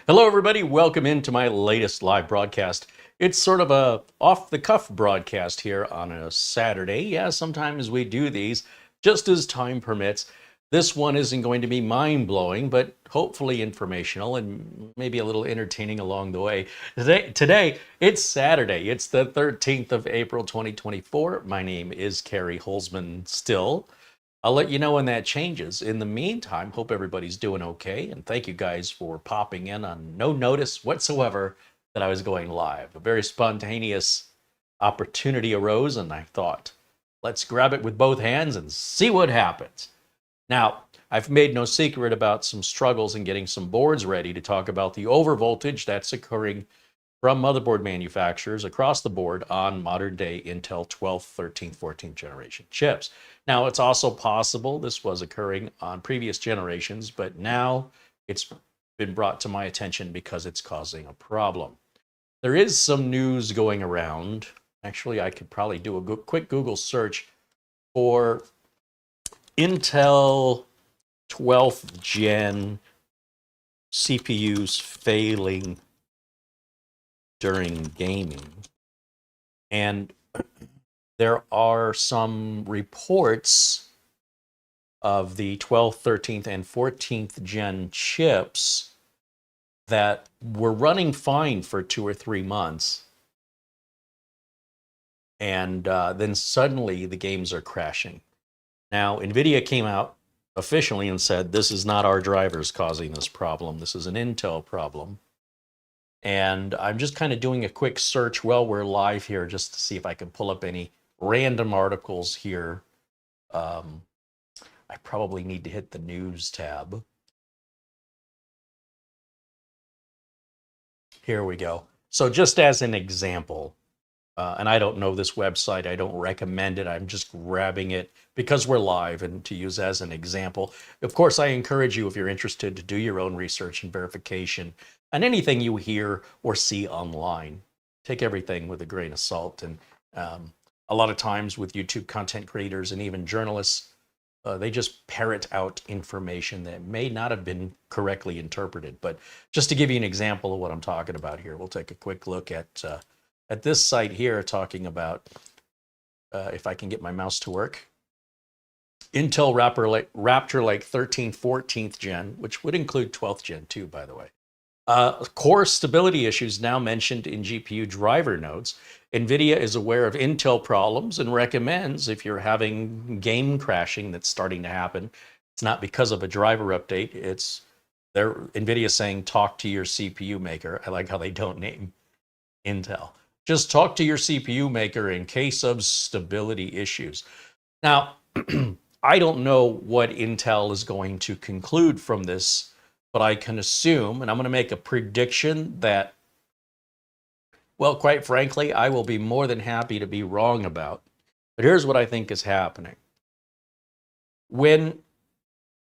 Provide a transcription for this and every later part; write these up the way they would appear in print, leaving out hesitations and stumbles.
Hello, everybody. Welcome into my latest live broadcast. It's sort of a off-the-cuff broadcast here on a Saturday. Yeah, sometimes we do these just as time permits. This one isn't going to be mind-blowing, but hopefully informational and maybe a little entertaining along the way. Today it's Saturday. It's the 13th of April, 2024. My name is CareyHolzman still. I'll let you know when that changes. In the meantime, hope everybody's doing okay. And thank you guys for popping in on no notice whatsoever that I was going live. A very spontaneous opportunity arose, and I thought, let's grab it with both hands and see what happens. Now, I've made no secret about some struggles in getting some boards ready to talk about the overvoltage that's occurring from motherboard manufacturers across the board on modern day Intel 12th, 13th, 14th generation chips. Now, it's also possible this was occurring on previous generations, but now it's been brought to my attention because it's causing a problem. There is some news going around. Actually, I could probably do a quick Google search for Intel 12th gen CPUs failing during gaming. And there are some reports of the 12th, 13th, and 14th gen chips that were running fine for 2 or 3 months. And then suddenly the games are crashing. Now, NVIDIA came out officially and said, this is not our drivers causing this problem. This is an Intel problem. And I'm just kind of doing a quick search while we're live here just to see if I can pull up any random articles here. I probably need to hit the news tab. Here we go. So just as an example, and I don't know this website, I don't recommend it, I'm just grabbing it because we're live and to use as an example. Of course, I encourage you, if you're interested, to do your own research and verification on anything you hear or see online. Take everything with a grain of salt. And a lot of times with YouTube content creators and even journalists, they just parrot out information that may not have been correctly interpreted. But just to give you an example of what I'm talking about here, we'll take a quick look at this site here talking about, if I can get my mouse to work, Intel Raptor Lake 13th, 14th gen, which would include 12th gen too, by the way. Core stability issues now mentioned in GPU driver notes. NVIDIA is aware of Intel problems and recommends, if you're having game crashing that's starting to happen, it's not because of a driver update, it's NVIDIA saying talk to your CPU maker. I like how they don't name Intel. Just talk to your CPU maker in case of stability issues. Now, I don't know what Intel is going to conclude from this, but I can assume, and I'm going to make a prediction that, well, quite frankly, I will be more than happy to be wrong about. But here's what I think is happening. When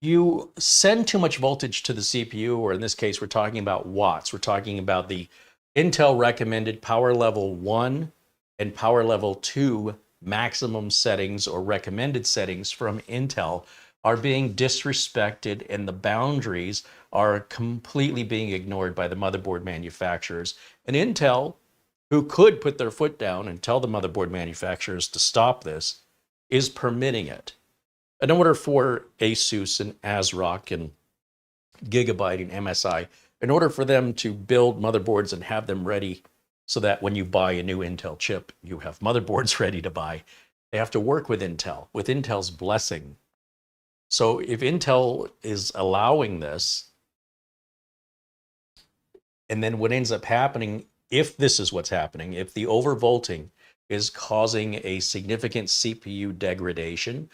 you send too much voltage to the CPU, or in this case, we're talking about watts, we're talking about the Intel recommended power level 1 and power level 2 maximum settings or recommended settings from Intel are being disrespected, and the boundaries are completely being ignored by the motherboard manufacturers. And Intel, who could put their foot down and tell the motherboard manufacturers to stop this, is permitting it. In order for ASUS and ASRock and Gigabyte and MSI, in order for them to build motherboards and have them ready so that when you buy a new Intel chip, you have motherboards ready to buy, they have to work with Intel, with Intel's blessing. So if Intel is allowing this, and then what ends up happening, if this is what's happening, if the overvolting is causing a significant CPU degradation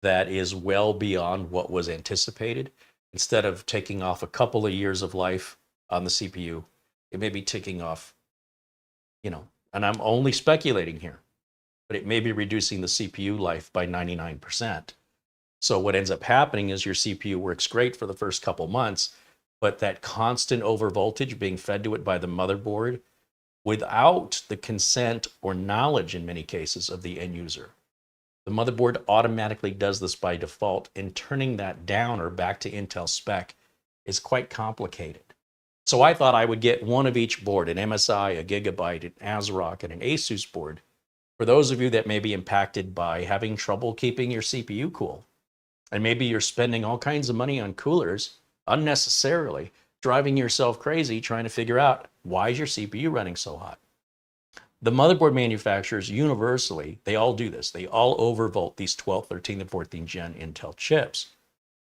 that is well beyond what was anticipated, instead of taking off a couple of years of life on the CPU, it may be ticking off, and I'm only speculating here, but it may be reducing the CPU life by 99%. So what ends up happening is your CPU works great for the first couple months, but that constant overvoltage being fed to it by the motherboard without the consent or knowledge in many cases of the end user. The motherboard automatically does this by default, and turning that down or back to Intel spec is quite complicated. So I thought I would get one of each board, an MSI, a Gigabyte, an ASRock, and an ASUS board. For those of you that may be impacted by having trouble keeping your CPU cool, and maybe you're spending all kinds of money on coolers unnecessarily, driving yourself crazy trying to figure out why is your CPU running so hot. The motherboard manufacturers universally, they all do this. They all overvolt these 12th, 13th, and 14th gen Intel chips.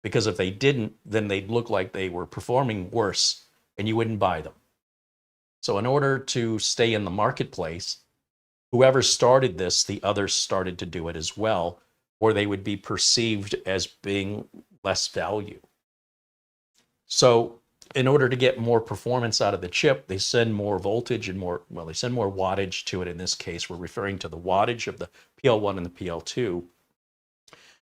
Because if they didn't, then they'd look like they were performing worse and you wouldn't buy them. So in order to stay in the marketplace, whoever started this, the others started to do it as well, or they would be perceived as being less value. So in order to get more performance out of the chip, they send more voltage and they send more wattage to it. In this case, we're referring to the wattage of the PL1 and the PL2.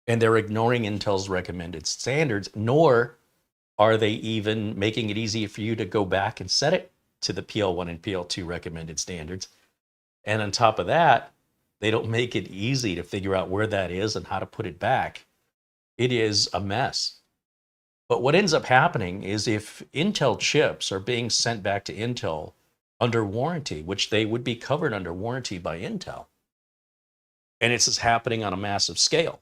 And they're ignoring Intel's recommended standards, nor are they even making it easy for you to go back and set it to the PL1 and PL2 recommended standards. And on top of that, they don't make it easy to figure out where that is and how to put it back. It is a mess. But what ends up happening is if Intel chips are being sent back to Intel under warranty, which they would be covered under warranty by Intel, and it's happening on a massive scale,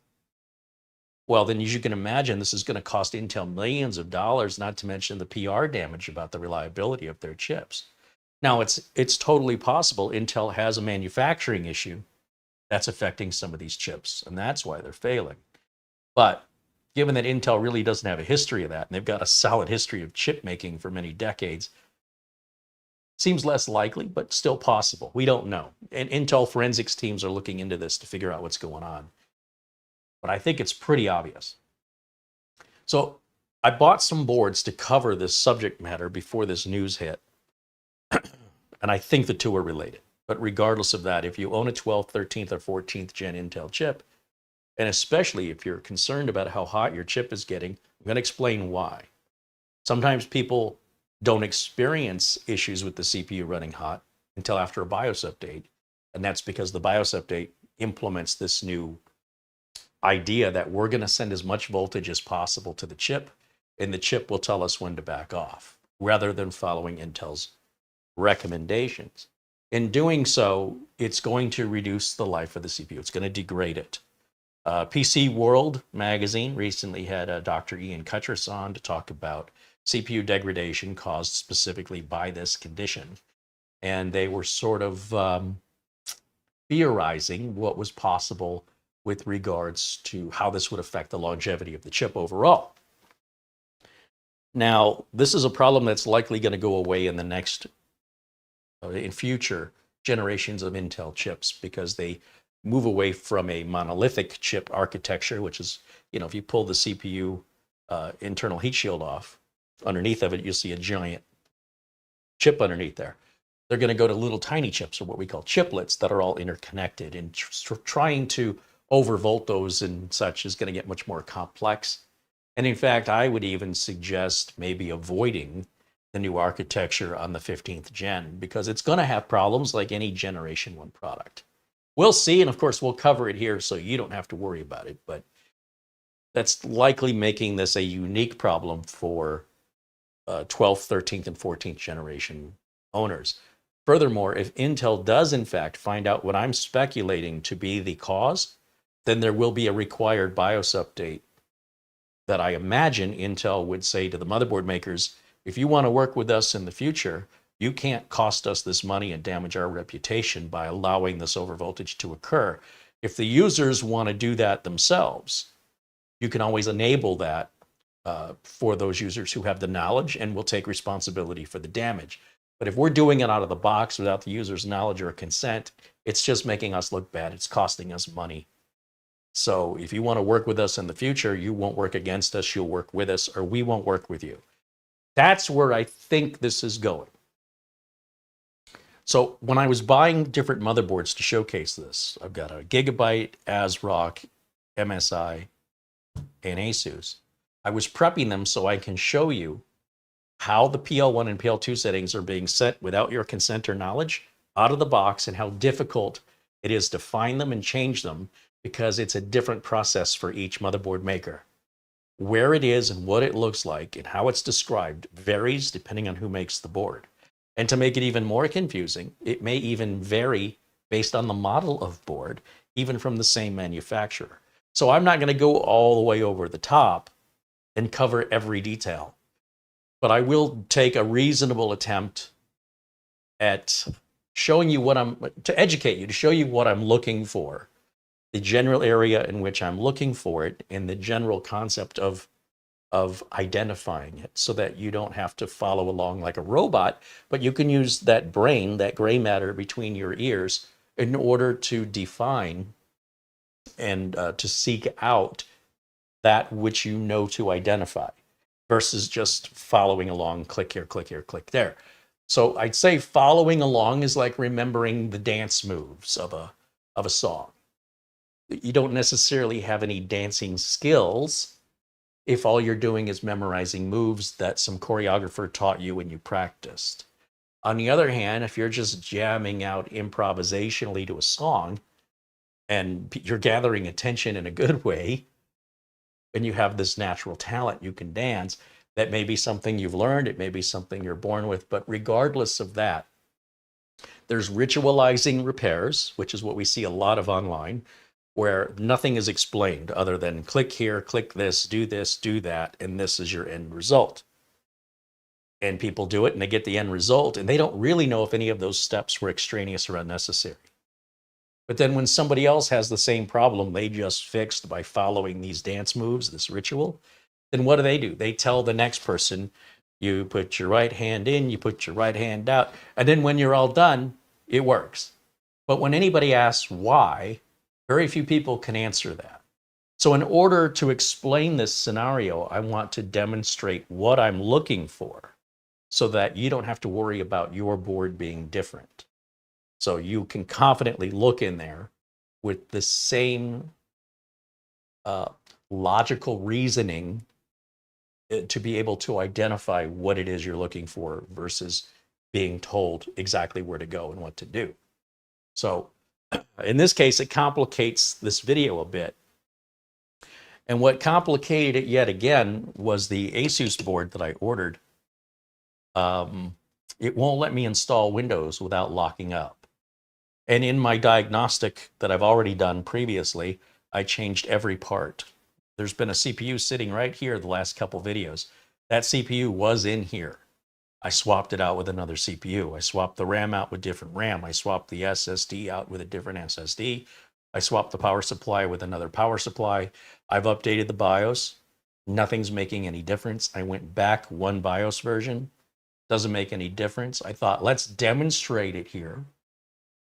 well, then as you can imagine, this is going to cost Intel millions of dollars, not to mention the PR damage about the reliability of their chips. Now, it's totally possible Intel has a manufacturing issue that's affecting some of these chips, and that's why they're failing. But given that Intel really doesn't have a history of that, and they've got a solid history of chip making for many decades, seems less likely, but still possible. We don't know. And Intel forensics teams are looking into this to figure out what's going on. But I think it's pretty obvious. So I bought some boards to cover this subject matter before this news hit. And I think the two are related. But regardless of that, if you own a 12th, 13th, or 14th gen Intel chip, and especially if you're concerned about how hot your chip is getting, I'm going to explain why. Sometimes people don't experience issues with the CPU running hot until after a BIOS update. And that's because the BIOS update implements this new idea that we're going to send as much voltage as possible to the chip, and the chip will tell us when to back off, rather than following Intel's recommendations. In doing so, it's going to reduce the life of the CPU. It's going to degrade it. PC World magazine recently had Dr. Ian Cuttress on to talk about CPU degradation caused specifically by this condition. And they were sort of theorizing what was possible with regards to how this would affect the longevity of the chip overall. Now, this is a problem that's likely going to go away in the next, in future generations of Intel chips, because they move away from a monolithic chip architecture, which is, if you pull the CPU internal heat shield off, underneath of it, you'll see a giant chip underneath there. They're going to go to little tiny chips, or what we call chiplets, that are all interconnected, and trying to overvolt those and such is going to get much more complex. And in fact, I would even suggest maybe avoiding the new architecture on the 15th gen, because it's going to have problems like any generation 1 product. We'll see, and of course we'll cover it here so you don't have to worry about it, but that's likely making this a unique problem for 12th, 13th, and 14th generation owners. Furthermore, if Intel does in fact find out what I'm speculating to be the cause, then there will be a required BIOS update that I imagine Intel would say to the motherboard makers, if you want to work with us in the future, you can't cost us this money and damage our reputation by allowing this overvoltage to occur. If the users want to do that themselves, you can always enable that for those users who have the knowledge and will take responsibility for the damage. But if we're doing it out of the box without the user's knowledge or consent, it's just making us look bad. It's costing us money. So if you want to work with us in the future, you won't work against us, you'll work with us, or we won't work with you. That's where I think this is going. So when I was buying different motherboards to showcase this, I've got a Gigabyte, ASRock, MSI, and ASUS. I was prepping them so I can show you how the PL1 and PL2 settings are being set without your consent or knowledge out of the box, and how difficult it is to find them and change them, because it's a different process for each motherboard maker. where it is and what it looks like and how it's described varies depending on who makes the board. And to make it even more confusing, it may even vary based on the model of board, even from the same manufacturer. So I'm not going to go all the way over the top and cover every detail, but I will take a reasonable attempt at showing you to educate you, to show you what I'm looking for, the general area in which I'm looking for it, and the general concept of identifying it, so that you don't have to follow along like a robot, but you can use that brain, that gray matter between your ears, in order to define and to seek out that which you know to identify, versus just following along, click here, click there. So I'd say following along is like remembering the dance moves of a song. You don't necessarily have any dancing skills if all you're doing is memorizing moves that some choreographer taught you when you practiced. On the other hand, if you're just jamming out improvisationally to a song and you're gathering attention in a good way, and you have this natural talent, you can dance, that may be something you've learned, it may be something you're born with, but regardless of that, there's ritualizing repairs, which is what we see a lot of online, where nothing is explained other than click here, click this, do that, and this is your end result. And people do it and they get the end result, and they don't really know if any of those steps were extraneous or unnecessary. But then when somebody else has the same problem they just fixed by following these dance moves, this ritual, then what do? They tell the next person, you put your right hand in, you put your right hand out, and then when you're all done, it works. But when anybody asks why, very few people can answer that. So in order to explain this scenario, I want to demonstrate what I'm looking for so that you don't have to worry about your board being different. So you can confidently look in there with the same logical reasoning to be able to identify what it is you're looking for versus being told exactly where to go and what to do. So in this case, it complicates this video a bit. And what complicated it yet again was the ASUS board that I ordered. It won't let me install Windows without locking up. And in my diagnostic that I've already done previously, I changed every part. There's been a CPU sitting right here the last couple videos. That CPU was in here. I swapped it out with another CPU. I swapped the RAM out with different RAM. I swapped the SSD out with a different SSD. I swapped the power supply with another power supply. I've updated the BIOS. Nothing's making any difference. I went back one BIOS version. Doesn't make any difference. I thought, let's demonstrate it here.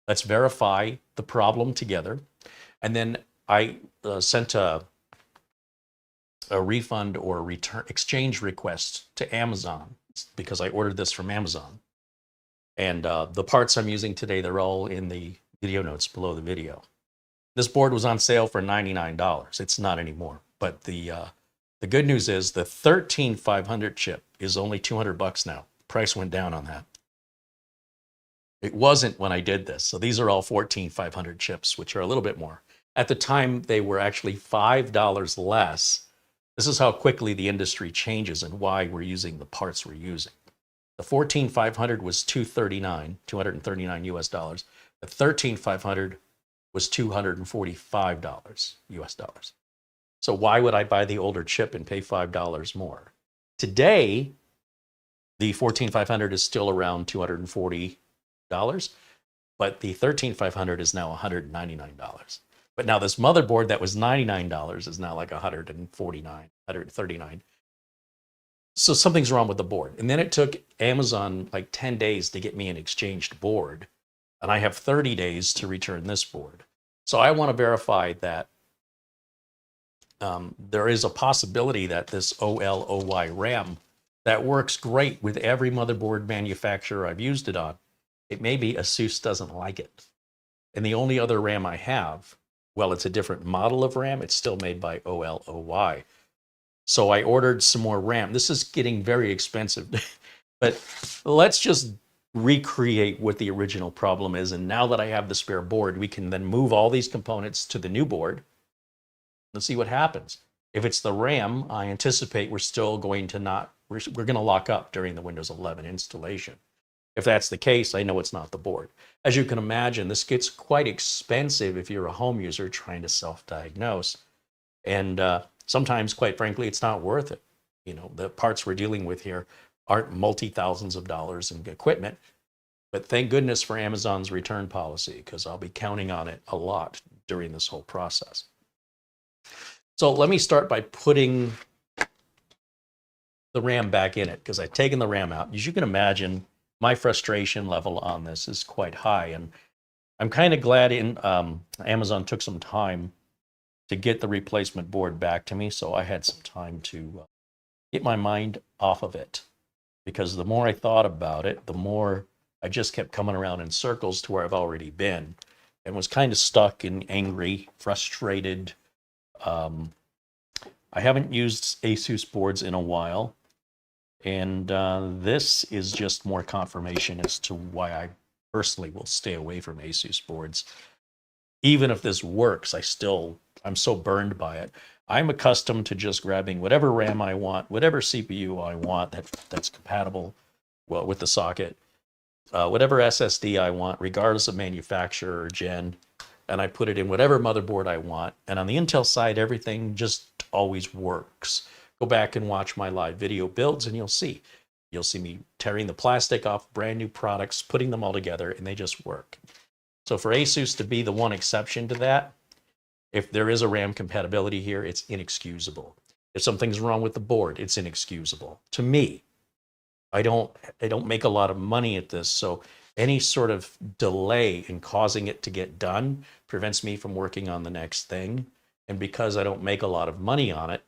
Let's verify the problem together. And then I sent a refund or return exchange request to Amazon, because I ordered this from Amazon. And the parts I'm using today, they're all in the video notes below the video. This board was on sale for $99. It's not anymore. But the good news is the 13500 chip is only $200 now. Price went down on that. It wasn't when I did this. So these are all 14500 chips, which are a little bit more. At the time, they were actually $5 less. This is how quickly the industry changes and why we're using the parts we're using. The 14500 was $239 US dollars. The 13500 was $245 US dollars. So why would I buy the older chip and pay $5 more? Today, the 14500 is still around $240, but the 13500 is now $199. But now this motherboard that was $99 is now like $149, $139. So something's wrong with the board. And then it took Amazon like 10 days to get me an exchanged board. And I have 30 days to return this board. So I want to verify that there is a possibility that this OLOY RAM that works great with every motherboard manufacturer I've used it on. It may be ASUS doesn't like it. And the only other RAM I have, well, it's a different model of RAM. It's still made by OLOY. So I ordered some more RAM. This is getting very expensive. But let's just recreate what the original problem is. And now that I have the spare board, we can then move all these components to the new board. Let's see what happens. If it's the RAM, I anticipate we're still going to we're going to lock up during the Windows 11 installation. If that's the case, I know it's not the board. As you can imagine, this gets quite expensive if you're a home user trying to self-diagnose. And sometimes, quite frankly, it's not worth it. You know, the parts we're dealing with here aren't multi-thousands of dollars in equipment. But thank goodness for Amazon's return policy, because I'll be counting on it a lot during this whole process. So let me start by putting the RAM back in it, because I've taken the RAM out. As you can imagine, my frustration level on this is quite high. And I'm kind of glad Amazon took some time to get the replacement board back to me, so I had some time to get my mind off of it. Because the more I thought about it, the more I just kept coming around in circles to where I've already been, and was kind of stuck and angry, frustrated. I haven't used ASUS boards in a while, and this is just more confirmation as to why I personally will stay away from ASUS boards. Even if this works, I'm so burned by it. I'm accustomed to just grabbing whatever RAM I want, whatever CPU I want that's compatible with the socket, whatever SSD I want, regardless of manufacturer or gen, and I put it in whatever motherboard I want. And on the Intel side, everything just always works. Go back and watch my live video builds and you'll see. You'll see me tearing the plastic off brand new products, putting them all together, and they just work. So for ASUS to be the one exception to that, if there is a RAM compatibility here, it's inexcusable. If something's wrong with the board, it's inexcusable. To me, I don't make a lot of money at this, so any sort of delay in causing it to get done prevents me from working on the next thing. And because I don't make a lot of money on it,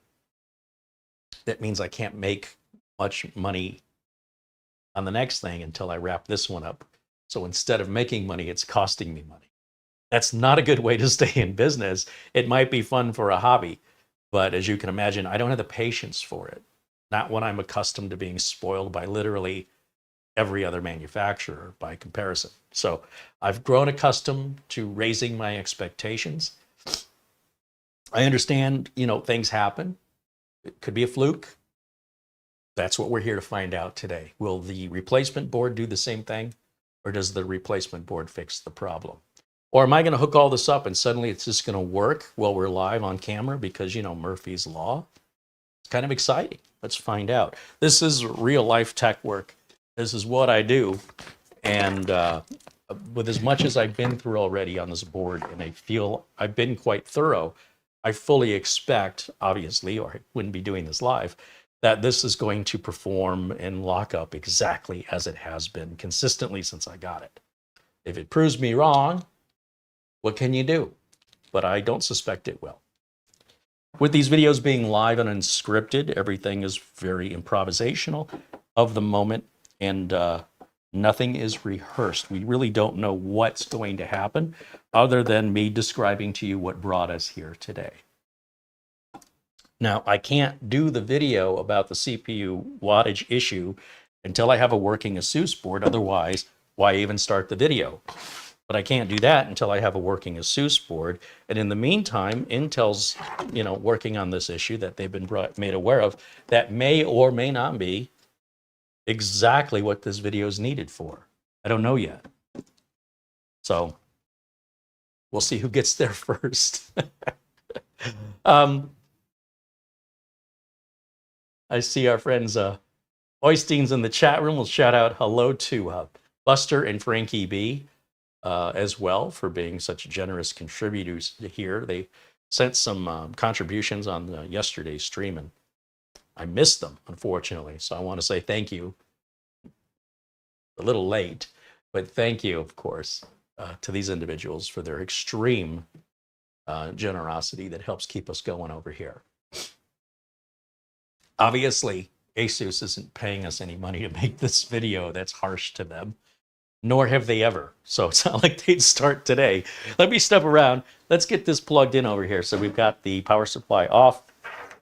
that means I can't make much money on the next thing until I wrap this one up. So instead of making money, it's costing me money. That's not a good way to stay in business. It might be fun for a hobby, but as you can imagine, I don't have the patience for it. Not when I'm accustomed to being spoiled by literally every other manufacturer by comparison. So I've grown accustomed to raising my expectations. I understand, things happen. It could be a fluke. That's what we're here to find out today. Will the replacement board do the same thing, or does the replacement board fix the problem? Or am I going to hook all this up and suddenly it's just going to work while we're live on camera because, Murphy's Law? It's kind of exciting. Let's find out. This is real life tech work. This is what I do. And with as much as I've been through already on this board, and I feel I've been quite thorough, I fully expect, obviously, or I wouldn't be doing this live, that this is going to perform and lock up exactly as it has been consistently since I got it. If it proves me wrong, what can you do? But I don't suspect it will. With these videos being live and unscripted, everything is very improvisational of the moment, and nothing is rehearsed. We really don't know what's going to happen other than me describing to you what brought us here today. Now, I can't do the video about the CPU wattage issue until I have a working ASUS board. Otherwise, why even start the video? But I can't do that until I have a working ASUS board. And in the meantime, Intel's, working on this issue that they've been made aware of that may or may not be exactly what this video is needed for. I don't know yet. So we'll see who gets there first. I see our friends Oystein's in the chat room. We'll shout out hello to Buster and Frankie B as well for being such generous contributors here. They sent some contributions on yesterday's stream, and I missed them, unfortunately. So I want to say thank you. A little late, but thank you, of course, to these individuals for their extreme generosity that helps keep us going over here. Obviously, ASUS isn't paying us any money to make this video. That's harsh to them, nor have they ever. So it's not like they'd start today. Let me step around. Let's get this plugged in over here. So we've got the power supply off.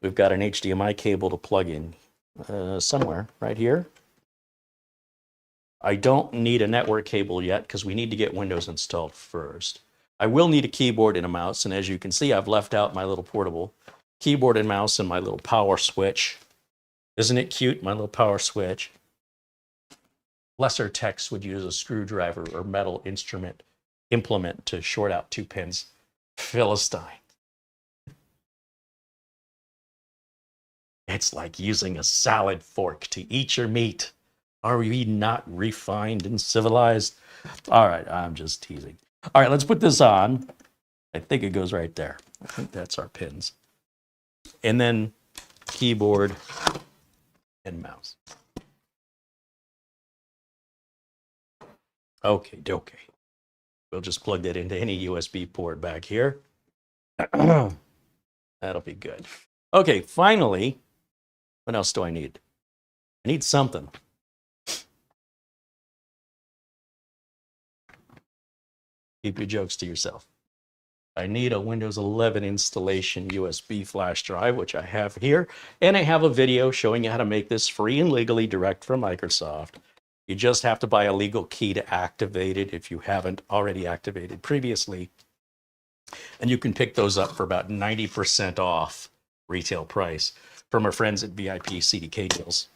We've got an HDMI cable to plug in somewhere right here. I don't need a network cable yet because we need to get Windows installed first. I will need a keyboard and a mouse, and as you can see, I've left out my little portable keyboard and mouse and my little power switch. Isn't it cute, my little power switch? Lesser techs would use a screwdriver or metal implement to short out 2 pins. Philistine. It's like using a salad fork to eat your meat. Are we not refined and civilized? All right, I'm just teasing. All right, let's put this on. I think it goes right there. I think that's our pins. And then keyboard and mouse. Okay. We'll just plug that into any USB port back here. That'll be good. Okay, finally, what else do I need? I need something. Keep your jokes to yourself. I need a Windows 11 installation USB flash drive, which I have here. And I have a video showing you how to make this free and legally direct from Microsoft. You just have to buy a legal key to activate it if you haven't already activated previously. And you can pick those up for about 90% off retail price from our friends at VIP CDK deals.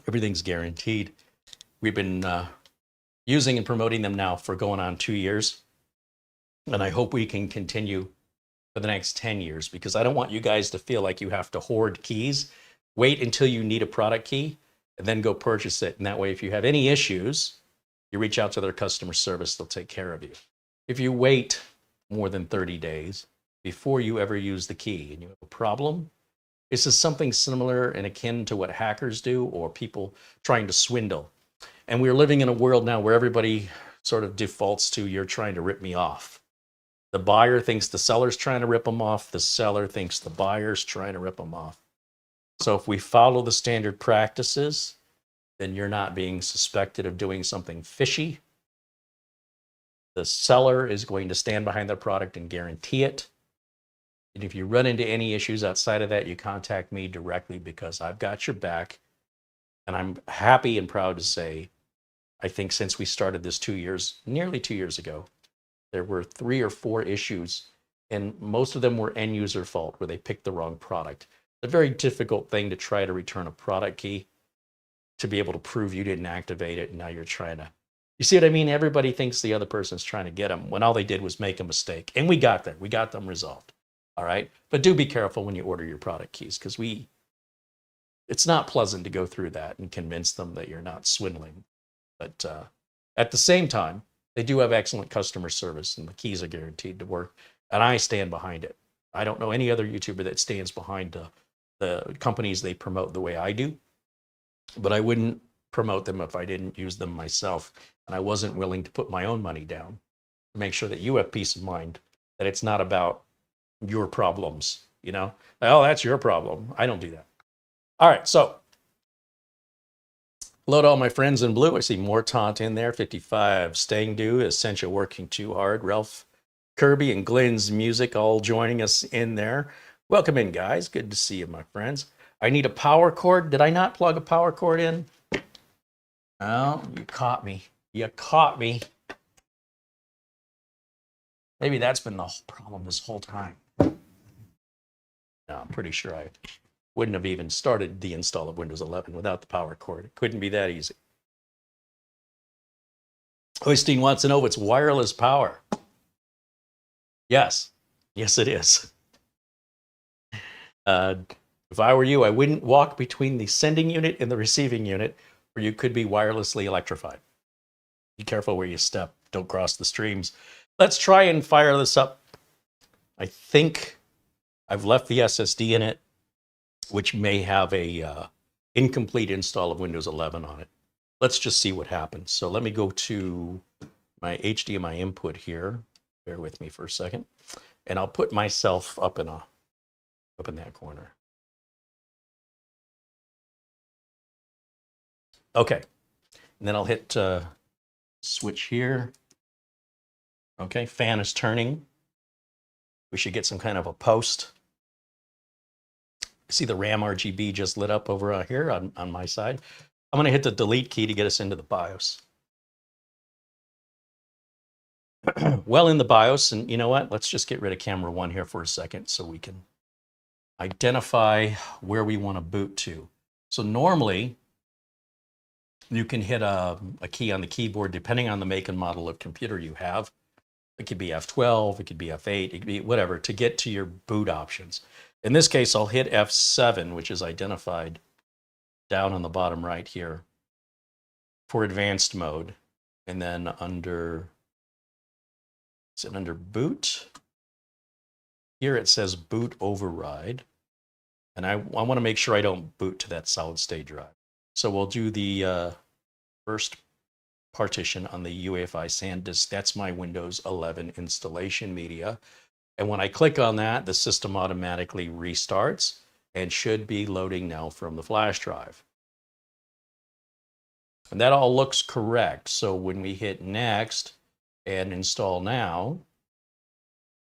Everything's guaranteed. We've been using and promoting them now for going on 2 years. And I hope we can continue for the next 10 years, because I don't want you guys to feel like you have to hoard keys. Wait until you need a product key and then go purchase it. And that way, if you have any issues, you reach out to their customer service, they'll take care of you. If you wait more than 30 days before you ever use the key and you have a problem, this is something similar and akin to what hackers do or people trying to swindle. And we're living in a world now where everybody sort of defaults to, you're trying to rip me off. The buyer thinks the seller's trying to rip them off. The seller thinks the buyer's trying to rip them off. So if we follow the standard practices, then you're not being suspected of doing something fishy. The seller is going to stand behind their product and guarantee it. And if you run into any issues outside of that, you contact me directly, because I've got your back. And I'm happy and proud to say, I think since we started this nearly 2 years ago, there were 3 or 4 issues, and most of them were end user fault, where they picked the wrong product. It's a very difficult thing to try to return a product key, to be able to prove you didn't activate it, and now you're trying to, you see what I mean? Everybody thinks the other person's trying to get them, when all they did was make a mistake. And we got them resolved. All right. But do be careful when you order your product keys, because it's not pleasant to go through that and convince them that you're not swindling. But at the same time, they do have excellent customer service, and the keys are guaranteed to work. And I stand behind it. I don't know any other YouTuber that stands behind the companies they promote the way I do. But I wouldn't promote them if I didn't use them myself. And I wasn't willing to put my own money down to make sure that you have peace of mind, that it's not about your problems. You know, oh, that's your problem. I don't do that. All right, so hello to all my friends in blue. I see Mortaunt in there, 55. Staying Due, Essential Working Too Hard. Ralph Kirby and Glenn's Music all joining us in there. Welcome in, guys. Good to see you, my friends. I need a power cord. Did I not plug a power cord in? Oh, you caught me. You caught me. Maybe that's been the whole problem this whole time. No, I'm pretty sure I wouldn't have even started the install of Windows 11 without the power cord. It couldn't be that easy. Oystein wants to know if it's wireless power. Yes. Yes, it is. If I were you, I wouldn't walk between the sending unit and the receiving unit, where you could be wirelessly electrified. Be careful where you step. Don't cross the streams. Let's try and fire this up. I think I've left the SSD in it, which may have a incomplete install of Windows 11 on it. Let's just see what happens. So let me go to my HDMI input here. Bear with me for a second. And I'll put myself up in that corner. Okay. And then I'll hit switch here. Okay, fan is turning. We should get some kind of a post. See the RAM RGB just lit up over here on my side. I'm going to hit the delete key to get us into the BIOS. Well, in the BIOS, and you know what? Let's just get rid of camera 1 here for a second so we can identify where we want to boot to. So normally, you can hit a key on the keyboard depending on the make and model of computer you have. It could be F12, it could be F8, it could be whatever, to get to your boot options. In this case, I'll hit F7, which is identified down on the bottom right here for advanced mode. And then under, is it under boot? Here it says boot override. And I want to make sure I don't boot to that solid state drive. So we'll do the first partition on the UEFI SanDisk. That's my Windows 11 installation media. And when I click on that, the system automatically restarts and should be loading now from the flash drive. And that all looks correct. So when we hit next and install now,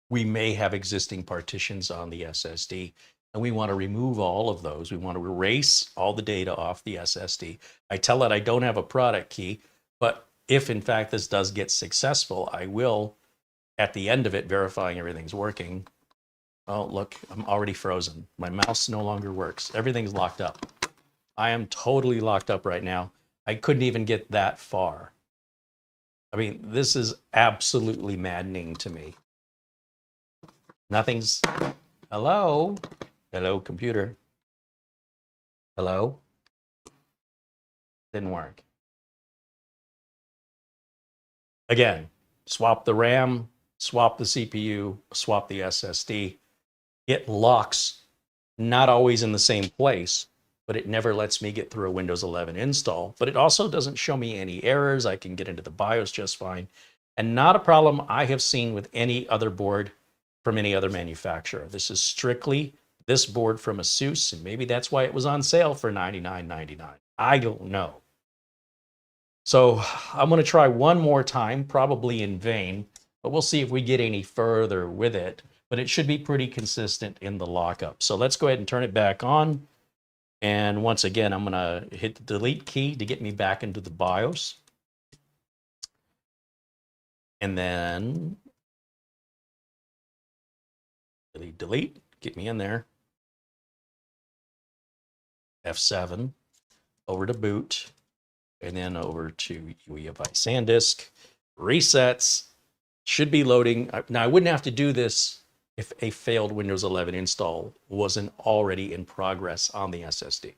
we may have existing partitions on the SSD. And we want to remove all of those. We want to erase all the data off the SSD. I tell it I don't have a product key, but if in fact this does get successful, I will, at the end of it, verifying everything's working. Oh, look, I'm already frozen. My mouse no longer works. Everything's locked up. I am totally locked up right now. I couldn't even get that far. I mean, this is absolutely maddening to me. Nothing's... Hello? Hello, computer. Hello? Didn't work. Again, swap the RAM, swap the CPU, swap the SSD. It locks, not always in the same place, but it never lets me get through a Windows 11 install. But it also doesn't show me any errors. I can get into the BIOS just fine. And not a problem I have seen with any other board from any other manufacturer. This is strictly this board from ASUS, and maybe that's why it was on sale for $99.99. I don't know. So I'm going to try one more time, probably in vain, but we'll see if we get any further with it. But it should be pretty consistent in the lockup. So let's go ahead and turn it back on. And once again, I'm going to hit the delete key to get me back into the BIOS. And then delete, get me in there. F7, over to boot, and then over to UEFI SanDisk. Resets, should be loading. Now, I wouldn't have to do this if a failed Windows 11 install wasn't already in progress on the SSD.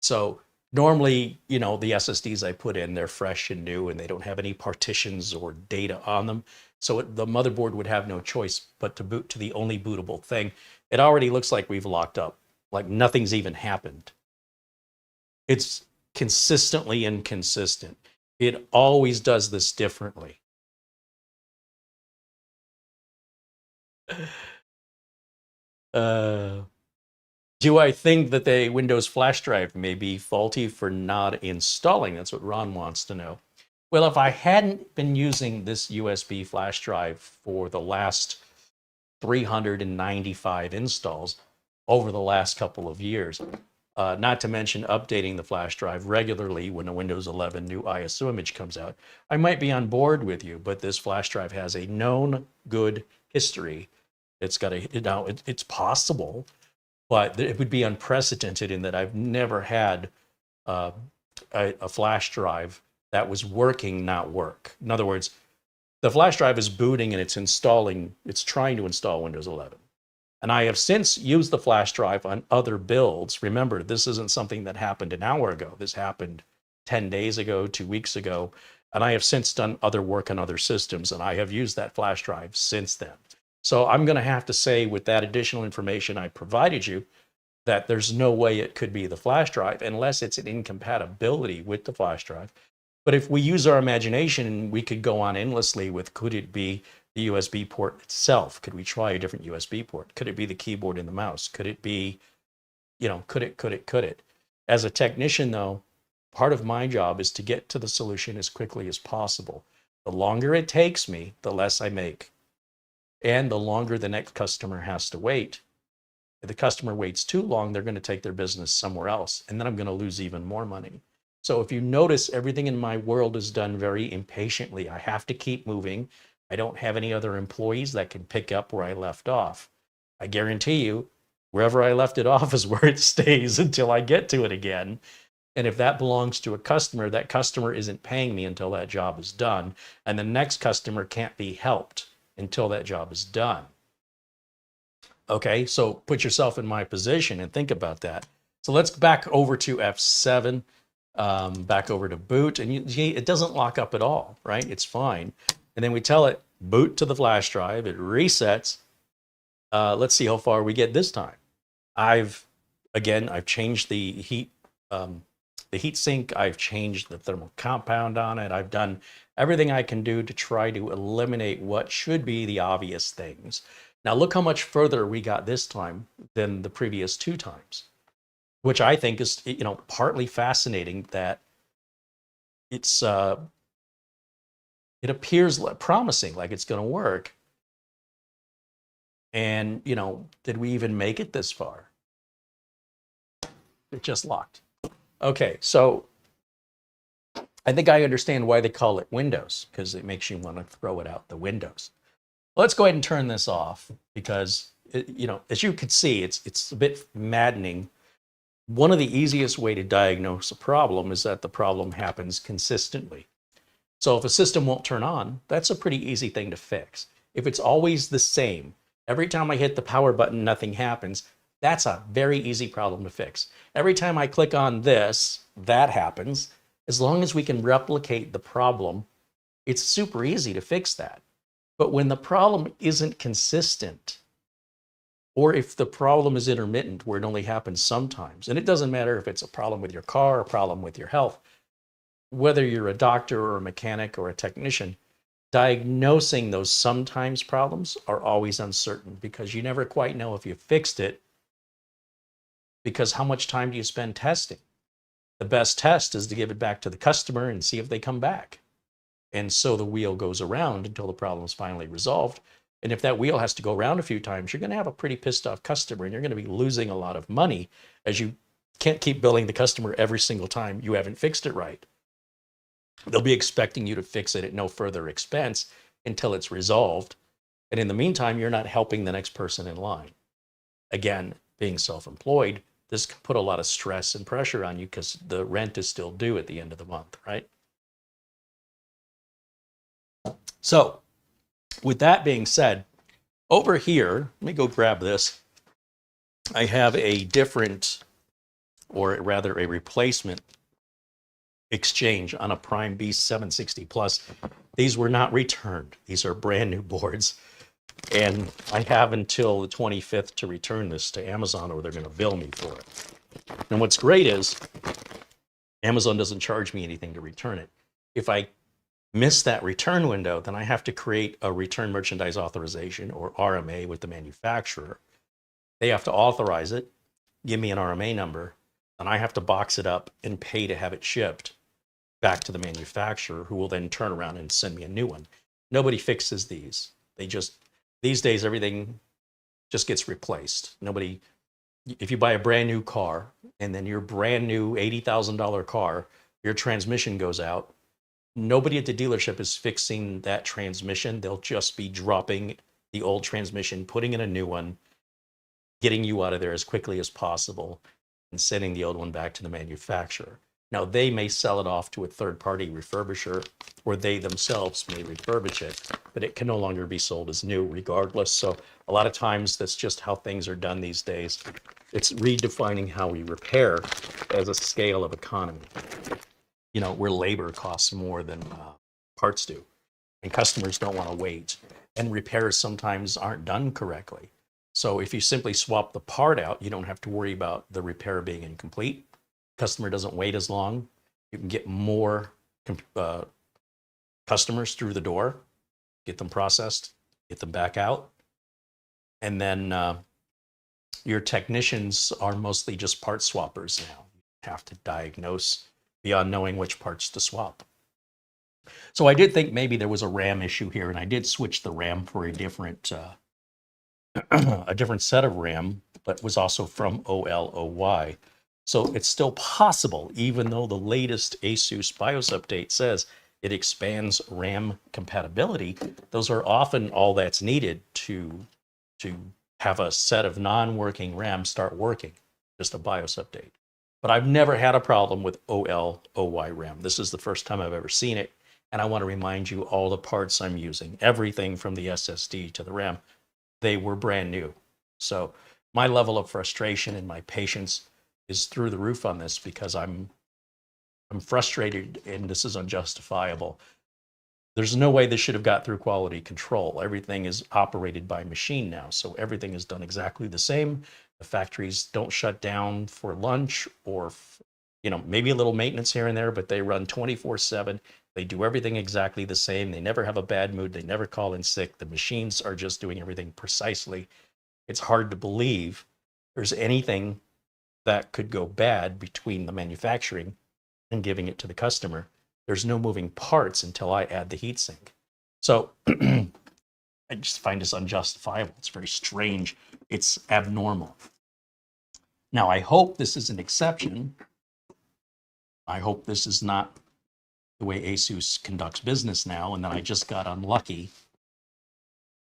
So normally, you know, the SSDs I put in, they're fresh and new, and they don't have any partitions or data on them. So the motherboard would have no choice but to boot to the only bootable thing. It already looks like we've locked up, like nothing's even happened. It's consistently inconsistent. It always does this differently. Do I think that the Windows flash drive may be faulty for not installing? That's what Ron wants to know. Well, if I hadn't been using this USB flash drive for the last 395 installs over the last couple of years, not to mention updating the flash drive regularly when a Windows 11 new ISO image comes out, I might be on board with you, but this flash drive has a known good history. It's got a, now it's possible, but it would be unprecedented in that I've never had a flash drive that was working not work. In other words, the flash drive is booting and it's trying to install Windows 11. And I have since used the flash drive on other builds. Remember, this isn't something that happened an hour ago. This happened 10 days ago, 2 weeks ago. And I have since done other work on other systems, and I have used that flash drive since then. So I'm going to have to say, with that additional information I provided you, that there's no way it could be the flash drive unless it's an incompatibility with the flash drive. But if we use our imagination, we could go on endlessly with, could it be the USB port itself? Could we try a different USB port? Could it be the keyboard and the mouse? Could it be, you know, could it? As a technician, though, part of my job is to get to the solution as quickly as possible. The longer it takes me, the less I make. And the longer the next customer has to wait. If the customer waits too long, they're going to take their business somewhere else, and then I'm going to lose even more money. So if you notice, everything in my world is done very impatiently. I have to keep moving. I don't have any other employees that can pick up where I left off. I guarantee you, Wherever I left it off is where it stays until I get to it again. And if that belongs to a customer, that customer isn't paying me until that job is done. And the next customer can't be helped until that job is done. Okay, so put yourself in my position and think about that. So let's back over to F7, back over to boot, and it doesn't lock up at all, right? It's fine. And then we tell it, boot to the flash drive, it resets. Let's see how far we get this time. I've changed the heat sink. I've changed the thermal compound on it. I've done everything I can do to try to eliminate what should be the obvious things. Now look how much further we got this time than the previous 2 times, which I think is, partly fascinating that it appears promising, like it's going to work. And, did we even make it this far? It just locked. Okay, so I think I understand why they call it Windows, because it makes you want to throw it out the windows. Let's go ahead and turn this off because, as you can see, it's a bit maddening. One of the easiest way to diagnose a problem is that the problem happens consistently. So if a system won't turn on, that's a pretty easy thing to fix. If it's always the same, every time I hit the power button, nothing happens, that's a very easy problem to fix. Every time I click on this, that happens. As long as we can replicate the problem, it's super easy to fix that. But when the problem isn't consistent, or if the problem is intermittent, where it only happens sometimes, and it doesn't matter if it's a problem with your car, a problem with your health, whether you're a doctor or a mechanic or a technician, diagnosing those sometimes problems are always uncertain because you never quite know if you fixed it, because how much time do you spend testing? The best test is to give it back to the customer and see if they come back. And so the wheel goes around until the problem is finally resolved. And if that wheel has to go around a few times, you're going to have a pretty pissed off customer and you're going to be losing a lot of money, as you can't keep billing the customer every single time you haven't fixed it right. They'll be expecting you to fix it at no further expense until it's resolved. And in the meantime, you're not helping the next person in line. Again, being self-employed, this can put a lot of stress and pressure on you because the rent is still due at the end of the month, right? So with that being said, over here, let me go grab this. I have a different, or rather a replacement exchange on a Prime B760-PLUS. These were not returned. These are brand new boards. And I have until the 25th to return this to Amazon, or they're going to bill me for it. And what's great is Amazon doesn't charge me anything to return it. If I miss that return window, then I have to create a return merchandise authorization, or RMA, with the manufacturer. They have to authorize it, give me an RMA number, and I have to box it up and pay to have it shipped back to the manufacturer, who will then turn around and send me a new one. Nobody fixes these. These days, everything just gets replaced. If you buy a brand new car and then your brand new $80,000 car, your transmission goes out, nobody at the dealership is fixing that transmission. They'll just be dropping the old transmission, putting in a new one, getting you out of there as quickly as possible, and sending the old one back to the manufacturer. Now, they may sell it off to a third-party refurbisher, or they themselves may refurbish it, but it can no longer be sold as new regardless. So a lot of times, that's just how things are done these days. It's redefining how we repair as a scale of economy, where labor costs more than parts do, and customers don't want to wait, and repairs sometimes aren't done correctly. So if you simply swap the part out, you don't have to worry about the repair being incomplete. Customer doesn't wait as long. You can get more customers through the door, get them processed, get them back out. And then your technicians are mostly just part swappers now. You have to diagnose beyond knowing which parts to swap. So I did think maybe there was a RAM issue here, and I did switch the RAM for a different a different set of RAM, but was also from OLOY. So it's still possible, even though the latest ASUS BIOS update says it expands RAM compatibility. Those are often all that's needed to have a set of non-working RAM start working, just a BIOS update. But I've never had a problem with OLOY RAM. This is the first time I've ever seen it. And I want to remind you all the parts I'm using, everything from the SSD to the RAM, they were brand new. So my level of frustration and my patience is through the roof on this because I'm frustrated and this is unjustifiable. There's no way this should have got through quality control. Everything is operated by machine now. So everything is done exactly the same. The factories don't shut down for lunch or, maybe a little maintenance here and there, but they run 24/7. They do everything exactly the same. They never have a bad mood. They never call in sick. The machines are just doing everything precisely. It's hard to believe there's anything that could go bad between the manufacturing and giving it to the customer. There's no moving parts until I add the heatsink. So I just find this unjustifiable. It's very strange. It's abnormal. Now, I hope this is an exception. I hope this is not the way ASUS conducts business now, and that I just got unlucky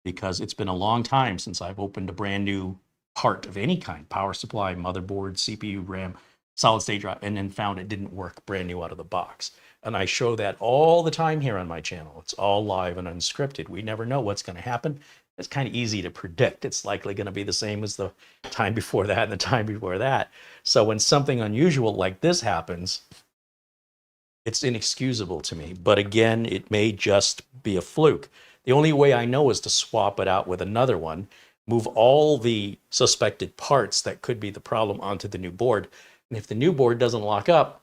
because it's been a long time since I've opened a brand new part of any kind, power supply, motherboard, CPU, RAM, solid state drive, and then found it didn't work brand new out of the box. And I show that all the time here on my channel. It's all live and unscripted. We never know what's going to happen. It's kind of easy to predict. It's likely going to be the same as the time before that and the time before that. So when something unusual like this happens, it's inexcusable to me. But again, it may just be a fluke. The only way I know is to swap it out with another one, move all the suspected parts that could be the problem onto the new board. And if the new board doesn't lock up,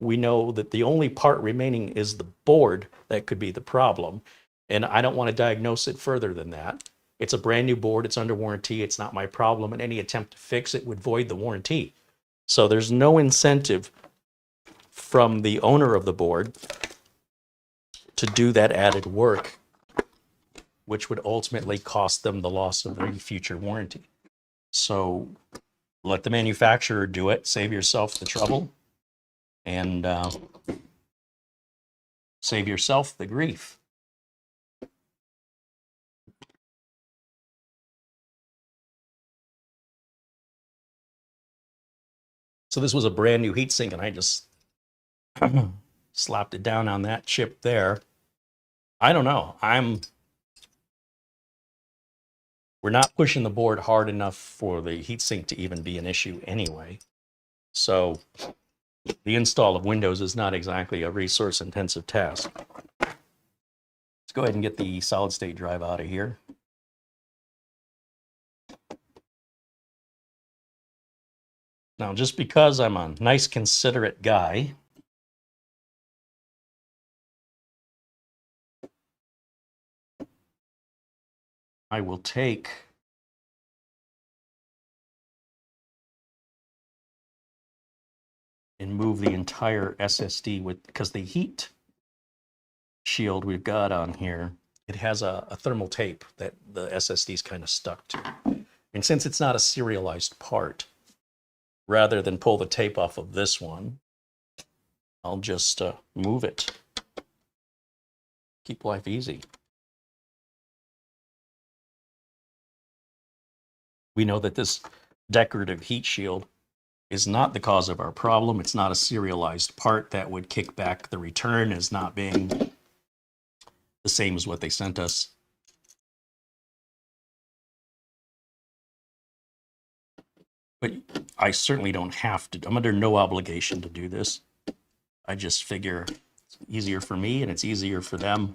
we know that the only part remaining is the board that could be the problem. And I don't want to diagnose it further than that. It's a brand new board. It's under warranty. It's not my problem. And any attempt to fix it would void the warranty. So there's no incentive from the owner of the board to do that added work, which would ultimately cost them the loss of any future warranty. So let the manufacturer do it. Save yourself the trouble and save yourself the grief. So this was a brand new heatsink, and I just slapped it down on that chip there. I don't know. We're not pushing the board hard enough for the heatsink to even be an issue anyway. So the install of Windows is not exactly a resource-intensive task. Let's go ahead and get the solid-state drive out of here. Now, just because I'm a nice, considerate guy, I will take and move the entire SSD because the heat shield we've got on here, it has a thermal tape that the SSD is kind of stuck to. And since it's not a serialized part, rather than pull the tape off of this one, I'll just move it. Keep life easy. We know that this decorative heat shield is not the cause of our problem. It's not a serialized part that would kick back the return as not being the same as what they sent us. But I certainly don't have to. I'm under no obligation to do this. I just figure it's easier for me and it's easier for them.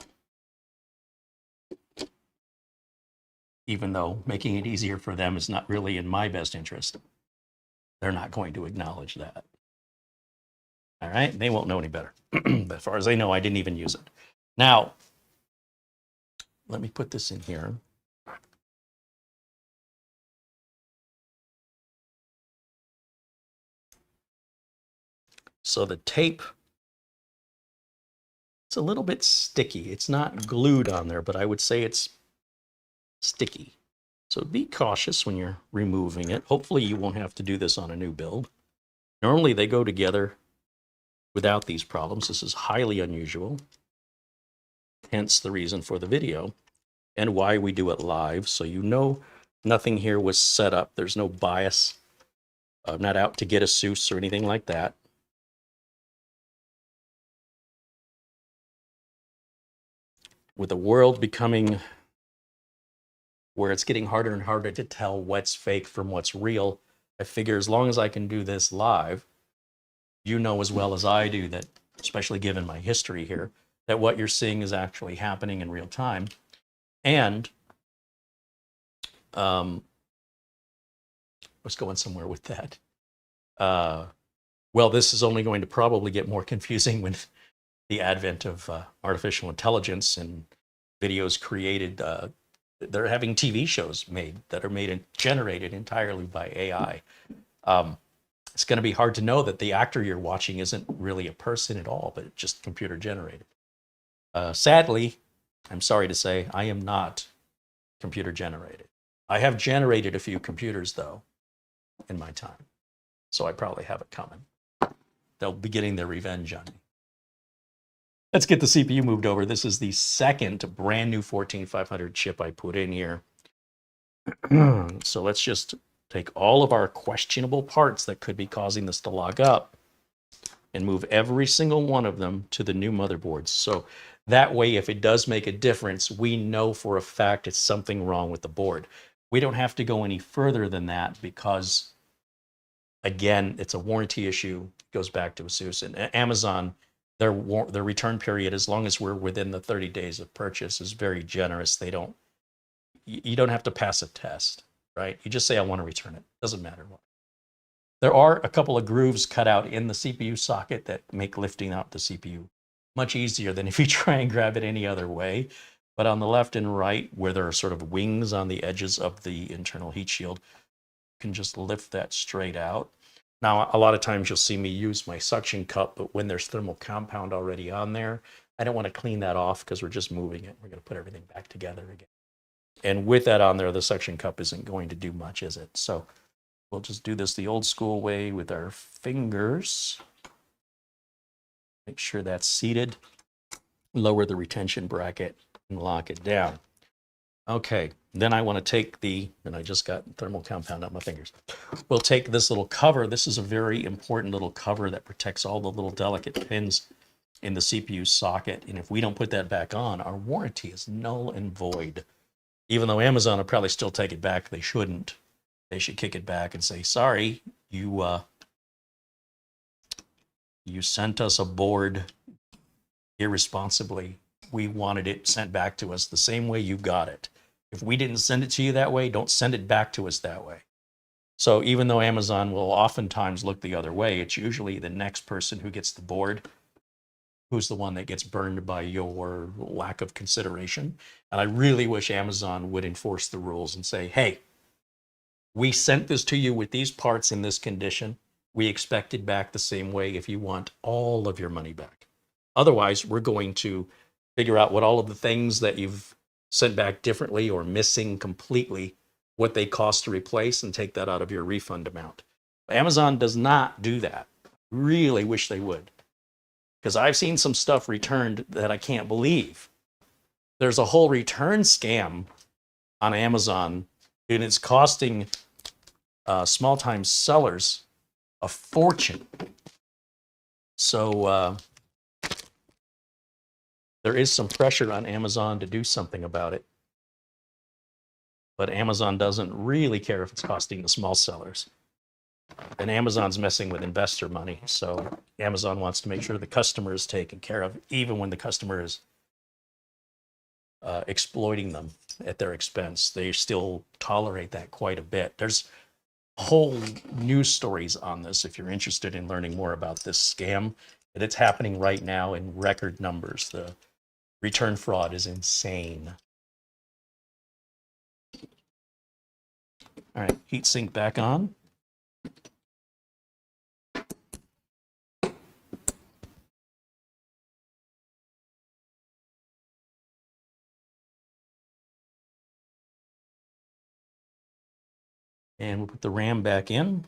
Even though making it easier for them is not really in my best interest. They're not going to acknowledge that. All right, they won't know any better. But as far as they know, I didn't even use it. Now, let me put this in here. So the tape, it's a little bit sticky. It's not glued on there, but I would say it's sticky. So be cautious when you're removing it. Hopefully you won't have to do this on a new build. Normally they go together without these problems. This is highly unusual. Hence the reason for the video and why we do it live, so you know Nothing here was set up. There's no bias. I'm not out to get ASUS or anything like that. With the world becoming where it's getting harder and harder to tell what's fake from what's real, I figure as long as I can do this live, you know as well as I do that, especially given my history here, that what you're seeing is actually happening in real time. And I was going somewhere with that. Well, this is only going to probably get more confusing with the advent of artificial intelligence and videos created. They're having TV shows made that are made and generated entirely by AI. It's going to be hard to know that the actor you're watching isn't really a person at all, but just computer generated. Sadly, I'm sorry to say, I am not computer generated. I have generated a few computers, though, in my time. So I probably have it coming. They'll be getting their revenge on me. Let's get the CPU moved over. This is the second brand new 14500 chip I put in here. So let's just take all of our questionable parts that could be causing this to lock up and move every single one of them to the new motherboards. So that way, if it does make a difference, we know for a fact it's something wrong with the board. We don't have to go any further than that because, again, it's a warranty issue. It goes back to ASUS and Amazon. Their return period, as long as we're within the 30 days of purchase, is very generous. You don't have to pass a test, right? You just say, I want to return it. Doesn't matter what. There are a couple of grooves cut out in the CPU socket that make lifting out the CPU much easier than if you try and grab it any other way. But on the left and right, where there are sort of wings on the edges of the internal heat shield, you can just lift that straight out. Now, a lot of times you'll see me use my suction cup, but when there's thermal compound already on there, I don't want to clean that off because we're just moving it. We're going to put everything back together again. And with that on there, the suction cup isn't going to do much, is it? So we'll just do this the old school way with our fingers. Make sure that's seated. Lower the retention bracket and lock it down. Okay, then I want to take and I just got thermal compound on my fingers. We'll take this little cover. This is a very important little cover that protects all the little delicate pins in the CPU socket. And if we don't put that back on, our warranty is null and void. Even though Amazon will probably still take it back, they shouldn't. They should kick it back and say, sorry, you sent us a board irresponsibly. We wanted it sent back to us the same way you got it. If we didn't send it to you that way, don't send it back to us that way. So even though Amazon will oftentimes look the other way, it's usually the next person who gets the board who's the one that gets burned by your lack of consideration. And I really wish Amazon would enforce the rules and say, hey, we sent this to you with these parts in this condition. We expect it back the same way if you want all of your money back. Otherwise, we're going to figure out what all of the things that you've sent back differently or missing completely, what they cost to replace, and take that out of your refund amount. Amazon does not do that. Really wish they would. Because I've seen some stuff returned that I can't believe. There's a whole return scam on Amazon, and it's costing small-time sellers a fortune. So there is some pressure on Amazon to do something about it. But Amazon doesn't really care if it's costing the small sellers. And Amazon's messing with investor money. So Amazon wants to make sure the customer is taken care of, even when the customer is exploiting them at their expense. They still tolerate that quite a bit. There's whole news stories on this if you're interested in learning more about this scam. And it's happening right now in record numbers. The return fraud is insane. All right, heatsink back on. And we'll put the RAM back in.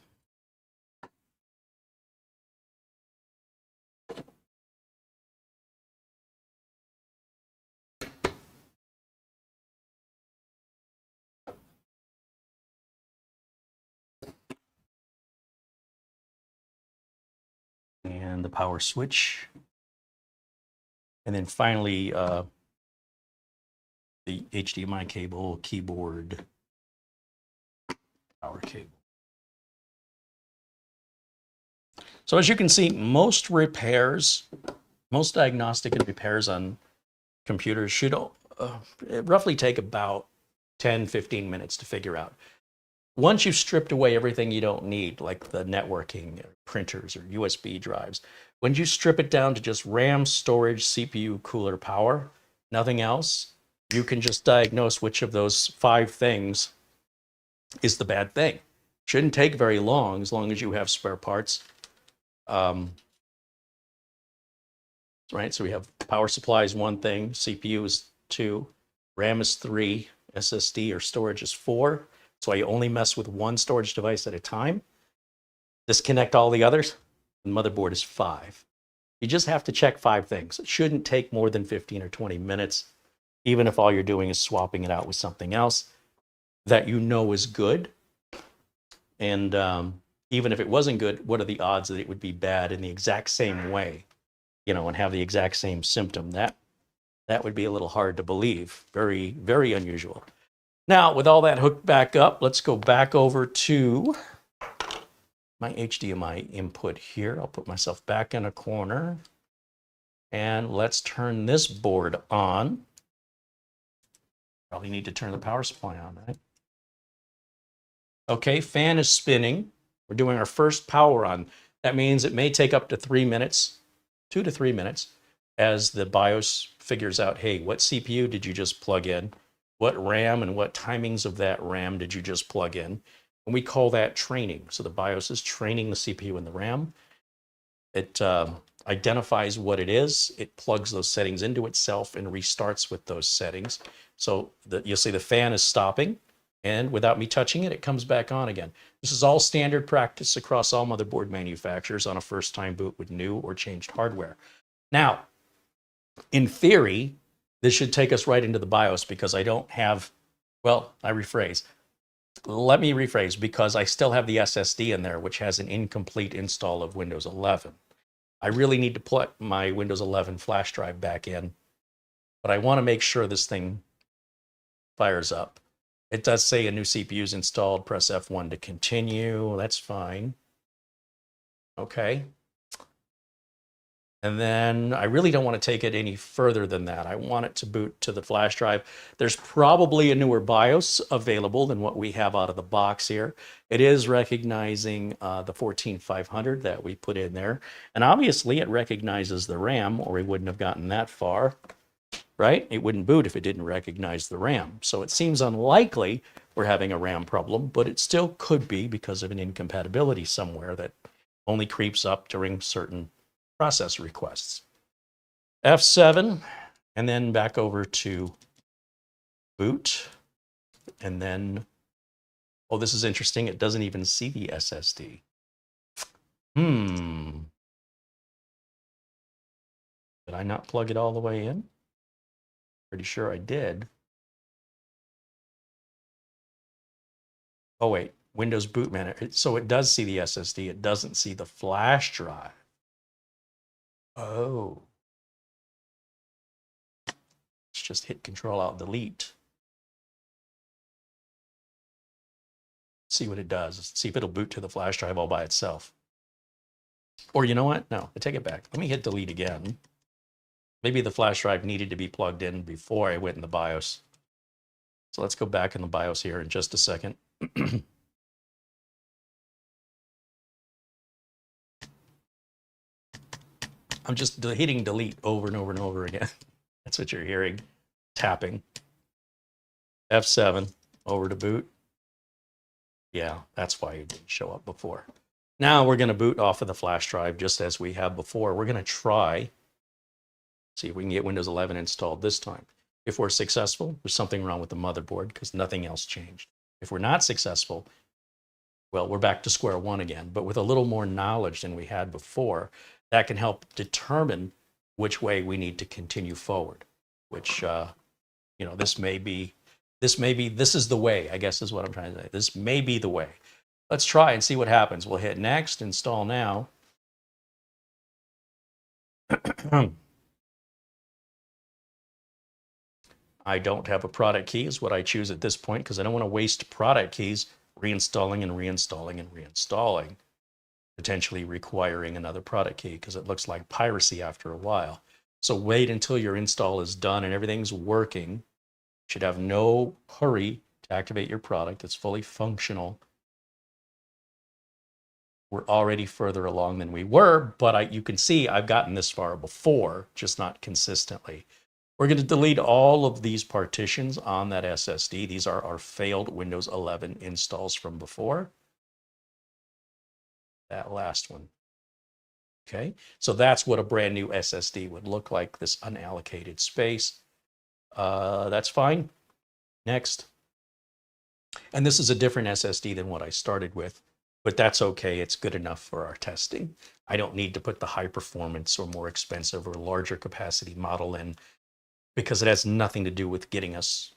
and the power switch. And then finally, the HDMI cable, keyboard, power cable. So as you can see, most repairs, most diagnostic and repairs on computers should roughly take about 10, 15 minutes to figure out. Once you've stripped away everything you don't need, like the networking, or printers, or USB drives, when you strip it down to just RAM, storage, CPU, cooler, power, nothing else, you can just diagnose which of those 5 things is the bad thing. Shouldn't take very long as you have spare parts. Right, so we have power supply is 1 thing, CPU is 2, RAM is 3, SSD or storage is 4. So I only mess with 1 storage device at a time. Disconnect all the others. The motherboard is 5. You just have to check 5 things. It shouldn't take more than 15 or 20 minutes, even if all you're doing is swapping it out with something else that you know is good. And even if it wasn't good, what are the odds that it would be bad in the exact same way, you know, and have the exact same symptom? That would be a little hard to believe. Very, very unusual. Now, with all that hooked back up, let's go back over to my HDMI input here. I'll put myself back in a corner. And let's turn this board on. Probably need to turn the power supply on, right? Okay, fan is spinning. We're doing our first power on. That means it may take up to 3 minutes, 2 to 3 minutes, as the BIOS figures out, hey, what CPU did you just plug in? What RAM and what timings of that RAM did you just plug in? And we call that training. So the BIOS is training the CPU and the RAM. It identifies what it is. It plugs those settings into itself and restarts with those settings. So you'll see the fan is stopping, and without me touching it, it comes back on again. This is all standard practice across all motherboard manufacturers on a first-time boot with new or changed hardware. Now, in theory, this should take us right into the BIOS because I don't have, well, I rephrase. Let me rephrase, because I still have the SSD in there, which has an incomplete install of Windows 11. I really need to put my Windows 11 flash drive back in, but I want to make sure this thing fires up. It does say a new CPU is installed. Press F1 to continue. That's fine. Okay. And then I really don't want to take it any further than that. I want it to boot to the flash drive. There's probably a newer BIOS available than what we have out of the box here. It is recognizing the 14500 that we put in there. And obviously it recognizes the RAM, or we wouldn't have gotten that far, right? It wouldn't boot if it didn't recognize the RAM. So it seems unlikely we're having a RAM problem, but it still could be because of an incompatibility somewhere that only creeps up during certain process requests. F7, and then back over to boot. And then, oh, this is interesting. It doesn't even see the SSD. Did I not plug it all the way in? Pretty sure I did. Oh, wait. Windows Boot Manager. So it does see the SSD. It doesn't see the flash drive. Oh. Let's just hit Control-Alt-Delete. See what it does. See if it'll boot to the flash drive all by itself. Or you know what? No, I take it back. Let me hit delete again. Maybe the flash drive needed to be plugged in before I went in the BIOS. So let's go back in the BIOS here in just a second. I'm just hitting delete over and over and over again. That's what you're hearing. Tapping. F7, over to boot. Yeah, that's why it didn't show up before. Now we're going to boot off of the flash drive just as we have before. We're going to try, see if we can get Windows 11 installed this time. If we're successful, there's something wrong with the motherboard because nothing else changed. If we're not successful, well, we're back to square one again, but with a little more knowledge than we had before, that can help determine which way we need to continue forward, which, you know, this is the way, I guess is what I'm trying to say. This may be the way. Let's try and see what happens. We'll hit next, install now. I don't have a product key is what I choose at this point because I don't want to waste product keys reinstalling and reinstalling and reinstalling, potentially requiring another product key because it looks like piracy after a while. So wait until your install is done and everything's working. You should have no hurry to activate your product. It's fully functional. We're already further along than we were, but you can see I've gotten this far before, just not consistently. We're going to delete all of these partitions on that SSD. These are our failed Windows 11 installs from before. That last one. Okay, so that's what a brand new SSD would look like, this unallocated space. That's fine. Next. And this is a different SSD than what I started with, but that's okay. It's good enough for our testing. I don't need to put the high performance or more expensive or larger capacity model in because it has nothing to do with getting us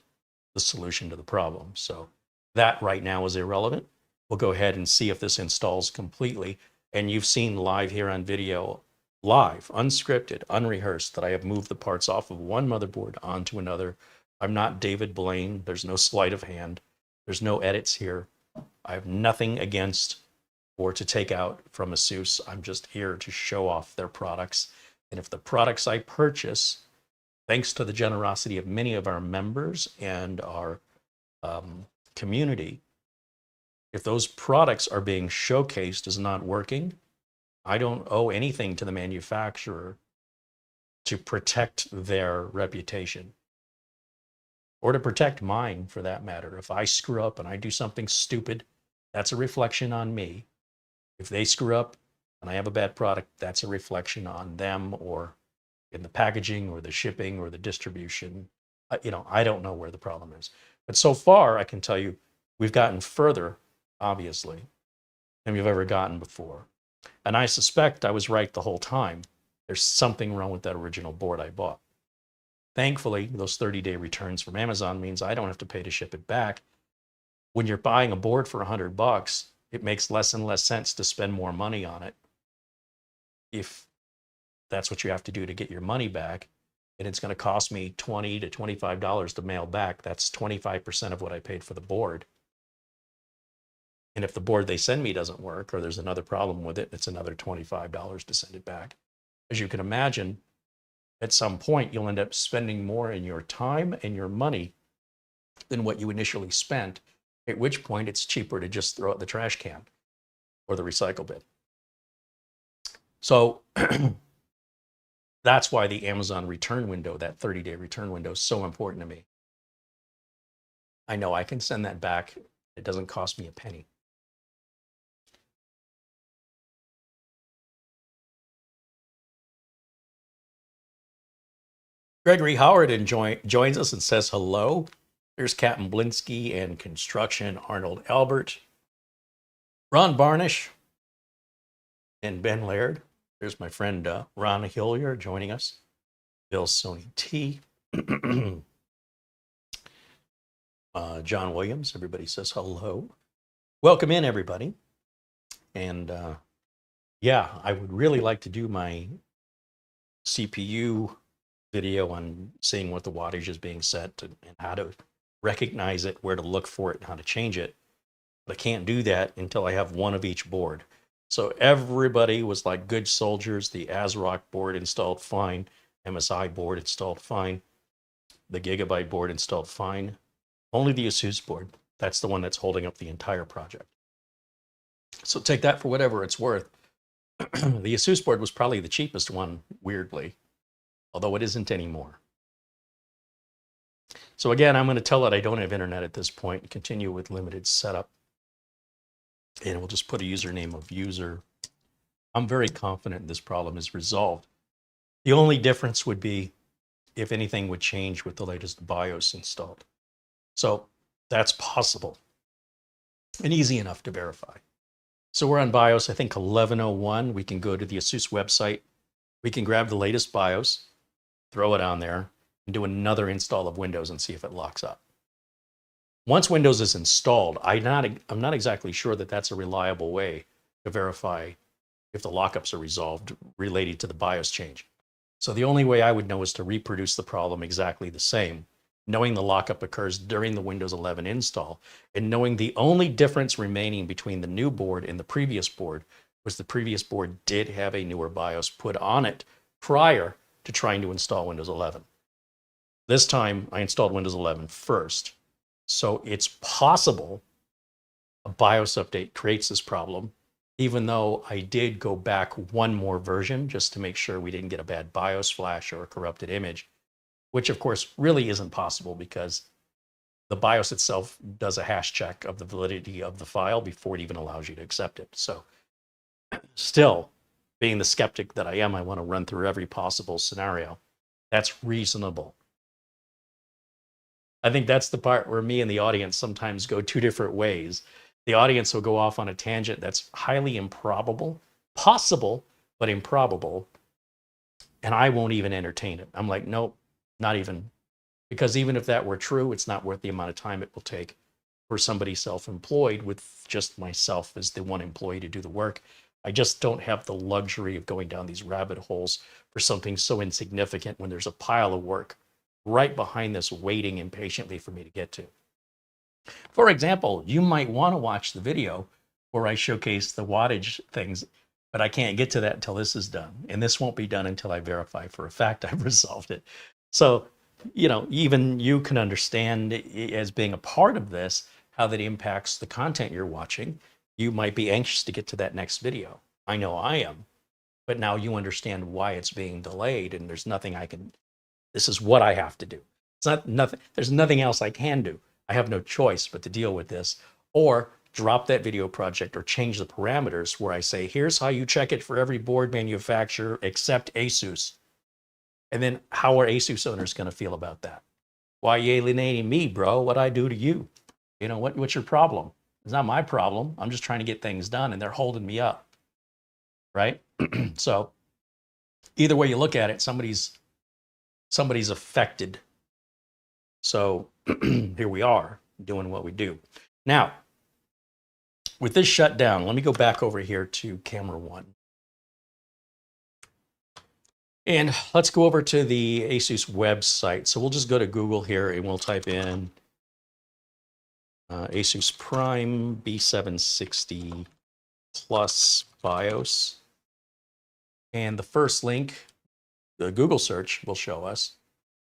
the solution to the problem. So that right now is irrelevant. We'll go ahead and see if this installs completely. And you've seen live here on video, live, unscripted, unrehearsed, that I have moved the parts off of one motherboard onto another. I'm not David Blaine. There's no sleight of hand. There's no edits here. I have nothing against or to take out from ASUS. I'm just here to show off their products. And if the products I purchase, thanks to the generosity of many of our members and our community, if those products are being showcased as not working, I don't owe anything to the manufacturer to protect their reputation or to protect mine for that matter. If I screw up and I do something stupid, that's a reflection on me. If they screw up and I have a bad product, that's a reflection on them or in the packaging or the shipping or the distribution. I don't know where the problem is. But so far, I can tell you, we've gotten further, obviously, than we've ever gotten before. And I suspect I was right the whole time. There's something wrong with that original board I bought. Thankfully, those 30-day returns from Amazon means I don't have to pay to ship it back. When you're buying a board for $100, it makes less and less sense to spend more money on it if that's what you have to do to get your money back. And it's going to cost me $20 to $25 to mail back. That's 25% of what I paid for the board. And if the board they send me doesn't work or there's another problem with it, it's another $25 to send it back. As you can imagine, at some point, you'll end up spending more in your time and your money than what you initially spent, at which point it's cheaper to just throw it in the trash can or the recycle bin. So that's why the Amazon return window, that 30-day return window, is so important to me. I know I can send that back. It doesn't cost me a penny. Gregory Howard joins us and says hello. There's Captain Blinsky and Construction Arnold Albert. Ron Barnish and Ben Laird. There's my friend Ron Hillier joining us. Bill Sony T. John Williams. Everybody says hello. Welcome in, everybody. And yeah, I would really like to do my CPU video on seeing what the wattage is being set and how to recognize it, where to look for it, and how to change it. But I can't do that until I have one of each board. So everybody was like good soldiers. The ASRock board installed fine. MSI board installed fine. The Gigabyte board installed fine. Only the ASUS board. That's the one that's holding up the entire project. So take that for whatever it's worth. The ASUS board was probably the cheapest one, weirdly, although it isn't anymore. So again, I'm going to tell it I don't have internet at this point, continue with limited setup. And we'll just put a username of user. I'm very confident this problem is resolved. The only difference would be if anything would change with the latest BIOS installed. So that's possible and easy enough to verify. So we're on BIOS, I think 1101. We can go to the ASUS website. We can grab the latest BIOS, throw it on there, and do another install of Windows and see if it locks up. Once Windows is installed, I'm not exactly sure that that's a reliable way to verify if the lockups are resolved related to the BIOS change. So the only way I would know is to reproduce the problem exactly the same, knowing the lockup occurs during the Windows 11 install, and knowing the only difference remaining between the new board and the previous board was the previous board did have a newer BIOS put on it prior to trying to install Windows 11. This time I installed Windows 11 first. So it's possible a BIOS update creates this problem, even though I did go back one more version just to make sure we didn't get a bad BIOS flash or a corrupted image, which of course really isn't possible because the BIOS itself does a hash check of the validity of the file before it even allows you to accept it. So still, being the skeptic that I am, I want to run through every possible scenario. That's reasonable. I think that's the part where me and the audience sometimes go two different ways. The audience will go off on a tangent that's highly improbable, possible, but improbable, and I won't even entertain it. I'm like, nope, not even. Because even if that were true, it's not worth the amount of time it will take for somebody self-employed with just myself as the one employee to do the work. I just don't have the luxury of going down these rabbit holes for something so insignificant when there's a pile of work right behind this waiting impatiently for me to get to. For example, you might want to watch the video where I showcase the wattage things, but I can't get to that until this is done. And this won't be done until I verify for a fact I've resolved it. So, you know, even you can understand as being a part of this, how that impacts the content you're watching. You might be anxious to get to that next video. I know I am, but now you understand why it's being delayed and there's nothing I can, this is what I have to do. It's not nothing, there's nothing else I can do. I have no choice but to deal with this or drop that video project or change the parameters where I say, here's how you check it for every board manufacturer except ASUS. And then how are ASUS owners going to feel about that? Why are you alienating me, bro? What'd I do to you? You know, what's your problem? It's not my problem. I'm just trying to get things done and they're holding me up, right? So either way you look at it, somebody's affected. So here we are doing what we do. Now, with this shut down, let me go back over here to camera one. And let's go over to the ASUS website. So we'll just go to Google here and we'll type in ASUS Prime B760-PLUS BIOS. And the first link, the Google search will show us,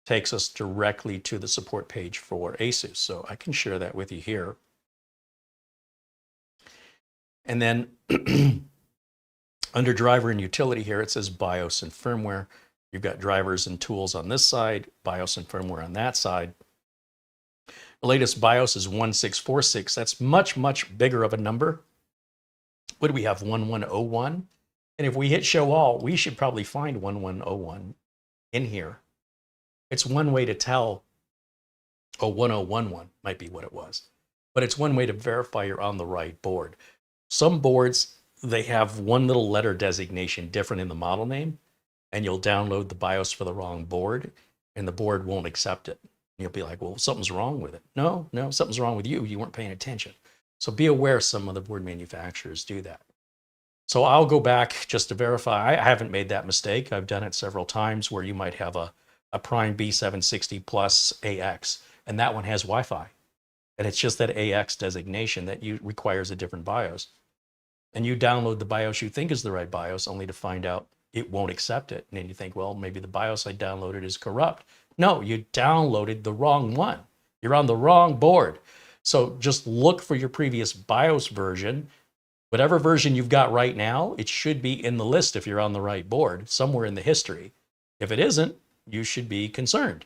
takes us directly to the support page for ASUS. So I can share that with you here. And then under driver and utility here, it says BIOS and firmware. You've got drivers and tools on this side, BIOS and firmware on that side. The latest BIOS is 1646. That's much, much bigger of a number. What do we have? 1101. And if we hit show all, we should probably find 1101 in here. It's one way to tell, oh, 1011 might be what it was. But it's one way to verify you're on the right board. Some boards, they have one little letter designation different in the model name, and you'll download the BIOS for the wrong board, and the board won't accept it. You'll be like, well, something's wrong with it. No, something's wrong with you. You weren't paying attention. So be aware some motherboard manufacturers do that. So I'll go back just to verify. I haven't made that mistake. I've done it several times where you might have a Prime B760-PLUS AX, and that one has Wi-Fi. And it's just that AX designation that requires a different BIOS. And you download the BIOS you think is the right BIOS only to find out it won't accept it. And then you think, well, maybe the BIOS I downloaded is corrupt. No, you downloaded the wrong one. You're on the wrong board. So just look for your previous BIOS version. Whatever version you've got right now, it should be in the list if you're on the right board, somewhere in the history. If it isn't, you should be concerned.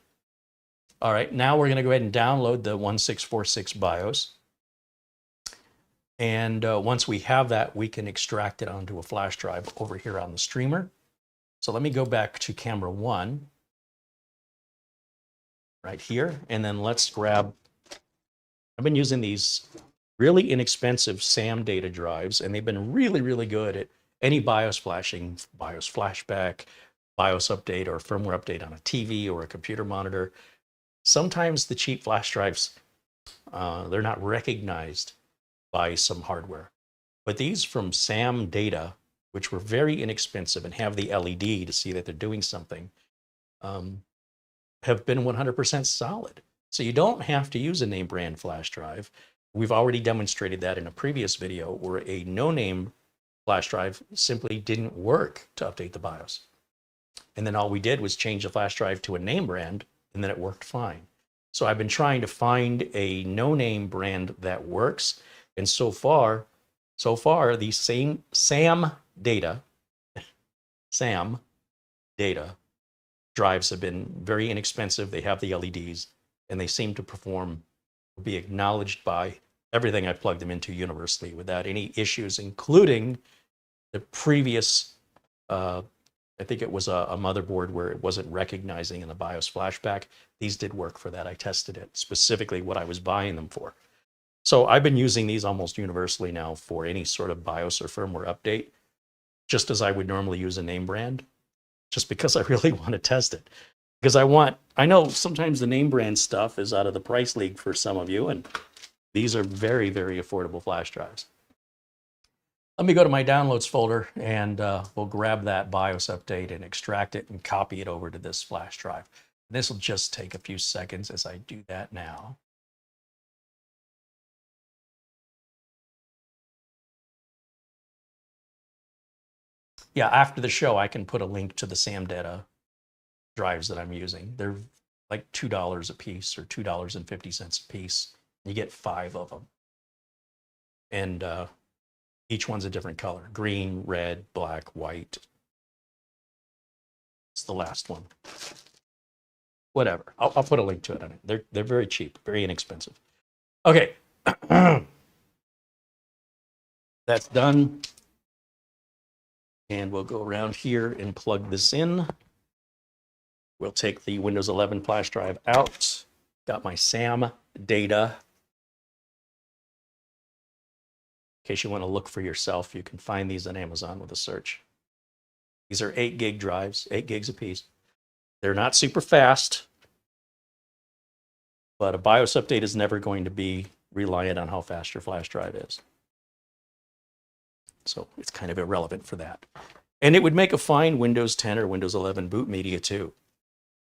All right, now we're going to go ahead and download the 1646 BIOS. And once we have that, we can extract it onto a flash drive over here on the streamer. So let me go back to camera one right here. And then let's grab, I've been using these really inexpensive SAM data drives, and they've been really, really good at any BIOS flashing, BIOS flashback, BIOS update, or firmware update on a TV or a computer monitor. Sometimes the cheap flash drives, they're not recognized by some hardware. But these from SAM data which were very inexpensive and have the LED to see that they're doing something, have been 100% solid. So you don't have to use a name brand flash drive. We've already demonstrated that in a previous video where a no-name flash drive simply didn't work to update the BIOS. And then all we did was change the flash drive to a name brand, and then it worked fine. So I've been trying to find a no-name brand that works. And so far, the SAM data drives have been very inexpensive. They have the LEDs, and they seem to perform, be acknowledged by everything I plugged them into universally without any issues, including the previous, I think it was a motherboard where it wasn't recognizing in the BIOS flashback. These did work for that. I tested it, specifically what I was buying them for. So I've been using these almost universally now for any sort of BIOS or firmware update, just as I would normally use a name brand, just because I really want to test it. Because I know sometimes the name brand stuff is out of the price league for some of you, and these are very, very affordable flash drives. Let me go to my downloads folder, and we'll grab that BIOS update and extract it and copy it over to this flash drive. This will just take a few seconds as I do that now. Yeah, after the show, I can put a link to the SAM data drives that I'm using. They're like $2 a piece or $2.50 a piece. You get 5 of them. And each one's a different color: green, red, black, white. It's the last one. Whatever. I'll put a link to it on it. They're very cheap, very inexpensive. Okay. That's done. And we'll go around here and plug this in. We'll take the Windows 11 flash drive out. Got my SAM data. In case you want to look for yourself, you can find these on Amazon with a search. These are 8 gig drives, 8 gigs a piece. They're not super fast, but a BIOS update is never going to be reliant on how fast your flash drive is. So it's kind of irrelevant for that. And it would make a fine Windows 10 or Windows 11 boot media too.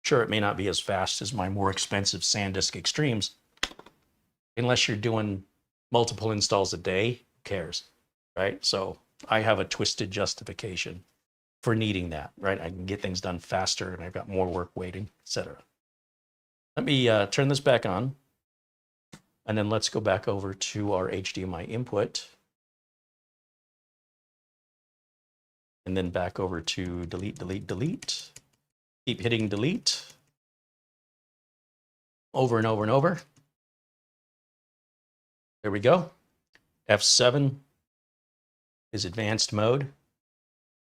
Sure, it may not be as fast as my more expensive SanDisk Extremes. Unless you're doing multiple installs a day, who cares, right? So I have a twisted justification for needing that, right? I can get things done faster and I've got more work waiting, etc. Let me turn this back on. And then let's go back over to our HDMI input. And then back over to delete, delete, delete. Keep hitting delete over and over and over. There we go. F7 is advanced mode.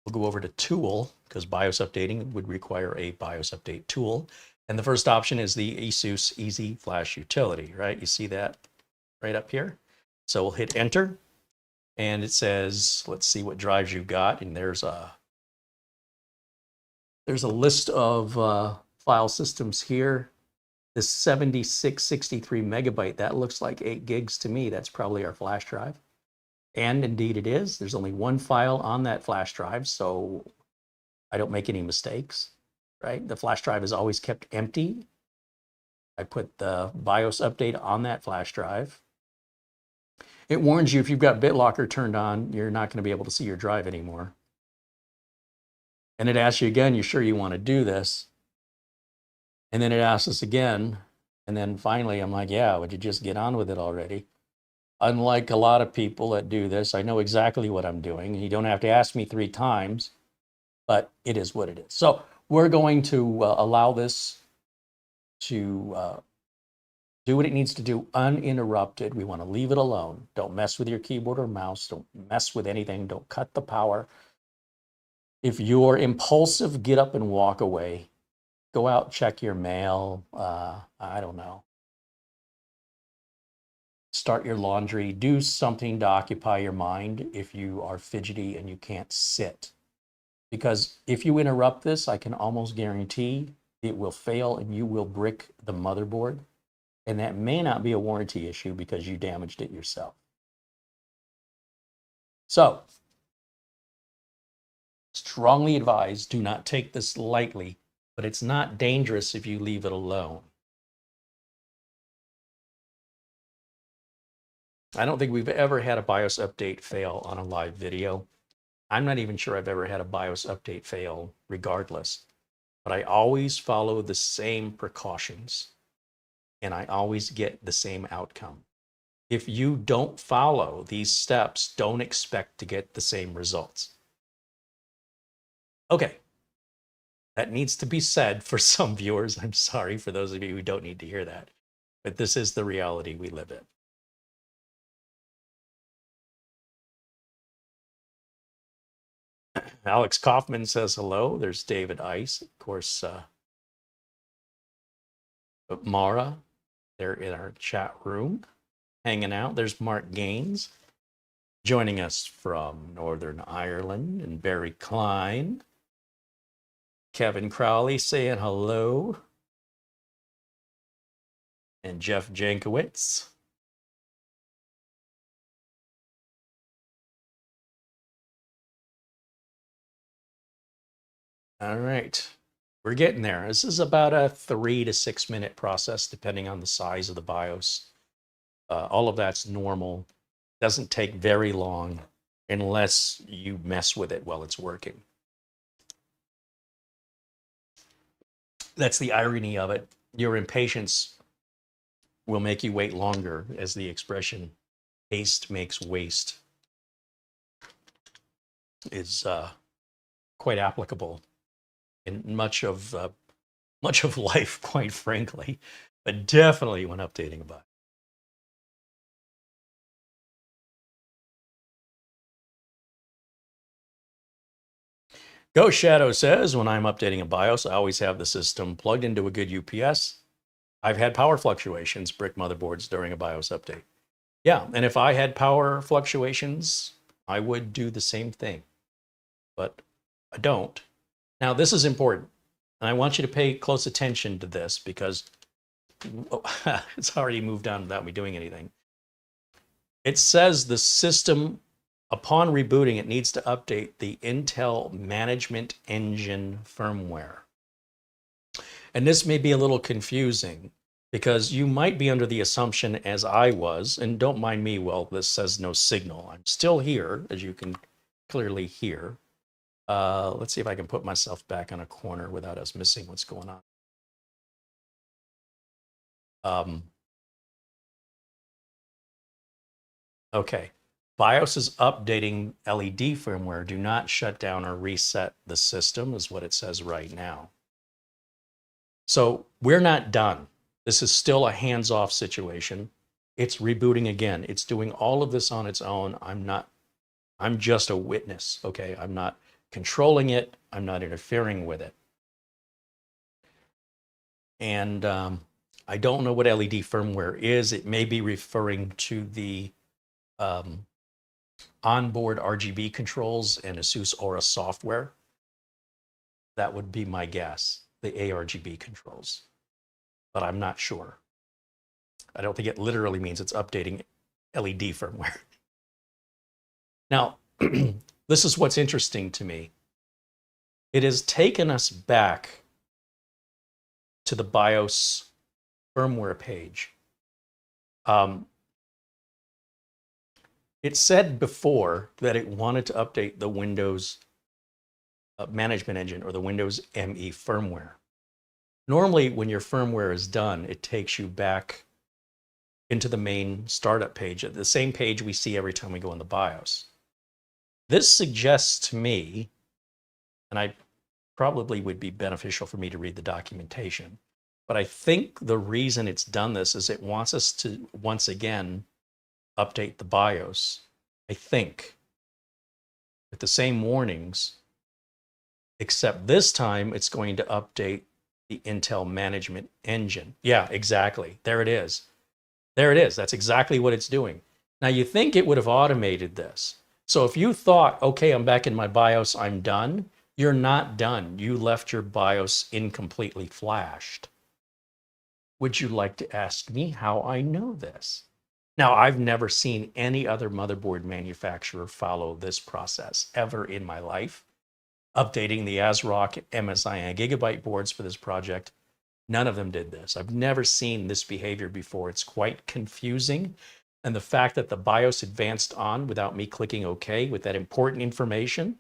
We'll go over to tool because BIOS updating would require a BIOS update tool. And the first option is the ASUS Easy Flash Utility, right? You see that right up here. So we'll hit enter. And it says, let's see what drives you've got. And there's a list of file systems here. This 7663 megabyte, that looks like 8 gigs to me. That's probably our flash drive. And indeed it is. There's only one file on that flash drive, so I don't make any mistakes, right? The flash drive is always kept empty. I put the BIOS update on that flash drive. It warns you if you've got BitLocker turned on, you're not going to be able to see your drive anymore. And it asks you again, you sure you want to do this? And then it asks us again. And then finally, I'm like, yeah, would you just get on with it already? Unlike a lot of people that do this, I know exactly what I'm doing. You don't have to ask me 3 times, but it is what it is. So we're going to allow this to do what it needs to do uninterrupted. We want to leave it alone. Don't mess with your keyboard or mouse. Don't mess with anything. Don't cut the power. If you're impulsive, get up and walk away. Go out, check your mail. I don't know. Start your laundry. Do something to occupy your mind if you are fidgety and you can't sit. Because if you interrupt this, I can almost guarantee it will fail and you will brick the motherboard. And that may not be a warranty issue because you damaged it yourself. So Strongly advised, do not take this lightly, but it's not dangerous if you leave it alone. I don't think we've ever had a BIOS update fail on a live video. I'm not even sure I've ever had a BIOS update fail regardless, but I always follow the same precautions and I always get the same outcome. If you don't follow these steps, don't expect to get the same results. Okay, that needs to be said for some viewers. I'm sorry for those of you who don't need to hear that, but this is the reality we live in. Alex Kaufman says hello. There's David Ice, of course. Mara, they're in our chat room, hanging out. There's Mark Gaines, joining us from Northern Ireland, and Barry Klein. Kevin Crowley saying hello. And Jeff Jankowitz. All right, we're getting there. This is about a 3 to 6 minute process, depending on the size of the BIOS. All of that's normal. Doesn't take very long unless you mess with it while it's working. That's the irony of it. Your impatience will make you wait longer, as the expression haste makes waste is quite applicable in much of life, quite frankly, but definitely when updating a BIOS. Ghost Shadow says, when I'm updating a BIOS, I always have the system plugged into a good UPS. I've had power fluctuations, brick motherboards, during a BIOS update. Yeah, and if I had power fluctuations, I would do the same thing, but I don't. Now, this is important, and I want you to pay close attention to this because it's already moved on without me doing anything. It says the system, upon rebooting, it needs to update the Intel Management Engine firmware. And this may be a little confusing because you might be under the assumption, as I was, and don't mind me, well, this says no signal. I'm still here, as you can clearly hear. Let's see if I can put myself back on a corner without us missing what's going on. Okay. BIOS is updating LED firmware. Do not shut down or reset the system, is what it says right now. So we're not done. This is still a hands-off situation. It's rebooting again. It's doing all of this on its own. I'm just a witness, okay? I'm not controlling it. I'm not interfering with it. And I don't know what LED firmware is. It may be referring to the onboard RGB controls and ASUS Aura software. That would be my guess, the ARGB controls, but I'm not sure. I don't think it literally means it's updating LED firmware. Now, this is what's interesting to me. It has taken us back to the BIOS firmware page. It said before that it wanted to update the Windows Management Engine or the Windows ME firmware. Normally, when your firmware is done, it takes you back into the main startup page, the same page we see every time we go in the BIOS. This suggests to me, and I probably would be beneficial for me to read the documentation, but I think the reason it's done this is it wants us to, once again, update the BIOS, I think, with the same warnings, except this time it's going to update the Intel Management Engine. Yeah, exactly. There it is. There it is. That's exactly what it's doing. Now, you think it would have automated this. So if you thought, okay, I'm back in my BIOS, I'm done, you're not done. You left your BIOS incompletely flashed. Would you like to ask me how I know this? Now, I've never seen any other motherboard manufacturer follow this process ever in my life. updating the ASRock, MSI, and Gigabyte boards for this project. None of them did this. I've never seen this behavior before. It's quite confusing. And the fact that the BIOS advanced on without me clicking OK with that important information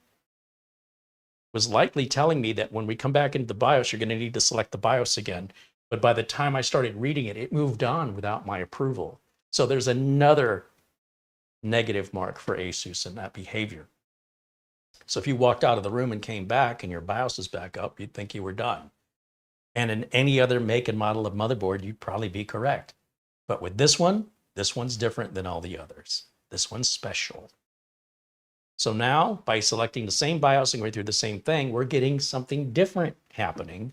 was likely telling me that when we come back into the BIOS, you're going to need to select the BIOS again. But by the time I started reading it, it moved on without my approval. So there's another negative mark for ASUS in that behavior. So if you walked out of the room and came back and your BIOS is back up, you'd think you were done. And in any other make and model of motherboard, you'd probably be correct. But with this one's different than all the others. This one's special. So now, by selecting the same BIOS and going through the same thing, we're getting something different happening,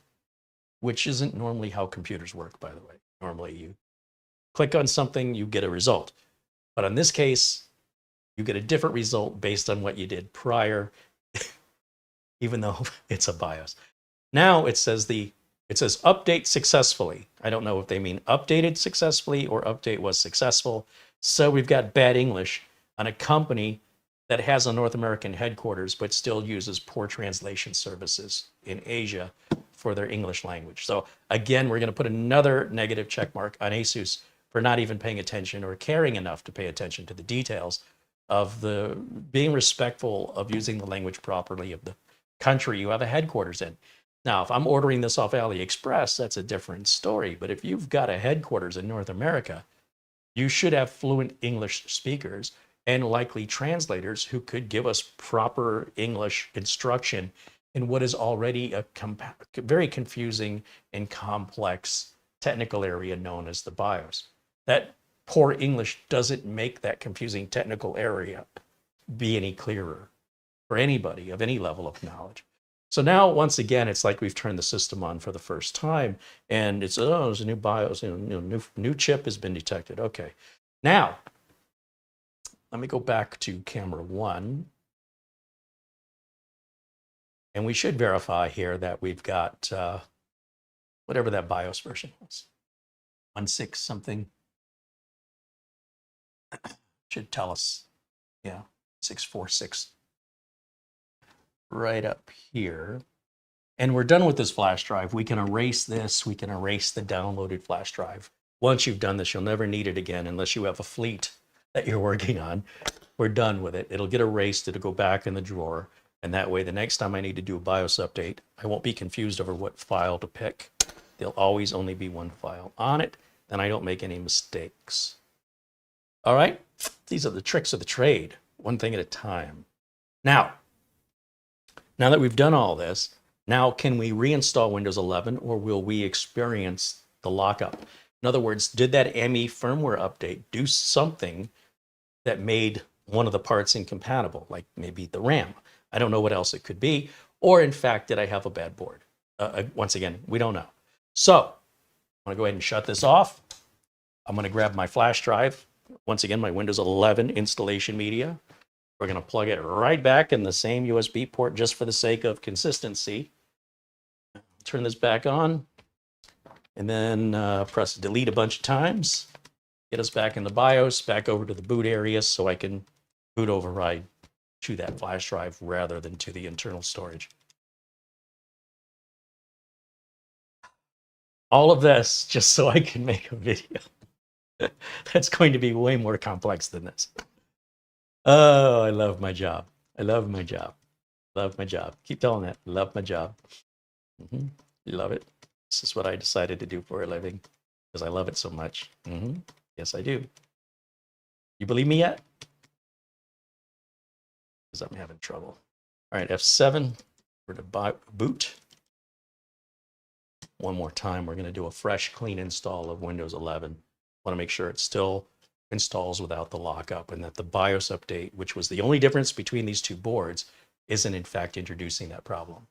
which isn't normally how computers work, by the way. Normally, you click on something, you get a result. But in this case, you get a different result based on what you did prior, even though it's a BIOS. Now it says update successfully. I don't know if they mean updated successfully or update was successful. So we've got bad English on a company that has a North American headquarters, but still uses poor translation services in Asia for their English language. So again, we're going to put another negative check mark on ASUS for not even paying attention or caring enough to pay attention to the details of the being respectful of using the language properly of the country you have a headquarters in. Now, if I'm ordering this off AliExpress, that's a different story. But if you've got a headquarters in North America, you should have fluent English speakers and likely translators who could give us proper English instruction in what is already a very confusing and complex technical area known as the BIOS. That poor English doesn't make that confusing technical area be any clearer for anybody of any level of knowledge. So now, once again, it's like we've turned the system on for the first time, and it's, oh, there's a new BIOS, new chip has been detected. Okay, now, let me go back to camera 1. And we should verify here that we've got whatever that BIOS version was. 1.6 something. Should tell us, yeah, 646. Right up here. And we're done with this flash drive. We can erase this. We can erase the downloaded flash drive. Once you've done this, you'll never need it again unless you have a fleet that you're working on. We're done with it. It'll get erased. It'll go back in the drawer. And that way, the next time I need to do a BIOS update, I won't be confused over what file to pick. There'll always only be one file on it. Then I don't make any mistakes. All right? These are the tricks of the trade. One thing at a time. Now that we've done all this, now can we reinstall Windows 11 or will we experience the lockup? In other words, did that ME firmware update do something that made one of the parts incompatible, like maybe the RAM? I don't know what else it could be. Or in fact, did I have a bad board? Once again, we don't know. So I'm going to go ahead and shut this off. I'm going to grab my flash drive. Once again, my Windows 11 installation media. We're going to plug it right back in the same USB port just for the sake of consistency. Turn this back on and then press delete a bunch of times. Get us back in the BIOS, back over to the boot area so I can boot override to that flash drive rather than to the internal storage. All of this just so I can make a video. That's going to be way more complex than this. Oh, I love my job. I love my job. Love my job. Keep telling that. Love my job. You love it. This is what I decided to do for a living because I love it so much. Yes, I do. You believe me yet? Because I'm having trouble. All right, F7. We're to boot. One more time, we're going to do a fresh, clean install of Windows 11. Want to make sure it still installs without the lockup and that the BIOS update, which was the only difference between these two boards, isn't in fact introducing that problem.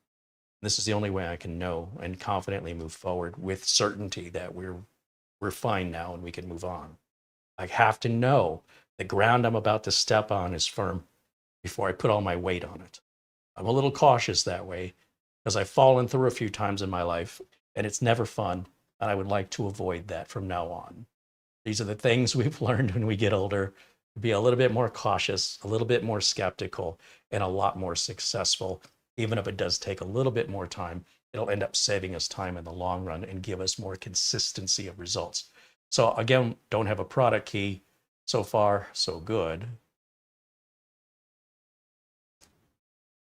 This is the only way I can know and confidently move forward with certainty that we're fine now and we can move on. I have to know the ground I'm about to step on is firm before I put all my weight on it. I'm a little cautious that way because I've fallen through a few times in my life and it's never fun, and I would like to avoid that from now on. These are the things we've learned when we get older, to be a little bit more cautious, a little bit more skeptical, and a lot more successful Even if it does take a little bit more time, it'll end up saving us time in the long run and give us more consistency of results. So again, don't have a product key. So far, so good.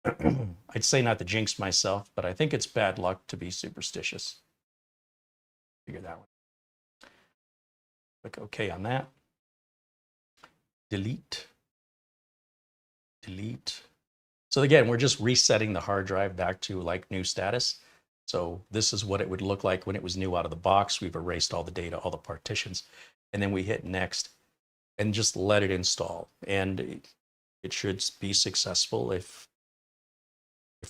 I'd say not to jinx myself, but I think it's bad luck to be superstitious. Figure that one. Click OK on that. Delete. Delete. So again, we're just resetting the hard drive back to like new status. So this is what it would look like when it was new out of the box. We've erased all the data, all the partitions, and then we hit next and just let it install. And it should be successful if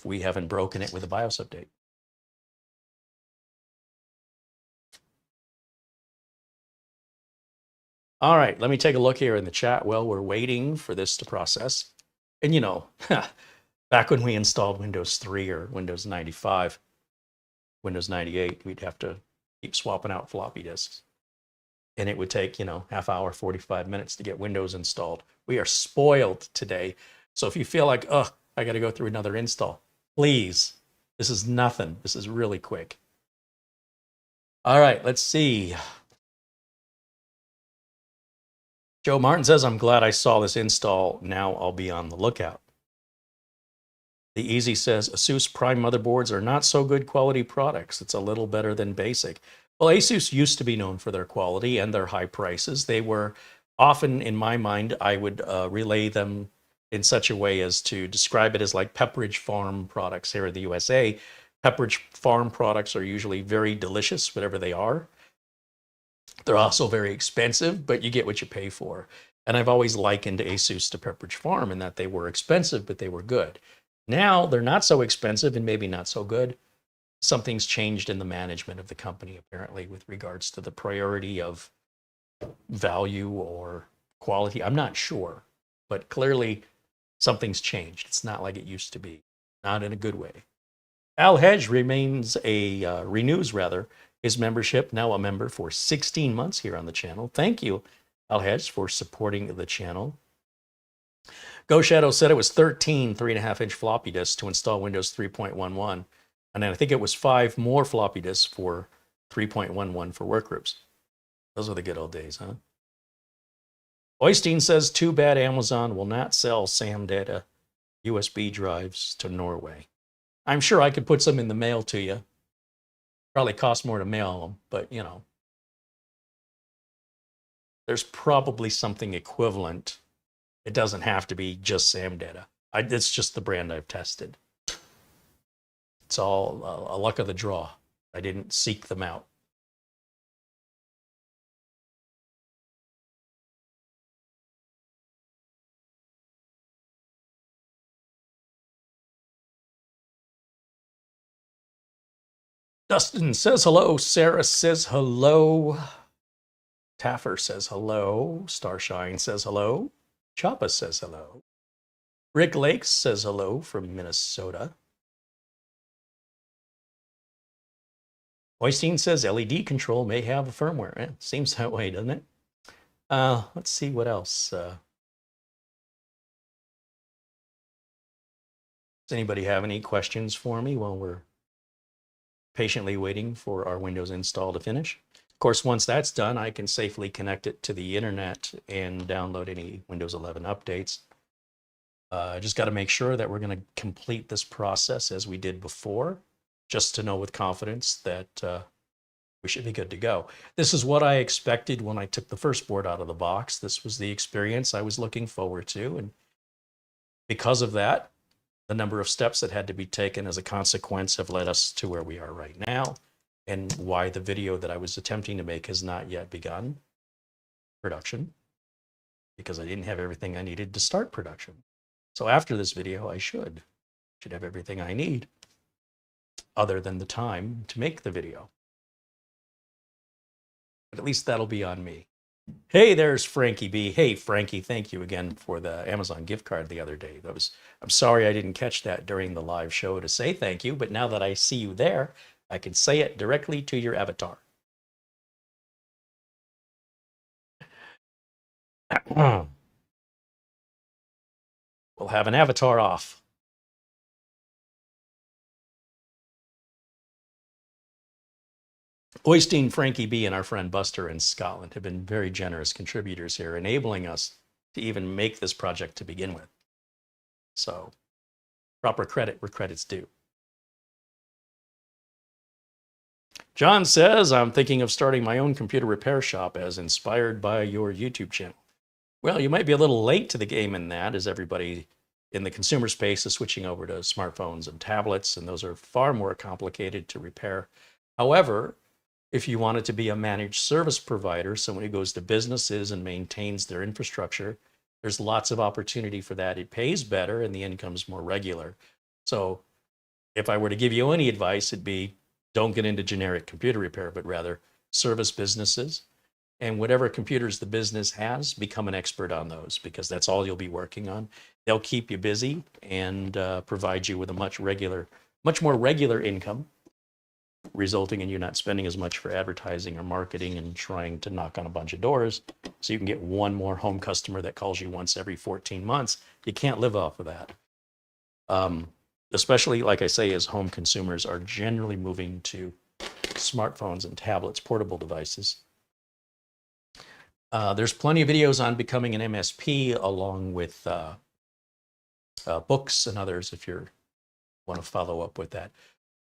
we haven't broken it with a BIOS update. All right, let me take a look here in the chat while we're waiting for this to process. And you know, back when we installed Windows 3 or Windows 95, Windows 98, we'd have to keep swapping out floppy disks. And it would take, you know, half hour, 45 minutes to get Windows installed. We are spoiled today. So if you feel like, oh, I got to go through another install, please, this is nothing. This is really quick. All right, let's see. Joe Martin says, I'm glad I saw this install. Now I'll be on the lookout. The Easy says, ASUS Prime motherboards are not so good quality products. It's a little better than basic. Well, ASUS used to be known for their quality and their high prices. They were often, in my mind, I would relay them in such a way as to describe it as like Pepperidge Farm products here in the USA. Pepperidge Farm products are usually very delicious, whatever they are. They're also very expensive, but you get what you pay for. And I've always likened ASUS to Pepperidge Farm in that they were expensive, but they were good. Now they're not so expensive and maybe not so good. Something's changed in the management of the company, apparently, with regards to the priority of value or quality. I'm not sure, but clearly something's changed. It's not like it used to be, not in a good way. Al Hedge renews his membership, now a member for 16 months here on the channel. Thank you, Al Hedge, for supporting the channel. Go Shadow said it was 13 3.5-inch floppy disks to install Windows 3.11. And then I think it was 5 more floppy disks for 3.11 for workgroups. Those were the good old days, huh? Oystein says, too bad Amazon will not sell SAM data USB drives to Norway. I'm sure I could put some in the mail to you. Probably cost more to mail them, but you know, there's probably something equivalent. It doesn't have to be just SAM data. It's just the brand I've tested. It's all a luck of the draw. I didn't seek them out. Dustin says hello. Sarah says hello. Taffer says hello. Starshine says hello. Choppa says hello. Rick Lakes says hello from Minnesota. Oystein says LED control may have a firmware. Seems that way, doesn't it? Let's see what else. Does anybody have any questions for me while we're patiently waiting for our Windows install to finish? Of course, once that's done, I can safely connect it to the internet and download any Windows 11 updates. I just got to make sure that we're going to complete this process as we did before, just to know with confidence that we should be good to go. This is what I expected when I took the first board out of the box. This was the experience I was looking forward to. And because of that, the number of steps that had to be taken as a consequence have led us to where we are right now, and why the video that I was attempting to make has not yet begun production, because I didn't have everything I needed to start production. So after this video, I should have everything I need, other than the time to make the video. But at least that'll be on me. Hey, there's Frankie B. Hey, Frankie, thank you again for the Amazon gift card the other day. I'm sorry I didn't catch that during the live show to say thank you, but now that I see you there, I can say it directly to your avatar. We'll have an avatar off. Oystein, Frankie B, and our friend Buster in Scotland have been very generous contributors here, enabling us to even make this project to begin with. So, proper credit where credit's due. John says, I'm thinking of starting my own computer repair shop as inspired by your YouTube channel. Well, you might be a little late to the game in that, as everybody in the consumer space is switching over to smartphones and tablets, and those are far more complicated to repair. However, if you want it to be a managed service provider, someone who goes to businesses and maintains their infrastructure, there's lots of opportunity for that. It pays better and the income's more regular. So if I were to give you any advice, it'd be don't get into generic computer repair, but rather service businesses. And whatever computers the business has, become an expert on those, because that's all you'll be working on. They'll keep you busy and provide you with a much more regular income, resulting in you not spending as much for advertising or marketing and trying to knock on a bunch of doors. So you can get one more home customer that calls you once every 14 months. You can't live off of that. Especially, like I say, as home consumers are generally moving to smartphones and tablets, portable devices. There's plenty of videos on becoming an MSP, along with books and others if you want to follow up with that.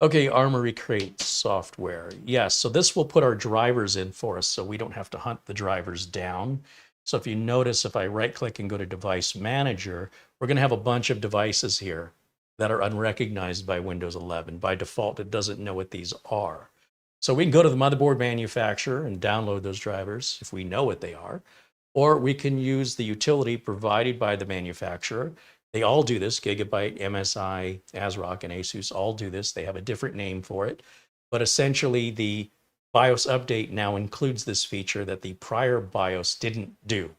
Okay, Armory Crate software. Yes, so this will put our drivers in for us so we don't have to hunt the drivers down. So if you notice, if I right-click and go to Device Manager, we're going to have a bunch of devices here that are unrecognized by Windows 11. By default, it doesn't know what these are. So we can go to the motherboard manufacturer and download those drivers if we know what they are, or we can use the utility provided by the manufacturer. They all do this. Gigabyte, MSI, ASRock, and ASUS all do this. They have a different name for it. But essentially, the BIOS update now includes this feature that the prior BIOS didn't do.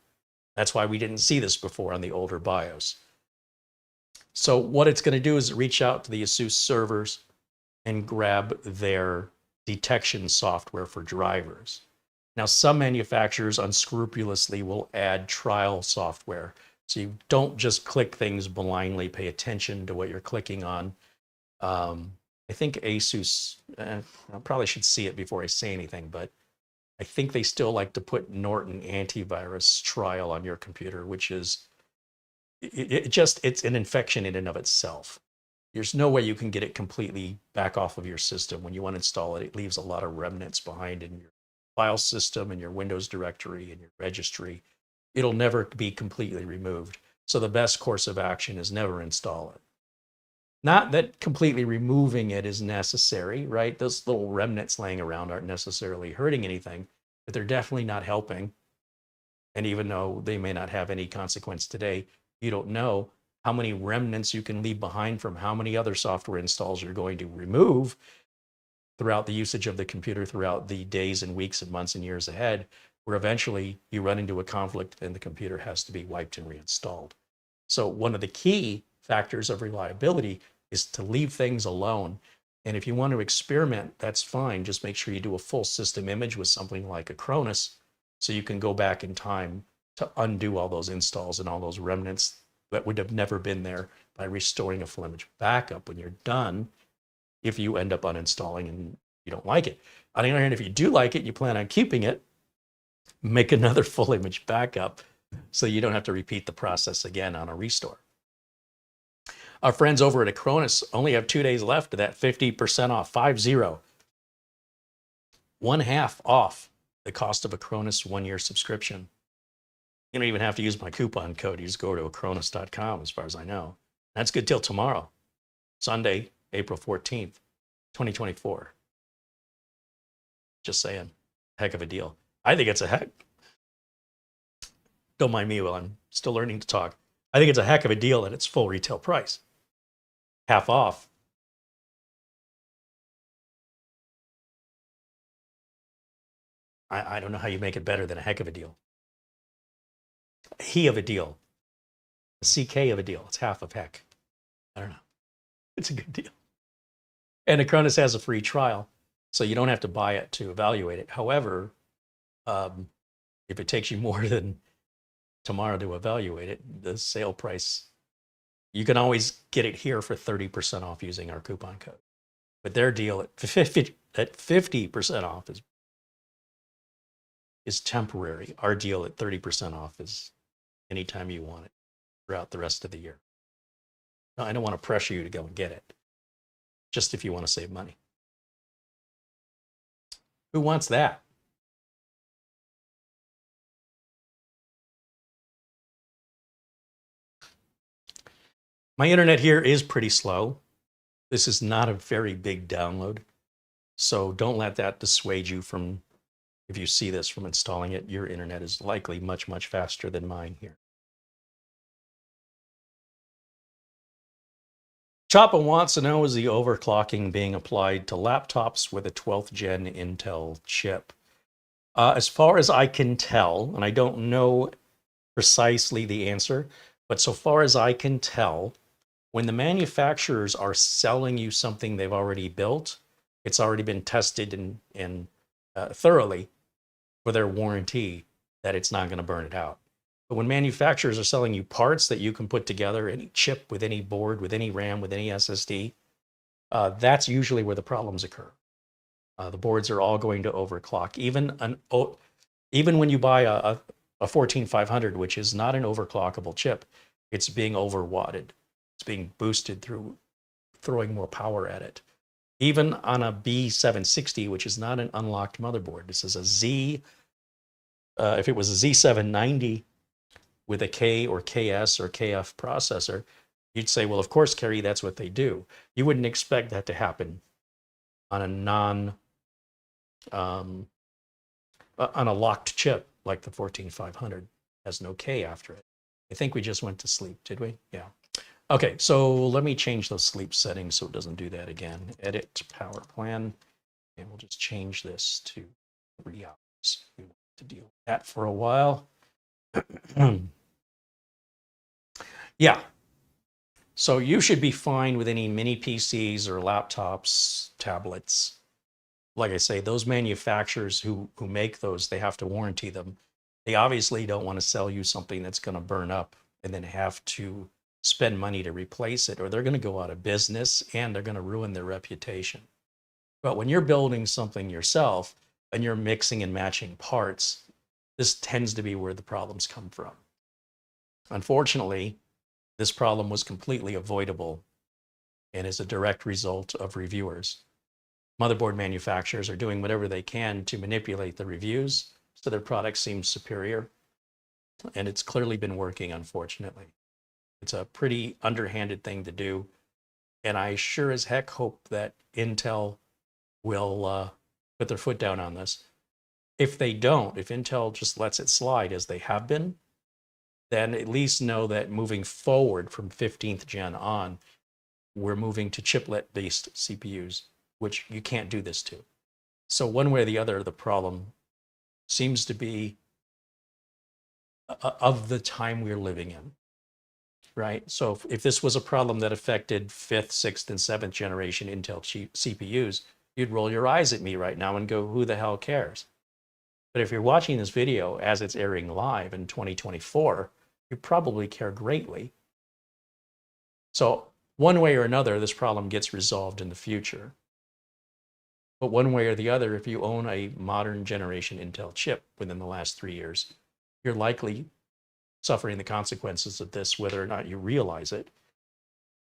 That's why we didn't see this before on the older BIOS. So what it's going to do is reach out to the ASUS servers and grab their detection software for drivers. Now, some manufacturers unscrupulously will add trial software. So you don't just click things blindly, pay attention to what you're clicking on. I think ASUS, I probably should see it before I say anything, but I think they still like to put Norton antivirus trial on your computer, which is, it's an infection in and of itself. There's no way you can get it completely back off of your system. When you uninstall it, it leaves a lot of remnants behind in your file system and your Windows directory and your registry. It'll never be completely removed. So the best course of action is never install it. Not that completely removing it is necessary, right? Those little remnants laying around aren't necessarily hurting anything, but they're definitely not helping. And even though they may not have any consequence today, you don't know how many remnants you can leave behind from how many other software installs you're going to remove throughout the usage of the computer, throughout the days and weeks and months and years ahead, where eventually you run into a conflict and the computer has to be wiped and reinstalled. So one of the key factors of reliability is to leave things alone. And if you want to experiment, that's fine. Just make sure you do a full system image with something like Acronis, so you can go back in time to undo all those installs and all those remnants that would have never been there by restoring a full image backup when you're done, if you end up uninstalling and you don't like it. On the other hand, if you do like it, you plan on keeping it, make another full image backup so you don't have to repeat the process again on a restore. Our friends over at Acronis only have 2 days left of that 50% off, 50. 1/2 off the cost of Acronis 1-year subscription. You don't even have to use my coupon code. You just go to acronis.com, as far as I know. That's good till tomorrow, Sunday, April 14th, 2024. Just saying, heck of a deal. I think it's a heck. Don't mind me while I'm still learning to talk. I think it's a heck of a deal at its full retail price. Half off. I don't know how you make it better than a heck of a deal. A he of a deal. A CK of a deal. It's half of heck. I don't know. It's a good deal. And Acronis has a free trial, so you don't have to buy it to evaluate it. However, if it takes you more than tomorrow to evaluate it, the sale price, you can always get it here for 30% off using our coupon code. But their deal at 50% off is temporary. Our deal at 30% off is anytime you want it throughout the rest of the year. Now, I don't want to pressure you to go and get it, just if you want to save money. Who wants that? My internet here is pretty slow. This is not a very big download, so don't let that dissuade you from, if you see this, from installing it. Your internet is likely much, much faster than mine here. Choppa wants to know, is the overclocking being applied to laptops with a 12th gen Intel chip? As far as I can tell, and I don't know precisely the answer, but so far as I can tell, when the manufacturers are selling you something they've already built, it's already been tested and thoroughly for their warranty that it's not going to burn it out. But when manufacturers are selling you parts that you can put together, any chip with any board, with any RAM, with any SSD, that's usually where the problems occur. The boards are all going to overclock. Even when you buy a 14500, which is not an overclockable chip, it's being overwatted. It's being boosted through throwing more power at it. Even on a B760, which is not an unlocked motherboard, this is a Z. If it was a Z790 with a K or KS or KF processor, you'd say, well, of course, Carey, that's what they do. You wouldn't expect that to happen on a on a locked chip like the 14500. Has no K after it. I think we just went to sleep, did we? Yeah. Okay, so let me change those sleep settings so it doesn't do that again. Edit power plan, and we'll just change this to 3 hours. We want to deal with that for a while. Yeah, so you should be fine with any mini PCs or laptops, tablets. Like I say, those manufacturers who make those, they have to warranty them. They obviously don't want to sell you something that's going to burn up and then have to spend money to replace it, or they're going to go out of business and they're going to ruin their reputation. But when you're building something yourself and you're mixing and matching parts, this tends to be where the problems come from. Unfortunately, this problem was completely avoidable and is a direct result of reviewers. Motherboard manufacturers are doing whatever they can to manipulate the reviews so their product seems superior, and it's clearly been working, unfortunately. It's a pretty underhanded thing to do, and I sure as heck hope that Intel will put their foot down on this. If they don't, if Intel just lets it slide as they have been, then at least know that moving forward from 15th gen on, we're moving to chiplet-based CPUs, which you can't do this to. So one way or the other, the problem seems to be of the time we're living in, right? So if this was a problem that affected 5th, 6th, and 7th generation Intel CPUs, you'd roll your eyes at me right now and go, who the hell cares? But if you're watching this video as it's airing live in 2024, you probably care greatly. So one way or another, this problem gets resolved in the future. But one way or the other, if you own a modern generation Intel chip within the last 3 years, you're likely suffering the consequences of this, whether or not you realize it.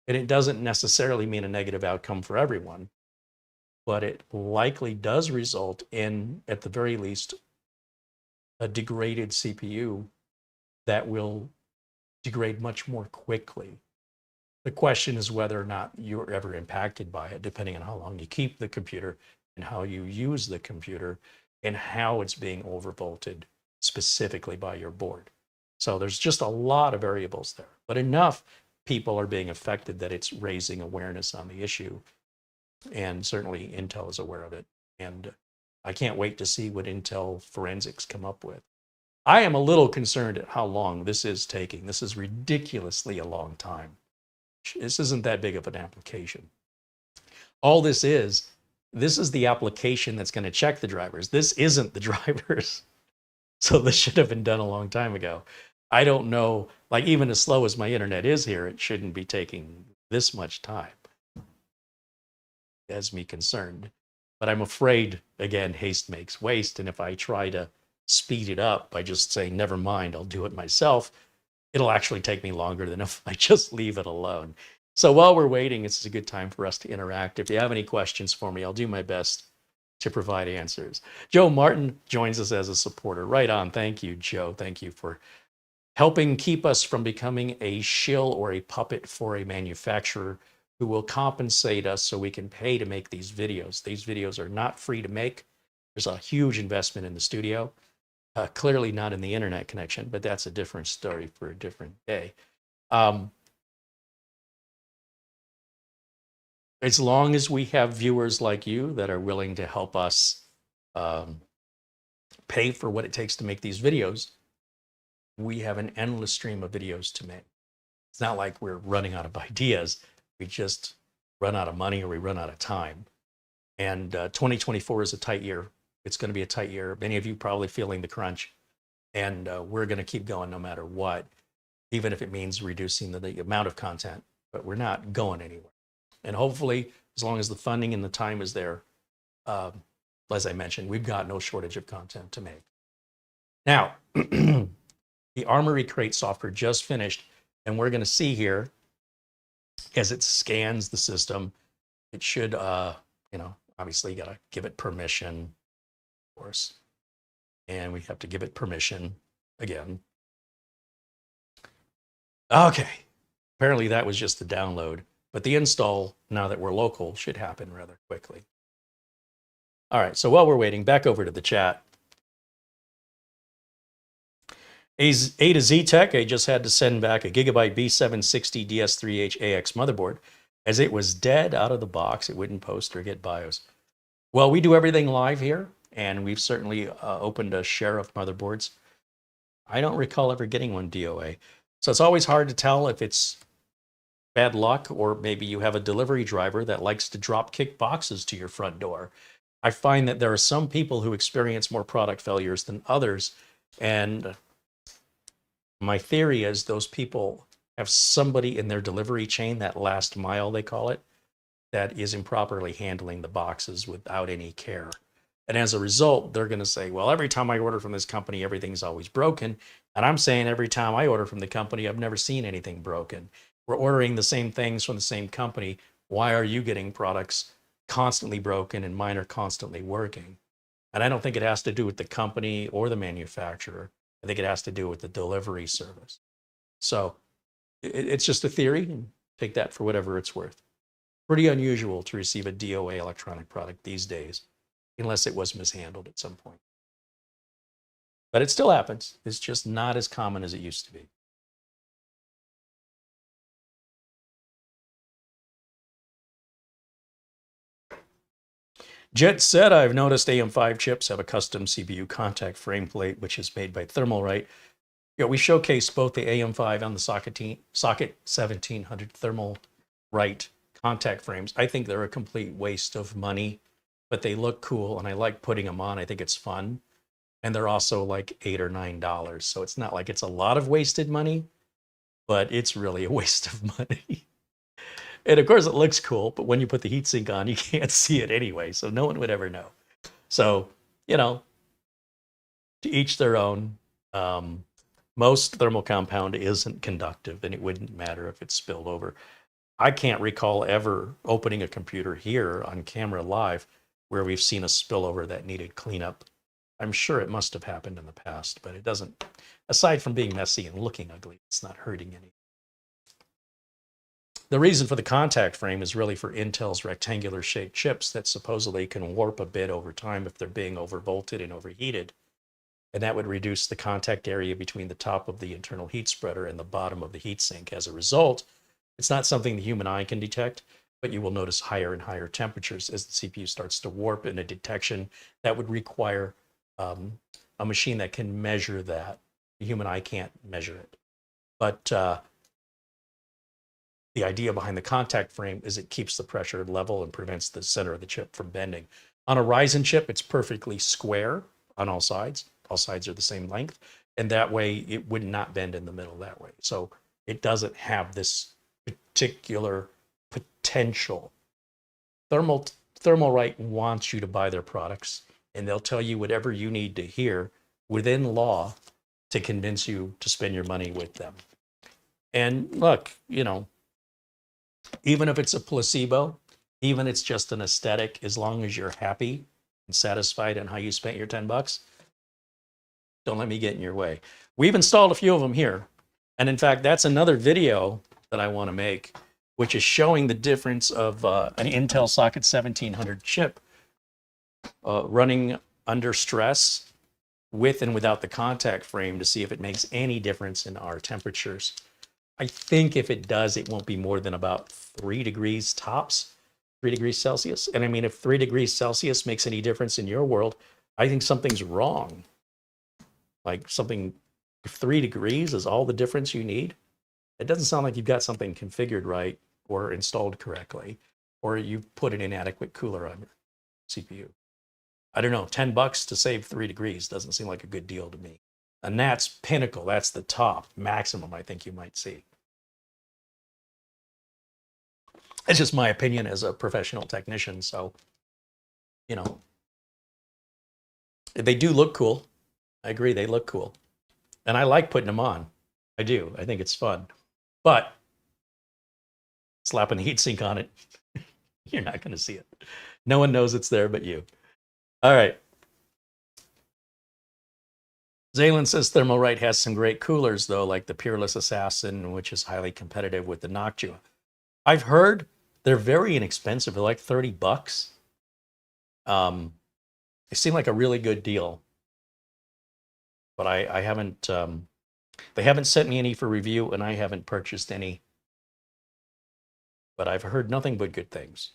And it doesn't necessarily mean a negative outcome for everyone, but it likely does result in, at the very least, a degraded CPU that will degrade much more quickly. The question is whether or not you're ever impacted by it, depending on how long you keep the computer and how you use the computer and how it's being overvolted specifically by your board. So there's just a lot of variables there, but enough people are being affected that it's raising awareness on the issue. And certainly Intel is aware of it. And I can't wait to see what Intel forensics come up with. I am a little concerned at how long this is taking. This is ridiculously a long time. This isn't that big of an application. All this is the application that's going to check the drivers. This isn't the drivers. So this should have been done a long time ago. I don't know, like even as slow as my internet is here, it shouldn't be taking this much time. has me concerned. But I'm afraid, again, haste makes waste. And if I try to speed it up by just saying, never mind, I'll do it myself, it'll actually take me longer than if I just leave it alone. So while we're waiting, it's a good time for us to interact. If you have any questions for me, I'll do my best to provide answers. Joe Martin joins us as a supporter. Right on. Thank you, Joe. Thank you for helping keep us from becoming a shill or a puppet for a manufacturer who will compensate us so we can pay to make these videos. These videos are not free to make. There's a huge investment in the studio. Clearly not in the internet connection, but that's a different story for a different day. As long as we have viewers like you that are willing to help us pay for what it takes to make these videos, we have an endless stream of videos to make. It's not like we're running out of ideas. We just run out of money or we run out of time. And 2024 is a tight year. It's going to be a tight year. Many of you probably feeling the crunch. And we're going to keep going no matter what, even if it means reducing the amount of content. But we're not going anywhere. And hopefully, as long as the funding and the time is there, as I mentioned, we've got no shortage of content to make. Now, the Armory Crate software just finished, and we're going to see here as it scans the system, it should, obviously you got to give it permission, of course, and we have to give it permission again. Okay, apparently that was just the download, but the install, now that we're local, should happen rather quickly. All right, so while we're waiting, back over to the chat. A to Z Tech, I just had to send back a Gigabyte B760 DS3H AX motherboard as it was dead out of the box. It wouldn't post or get BIOS. Well, we do everything live here, and we've certainly opened a share of motherboards. I don't recall ever getting one DOA. So it's always hard to tell if it's bad luck or maybe you have a delivery driver that likes to drop kick boxes to your front door. I find that there are some people who experience more product failures than others, and my theory is those people have somebody in their delivery chain, that last mile they call it, that is improperly handling the boxes without any care. And as a result, they're going to say, well, every time I order from this company, everything's always broken. And I'm saying every time I order from the company, I've never seen anything broken. We're ordering the same things from the same company. Why are you getting products constantly broken and mine are constantly working? And I don't think it has to do with the company or the manufacturer. I think it has to do with the delivery service. So it's just a theory, and take that for whatever it's worth. Pretty unusual to receive a DOA electronic product these days, unless it was mishandled at some point. But it still happens. It's just not as common as it used to be. Jet said, I've noticed AM5 chips have a custom CPU contact frame plate, which is made by Thermalright. We showcase both the AM5 and the Socket 1700 Thermalright contact frames. I think they're a complete waste of money, but they look cool and I like putting them on. I think it's fun. And they're also like $8 or $9. So it's not like it's a lot of wasted money, but it's really a waste of money. And of course it looks cool, but when you put the heatsink on, you can't see it anyway. So no one would ever know. So, to each their own. Most thermal compound isn't conductive, and it wouldn't matter if it's spilled over. I can't recall ever opening a computer here on camera live where we've seen a spillover that needed cleanup. I'm sure it must have happened in the past, but it doesn't, aside from being messy and looking ugly, it's not hurting any. The reason for the contact frame is really for Intel's rectangular shaped chips that supposedly can warp a bit over time if they're being overvolted and overheated. And that would reduce the contact area between the top of the internal heat spreader and the bottom of the heatsink. As a result, it's not something the human eye can detect, but you will notice higher and higher temperatures as the CPU starts to warp in a detection that would require a machine that can measure that. The human eye can't measure it. But the idea behind the contact frame is it keeps the pressure level and prevents the center of the chip from bending. On a Ryzen chip, it's perfectly square on all sides. All sides are the same length, and that way it would not bend in the middle that way. So it doesn't have this particular potential Thermal Thermalright wants you to buy their products, and they'll tell you whatever you need to hear within law to convince you to spend your money with them. And look, you know, even if it's a placebo, even if it's just an aesthetic, as long as you're happy and satisfied in how you spent your $10, don't let me get in your way. We've installed a few of them here. And in fact, that's another video that I want to make, which is showing the difference of an Intel Socket 1700 chip running under stress with and without the contact frame to see if it makes any difference in our temperatures. I think if it does, it won't be more than about 3 degrees tops, 3 degrees Celsius. And I mean, if 3 degrees Celsius makes any difference in your world, I think something's wrong. Like something, if 3 degrees is all the difference you need, it doesn't sound like you've got something configured right or installed correctly, or you've put an inadequate cooler on your CPU. I don't know, $10 to save 3 degrees doesn't seem like a good deal to me. And that's pinnacle, that's the top maximum I think you might see. It's just my opinion as a professional technician, so, you know. They do look cool. I agree, they look cool. And I like putting them on. I do, I think it's fun. But slapping a heatsink on it, you're not gonna see it. No one knows it's there but you. All right. Zaylen says Thermalright has some great coolers, though, like the Peerless Assassin, which is highly competitive with the Noctua. I've heard they're very inexpensive. They're like $30. They seem like a really good deal. But I haven't, they haven't sent me any for review, and I haven't purchased any. But I've heard nothing but good things.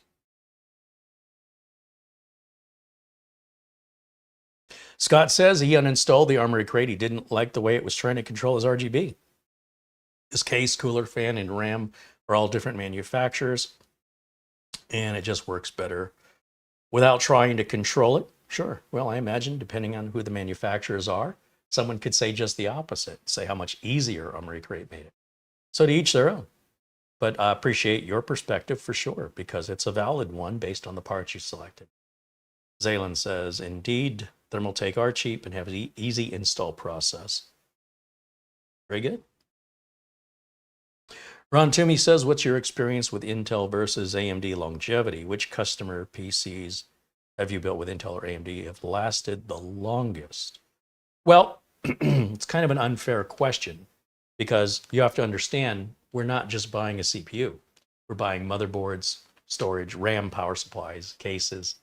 Scott says he uninstalled the Armory Crate. He didn't like the way it was trying to control his RGB. His case, cooler, fan, and RAM are all different manufacturers, and it just works better without trying to control it. Sure. Well, I imagine, depending on who the manufacturers are, someone could say just the opposite, say how much easier Armory Crate made it. So to each their own. But I appreciate your perspective for sure, because it's a valid one based on the parts you selected. Zaylen says, indeed, Thermaltake are cheap and have an easy install process. Very good. Ron Toomey says, what's your experience with Intel versus AMD longevity? Which customer PCs have you built with Intel or AMD have lasted the longest? Well, it's kind of an unfair question, because you have to understand we're not just buying a CPU. We're buying motherboards, storage, RAM, power supplies, cases.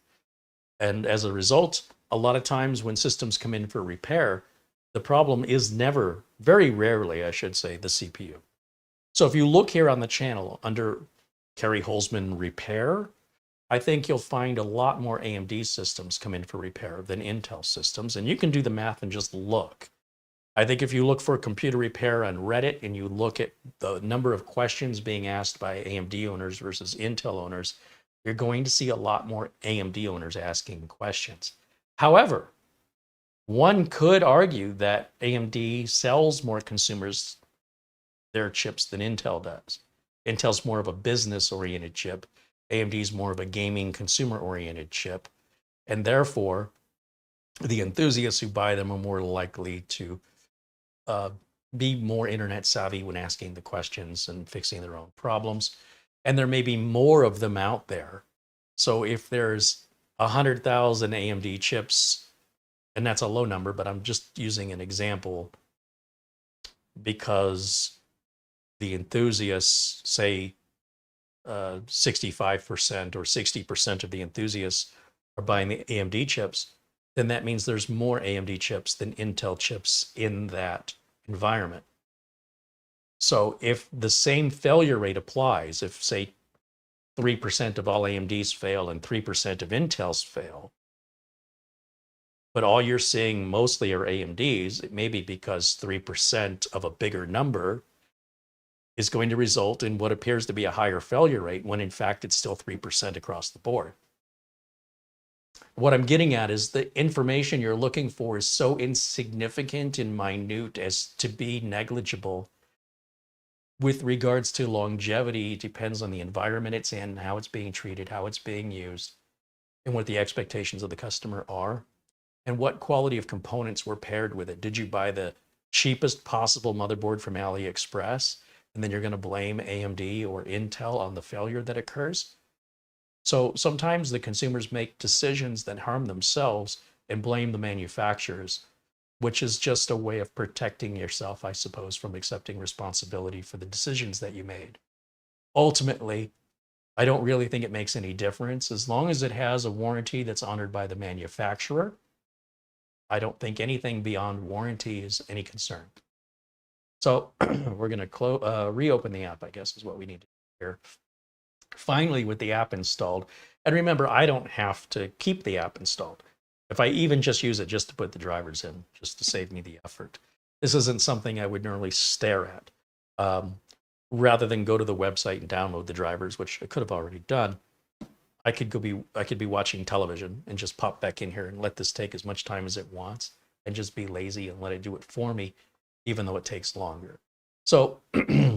And as a result, a lot of times when systems come in for repair, the problem is never, very rarely, I should say, the CPU. So if you look here on the channel under CareyHolzmanrepair, I think you'll find a lot more AMD systems come in for repair than Intel systems. And you can do the math and just look. I think if you look for computer repair on Reddit and you look at the number of questions being asked by AMD owners versus Intel owners, you're going to see a lot more AMD owners asking questions. However, one could argue that AMD sells more consumers their chips than Intel does. Intel's more of a business-oriented chip. AMD's more of a gaming, consumer-oriented chip. And therefore, the enthusiasts who buy them are more likely to be more internet savvy when asking the questions and fixing their own problems. And there may be more of them out there. So if there's 100,000 AMD chips, and that's a low number, but I'm just using an example because the enthusiasts say 65% or 60% of the enthusiasts are buying the AMD chips, then that means there's more AMD chips than Intel chips in that environment. So if the same failure rate applies, if say 3% of all AMDs fail and 3% of Intel's fail, but all you're seeing mostly are AMDs, it may be because 3% of a bigger number is going to result in what appears to be a higher failure rate when in fact it's still 3% across the board. What I'm getting at is the information you're looking for is so insignificant and minute as to be negligible with regards to longevity, it depends on the environment it's in, how it's being treated, how it's being used, and what the expectations of the customer are, and what quality of components were paired with it. Did you buy the cheapest possible motherboard from AliExpress, and then you're going to blame AMD or Intel on the failure that occurs? So sometimes the consumers make decisions that harm themselves and blame the manufacturers, which is just a way of protecting yourself, I suppose, from accepting responsibility for the decisions that you made. Ultimately, I don't really think it makes any difference. As long as it has a warranty that's honored by the manufacturer, I don't think anything beyond warranty is any concern. So we're going to reopen the app, I guess, is what we need to do here. Finally, with the app installed, and remember, I don't have to keep the app installed. If I even just use it just to put the drivers in, just to save me the effort. This isn't something I would normally stare at. Rather than go to the website and download the drivers, which I could have already done, I could be watching television and just pop back in here and let this take as much time as it wants and just be lazy and let it do it for me, even though it takes longer. So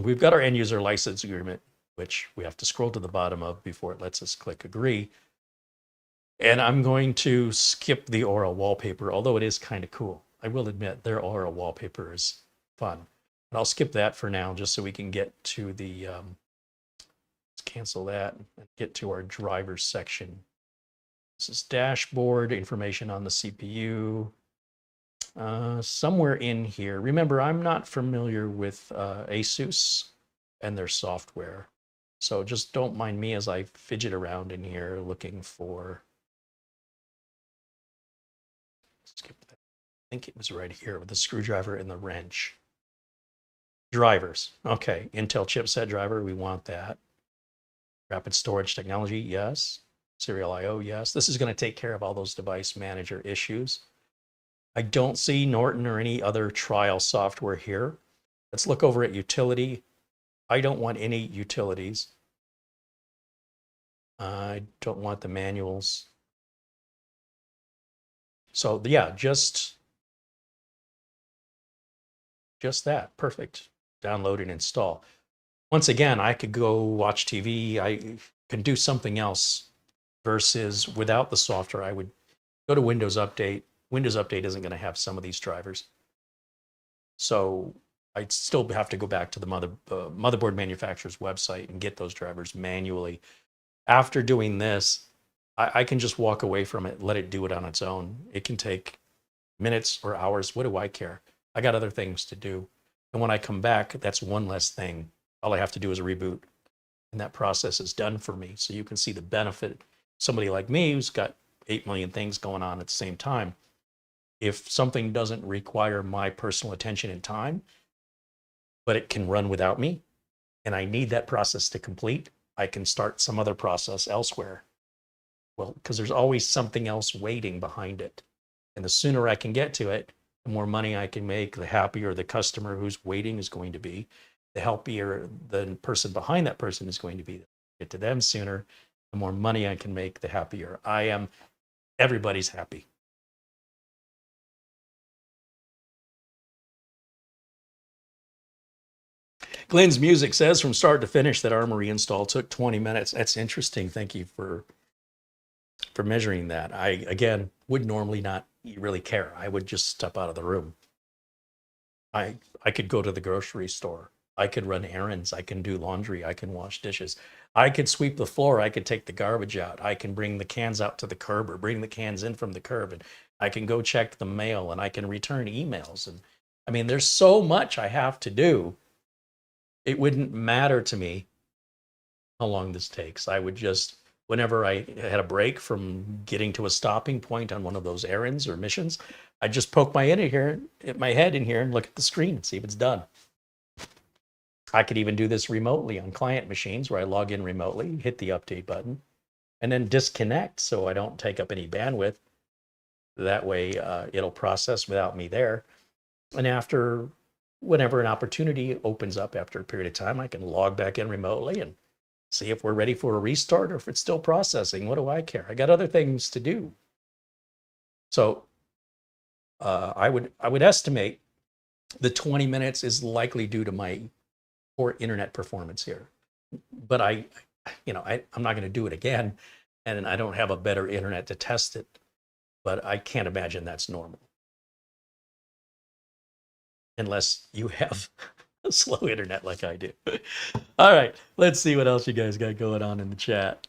we've got our end user license agreement, which we have to scroll to the bottom of before it lets us click agree. And I'm going to skip the Aura wallpaper, although it is kind of cool. I will admit their Aura wallpaper is fun. But I'll skip that for now just so we can get to the, let's cancel that and get to our drivers section. This is dashboard, information on the CPU. Somewhere in here, remember, I'm not familiar with ASUS and their software. So just don't mind me as I fidget around in here looking for, skip that. I think it was right here with the screwdriver and the wrench. Drivers. Okay, Intel chipset driver, we want that. Rapid storage technology, yes. Serial I/O, yes. This is going to take care of all those device manager issues. I don't see Norton or any other trial software here. Let's look over at utility. I don't want any utilities. I don't want the manuals. So yeah, just that. Perfect. Download and install. Once again, I could go watch TV. I can do something else versus without the software, I would go to Windows Update. Windows Update isn't going to have some of these drivers. So I'd still have to go back to the motherboard manufacturer's website and get those drivers manually. After doing this, I can just walk away from it, let it do it on its own. It can take minutes or hours. What do I care? I got other things to do. And when I come back, that's one less thing. All I have to do is reboot, and that process is done for me. So you can see the benefit. Somebody like me who's got 8 million things going on at the same time, if something doesn't require my personal attention and time, but it can run without me, and I need that process to complete, I can start some other process elsewhere. Well, because there's always something else waiting behind it. And the sooner I can get to it, the more money I can make, the happier the customer who's waiting is going to be, the happier the person behind that person is going to be. Get to them sooner, the more money I can make, the happier I am. Everybody's happy. Glenn's Music says from start to finish that Armory install took 20 minutes. That's interesting. Thank you for measuring that. I, again, would normally not really care. I would just step out of the room. I could go to the grocery store. I could run errands. I can do laundry. I can wash dishes. I could sweep the floor. I could take the garbage out. I can bring the cans out to the curb or bring the cans in from the curb. And I can go check the mail and I can return emails. And I mean, there's so much I have to do. It wouldn't matter to me how long this takes. I would just, whenever I had a break from getting to a stopping point on one of those errands or missions, I'd just poke my head in here and look at the screen and see if it's done. I could even do this remotely on client machines where I log in remotely, hit the update button, and then disconnect so I don't take up any bandwidth. That way it'll process without me there. And after, whenever an opportunity opens up after a period of time, I can log back in remotely and see if we're ready for a restart or if it's still processing. What do I care? I got other things to do. So I would estimate the 20 minutes is likely due to my poor internet performance here. But I'm not going to do it again, and I don't have a better internet to test it. But I can't imagine that's normal, unless you have a slow internet like I do. All right, let's see what else you guys got going on in the chat.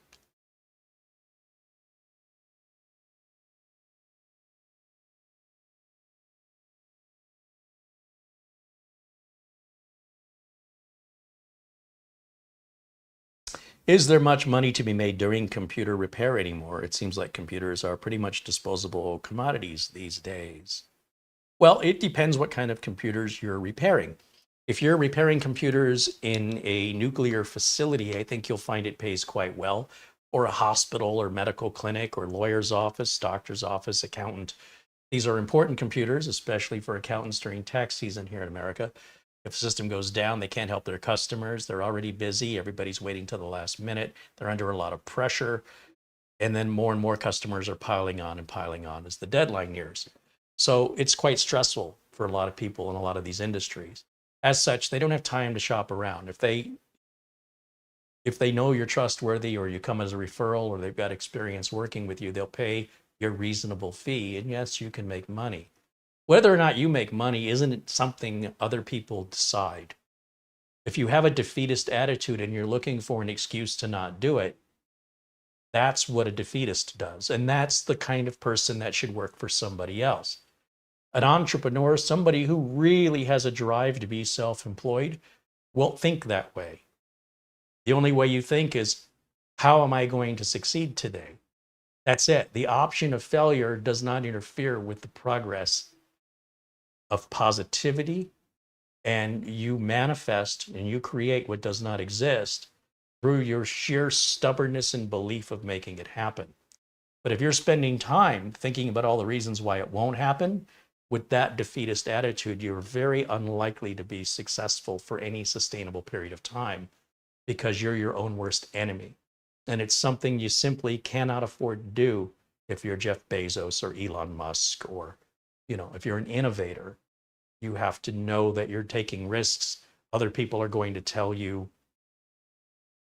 Is there much money to be made during computer repair anymore? It seems like computers are pretty much disposable commodities these days. Well, it depends what kind of computers you're repairing. If you're repairing computers in a nuclear facility, I think you'll find it pays quite well, or a hospital or medical clinic or lawyer's office, doctor's office, accountant. These are important computers, especially for accountants during tax season here in America. If a system goes down, they can't help their customers. They're already busy. Everybody's waiting till the last minute. They're under a lot of pressure. And then more and more customers are piling on as the deadline nears. So it's quite stressful for a lot of people in a lot of these industries. As such, they don't have time to shop around. If they know you're trustworthy, or you come as a referral, or they've got experience working with you, they'll pay your reasonable fee. And yes, you can make money. Whether or not you make money isn't something other people decide. If you have a defeatist attitude and you're looking for an excuse to not do it, that's what a defeatist does. And that's the kind of person that should work for somebody else. An entrepreneur, somebody who really has a drive to be self-employed, won't think that way. The only way you think is, how am I going to succeed today? That's it. The option of failure does not interfere with the progress of positivity, and you manifest and you create what does not exist through your sheer stubbornness and belief of making it happen. But if you're spending time thinking about all the reasons why it won't happen, with that defeatist attitude, you're very unlikely to be successful for any sustainable period of time, because you're your own worst enemy. And it's something you simply cannot afford to do if you're Jeff Bezos or Elon Musk, or, if you're an innovator. You have to know that you're taking risks. Other people are going to tell you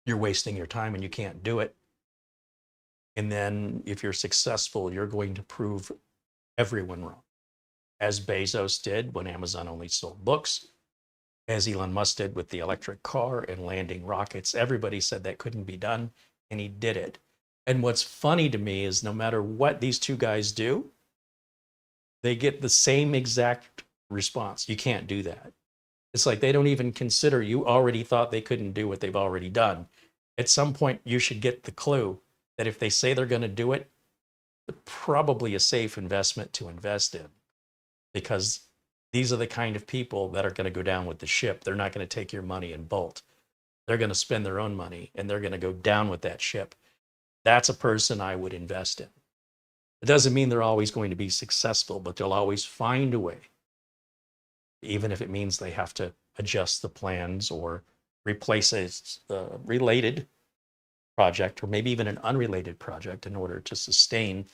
you're wasting your time and you can't do it. And then if you're successful, you're going to prove everyone wrong. As Bezos did when Amazon only sold books, as Elon Musk did with the electric car and landing rockets. Everybody said that couldn't be done, and he did it. And what's funny to me is, no matter what these two guys do, they get the same exact response. You can't do that. It's like they don't even consider you already thought they couldn't do what they've already done. At some point, you should get the clue that if they say they're going to do it, it's probably a safe investment to invest in, because these are the kind of people that are going to go down with the ship. They're not going to take your money and bolt. They're going to spend their own money, and they're going to go down with that ship. That's a person I would invest in. It doesn't mean they're always going to be successful, but they'll always find a way, even if it means they have to adjust the plans or replace a related project, or maybe even an unrelated project, in order to sustain.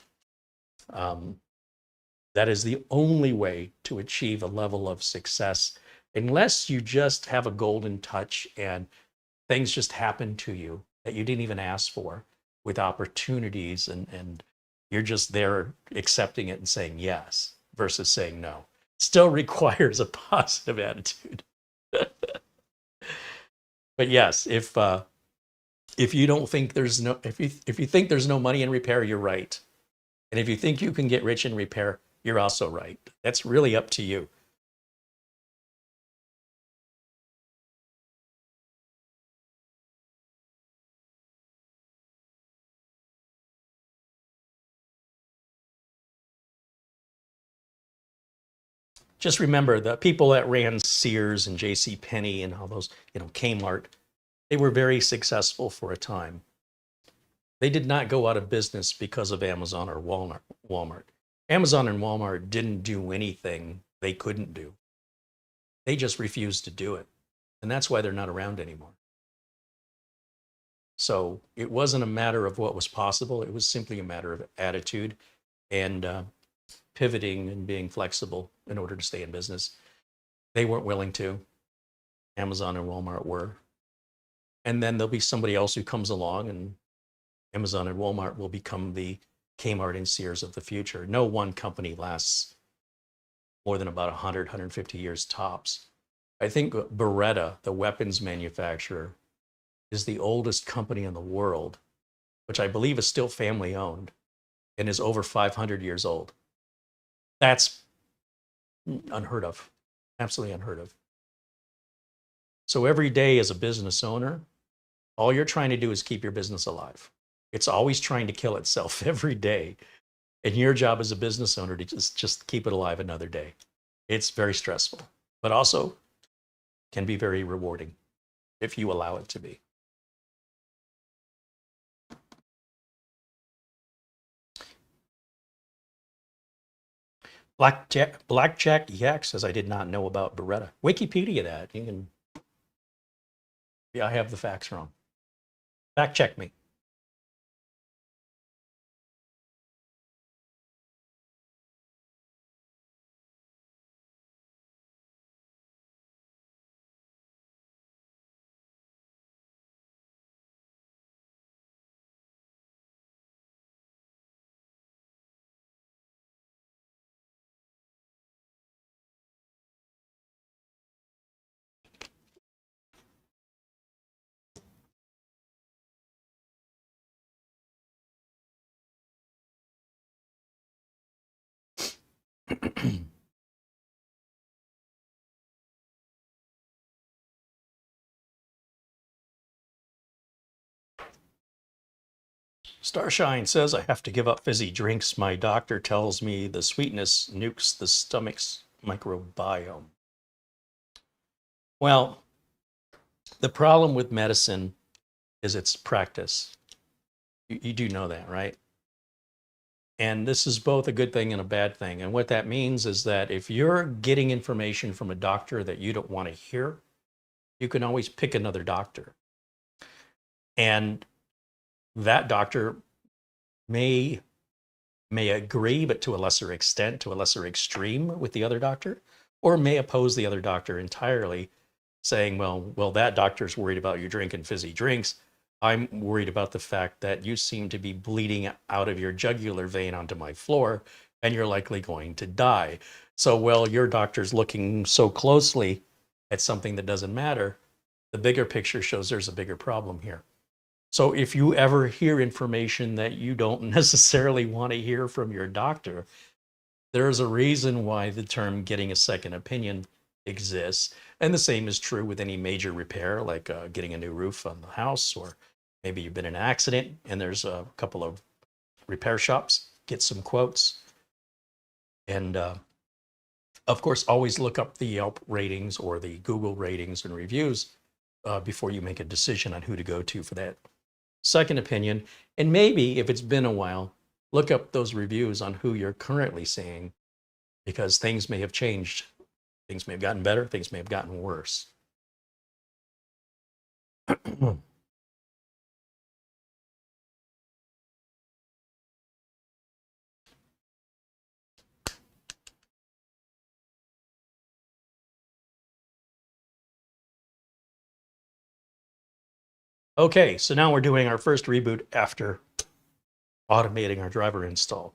That is the only way to achieve a level of success, unless you just have a golden touch and things just happen to you that you didn't even ask for, with opportunities, and you're just there accepting it and saying yes versus saying no. Still requires a positive attitude. But yes, if you don't think there's no, if you think there's no money in repair, you're right. And if you think you can get rich in repair, you're also right. That's really up to you. Just remember, the people that ran Sears and J.C. Penney and all those, Kmart, they were very successful for a time. They did not go out of business because of Amazon or Walmart. Amazon and Walmart didn't do anything they couldn't do. They just refused to do it. And that's why they're not around anymore. So it wasn't a matter of what was possible. It was simply a matter of attitude and pivoting and being flexible in order to stay in business. They weren't willing to. Amazon and Walmart were. And then there'll be somebody else who comes along, and Amazon and Walmart will become the Kmart and Sears of the future. No one company lasts more than about 100, 150 years tops. I think Beretta, the weapons manufacturer, is the oldest company in the world, which I believe is still family owned and is over 500 years old. That's unheard of, absolutely unheard of. So every day as a business owner, all you're trying to do is keep your business alive. It's always trying to kill itself every day. And your job as a business owner to just keep it alive another day. It's very stressful, but also can be very rewarding if you allow it to be. Blackjack Yak says, I did not know about Beretta. Wikipedia that. You can. Yeah, I have the facts wrong. Fact check me. Starshine says, I have to give up fizzy drinks. My doctor tells me the sweetness nukes the stomach's microbiome. Well, the problem with medicine is its practice. You do know that, right? And this is both a good thing and a bad thing. And what that means is that if you're getting information from a doctor that you don't want to hear, you can always pick another doctor. And that doctor may agree, but to a lesser extent, to a lesser extreme with the other doctor, or may oppose the other doctor entirely, saying, well, that doctor's worried about you drinking fizzy drinks. I'm worried about the fact that you seem to be bleeding out of your jugular vein onto my floor, and you're likely going to die. So, well, your doctor's looking so closely at something that doesn't matter. The bigger picture shows there's a bigger problem here. So if you ever hear information that you don't necessarily want to hear from your doctor, there's a reason why the term getting a second opinion exists. And the same is true with any major repair, like getting a new roof on the house, or maybe you've been in an accident and there's a couple of repair shops. Get some quotes. And of course, always look up the Yelp ratings or the Google ratings and reviews before you make a decision on who to go to for that second opinion. And maybe if it's been a while, look up those reviews on who you're currently seeing, because things may have changed. Things may have gotten better, things may have gotten worse. Okay, so now we're doing our first reboot after automating our driver install,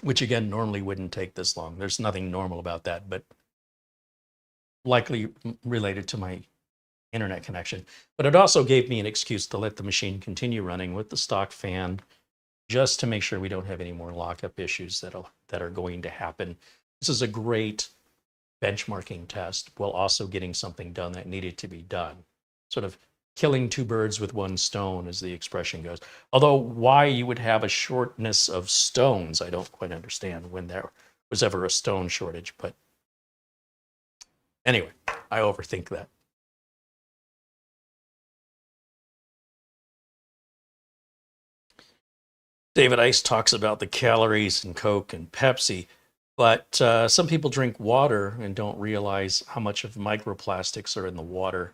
which again normally wouldn't take this long. There's nothing normal about that, but likely related to my internet connection. But it also gave me an excuse to let the machine continue running with the stock fan, just to make sure we don't have any more lockup issues that are going to happen. This is a great benchmarking test while also getting something done that needed to be done. Sort of killing two birds with one stone, as the expression goes. Although why you would have a shortness of stones, I don't quite understand when there was ever a stone shortage. But anyway, I overthink that. David Ice talks about the calories in Coke and Pepsi, but some people drink water and don't realize how much of microplastics are in the water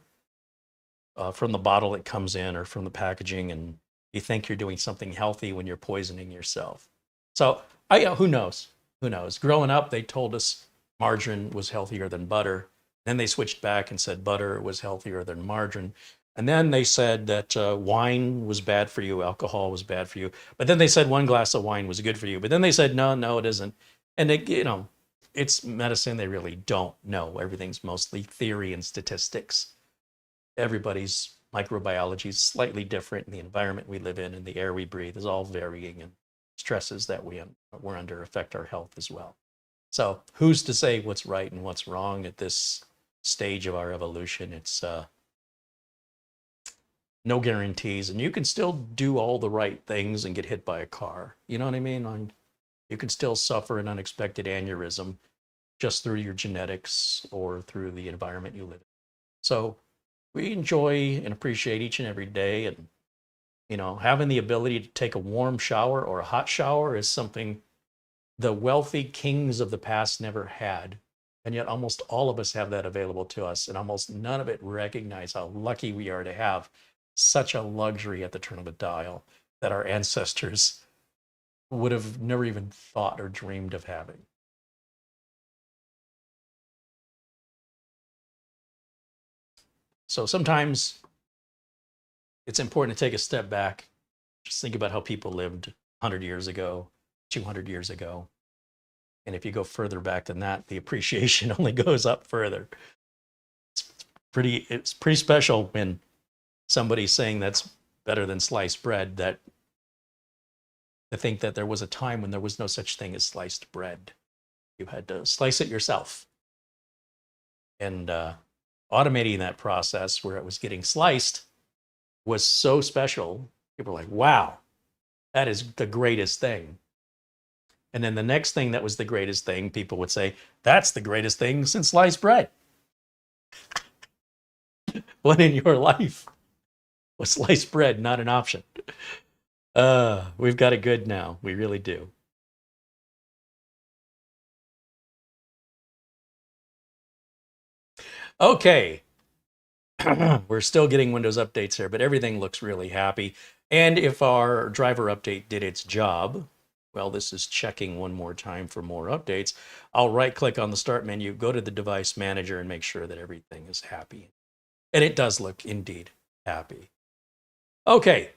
from the bottle it comes in or from the packaging, and you think you're doing something healthy when you're poisoning yourself. So who knows? Who knows? Growing up, they told us margarine was healthier than butter. Then they switched back and said butter was healthier than margarine. And then they said that wine was bad for you, alcohol was bad for you. But then they said one glass of wine was good for you. But then they said, no, no, it isn't. And it, you know, it's medicine. They really don't know. Everything's mostly theory and statistics. Everybody's microbiology is slightly different, and the environment we live in and the air we breathe is all varying, and stresses that we're under affect our health as well. So who's to say what's right and what's wrong at this stage of our evolution? It's no guarantees, and you can still do all the right things and get hit by a car. You know what I mean? You can still suffer an unexpected aneurysm just through your genetics or through the environment you live in. So we enjoy and appreciate each and every day, and you know, having the ability to take a warm shower or a hot shower is something the wealthy kings of the past never had. And yet almost all of us have that available to us, and almost none of it recognize how lucky we are to have such a luxury at the turn of a dial that our ancestors would have never even thought or dreamed of having. So sometimes it's important to take a step back, just think about how people lived 100 years ago, 200 years ago. And if you go further back than that, the appreciation only goes up further. It's pretty special when somebody's saying that's better than sliced bread, that to think that there was a time when there was no such thing as sliced bread. You had to slice it yourself. And automating that process where it was getting sliced was so special. People were like, wow, that is the greatest thing. And then the next thing that was the greatest thing, people would say, that's the greatest thing since sliced bread. What in your life was sliced bread not an option? We've got it good now. We really do. Okay. We're still getting Windows updates here, but everything looks really happy. And if our driver update did its job, well, this is checking one more time for more updates. I'll right-click on the Start menu, go to the Device Manager, and make sure that everything is happy. And it does look, indeed, happy. Okay,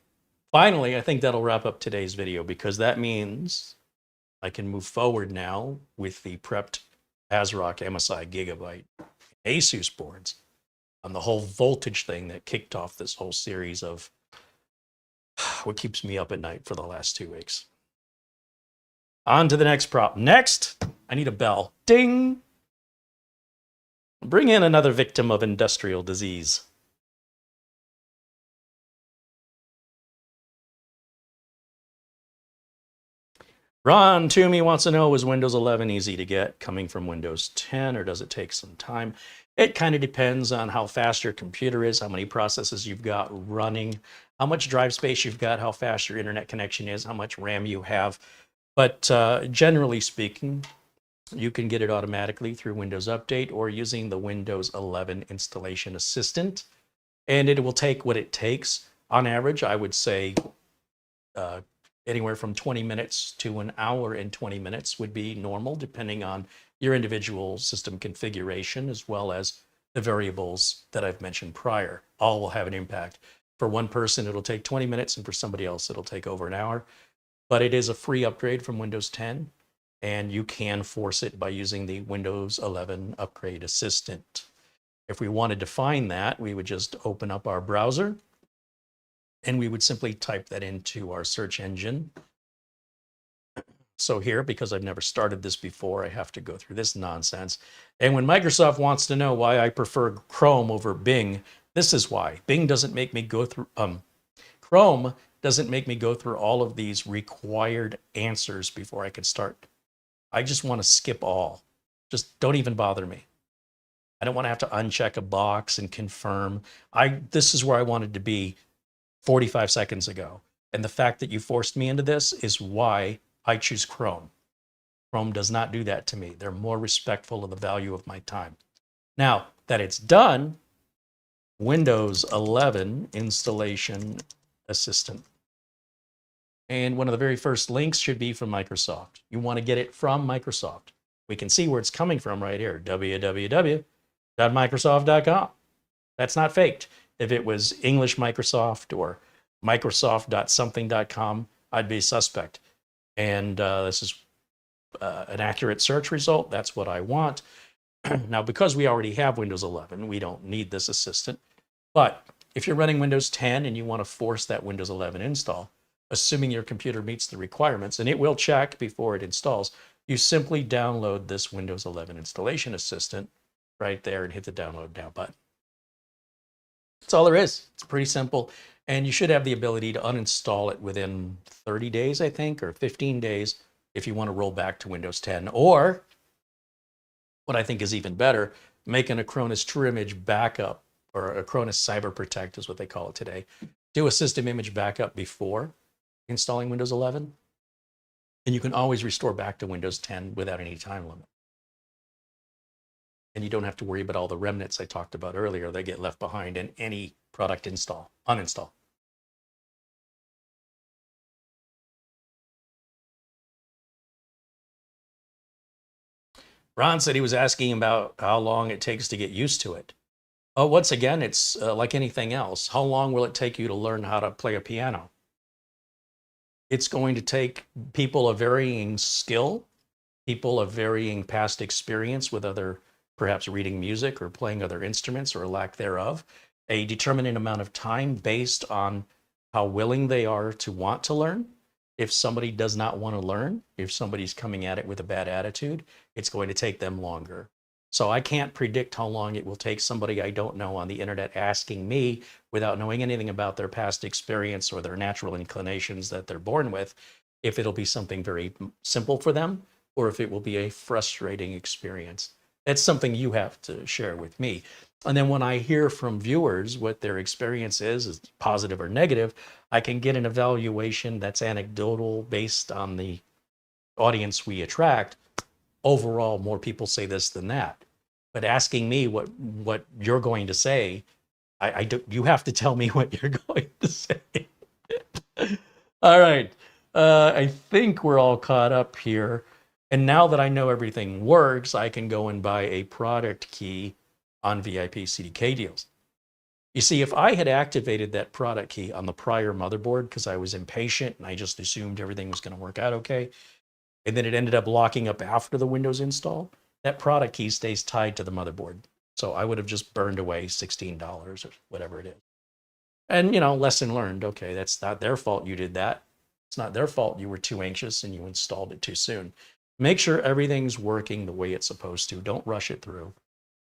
finally, I think that'll wrap up today's video, because that means I can move forward now with the prepped ASRock MSI Gigabyte ASUS boards on the whole voltage thing that kicked off this whole series of what keeps me up at night for the last 2 weeks. On to the next prop. Next, I need a bell. Ding! Bring in another victim of industrial disease. Ron Toomey wants to know, is Windows 11 easy to get coming from Windows 10, or does it take some time? It kind of depends on how fast your computer is, how many processes you've got running, how much drive space you've got, how fast your internet connection is, how much RAM you have. But generally speaking, you can get it automatically through Windows Update or using the Windows 11 Installation Assistant. And it will take what it takes. On average, I would say anywhere from 20 minutes to an hour and 20 minutes would be normal, depending on your individual system configuration, as well as the variables that I've mentioned prior. All will have an impact. For one person, it'll take 20 minutes, and for somebody else, it'll take over an hour. But it is a free upgrade from Windows 10, and you can force it by using the Windows 11 Upgrade Assistant. If we wanted to find that, we would just open up our browser, and we would simply type that into our search engine. So here, because I've never started this before, I have to go through this nonsense. And when Microsoft wants to know why I prefer Chrome over Bing, this is why. Bing doesn't make me go through, Chrome doesn't make me go through all of these required answers before I can start. I just want to skip all. Just don't even bother me. I don't want to have to uncheck a box and confirm. This is where I wanted to be 45 seconds ago. And the fact that you forced me into this is why I choose Chrome. Chrome does not do that to me. They're more respectful of the value of my time. Now that it's done, Windows 11 Installation Assistant. And one of the very first links should be from Microsoft. You want to get it from Microsoft. We can see where it's coming from right here, www. Microsoft.com. That's not faked. If it was English Microsoft or Microsoft.something.com, I'd be suspect. And this is an accurate search result. That's what I want. Now, because we already have Windows 11, we don't need this assistant. But if you're running Windows 10 and you want to force that Windows 11 install, assuming your computer meets the requirements, and it will check before it installs, you simply download this Windows 11 installation assistant right there and hit the download now button. That's all there is. It's pretty simple. And you should have the ability to uninstall it within 30 days, I think, or 15 days if you want to roll back to Windows 10. Or, what I think is even better, make an Acronis True Image backup, or Acronis Cyber Protect is what they call it today. Do a system image backup before installing Windows 11, and you can always restore back to Windows 10 without any time limit. And you don't have to worry about all the remnants I talked about earlier. They get left behind in any product uninstall. Ron said he was asking about how long it takes to get used to it. Once again, it's like anything else. How long will it take you to learn how to play a piano? It's going to take people of varying skill, people of varying past experience with other, perhaps reading music or playing other instruments or lack thereof, a determinate amount of time based on how willing they are to want to learn. If somebody does not want to learn, if somebody's coming at it with a bad attitude, it's going to take them longer. So I can't predict how long it will take somebody I don't know on the internet asking me without knowing anything about their past experience or their natural inclinations that they're born with, if it'll be something very simple for them or if it will be a frustrating experience. That's something you have to share with me. And then when I hear from viewers what their experience is positive or negative, I can get an evaluation that's anecdotal based on the audience we attract. Overall, more people say this than that. But asking me what you're going to say, you have to tell me what you're going to say. All right. I think we're all caught up here. And now that I know everything works, I can go and buy a product key on VIP CDK deals. You see, if I had activated that product key on the prior motherboard because I was impatient and I just assumed everything was going to work out okay, and then it ended up locking up after the Windows install, that product key stays tied to the motherboard. So I would have just burned away $16 or whatever it is. And, lesson learned. Okay, that's not their fault you did that. It's not their fault you were too anxious and you installed it too soon. Make sure everything's working the way it's supposed to. Don't rush it through.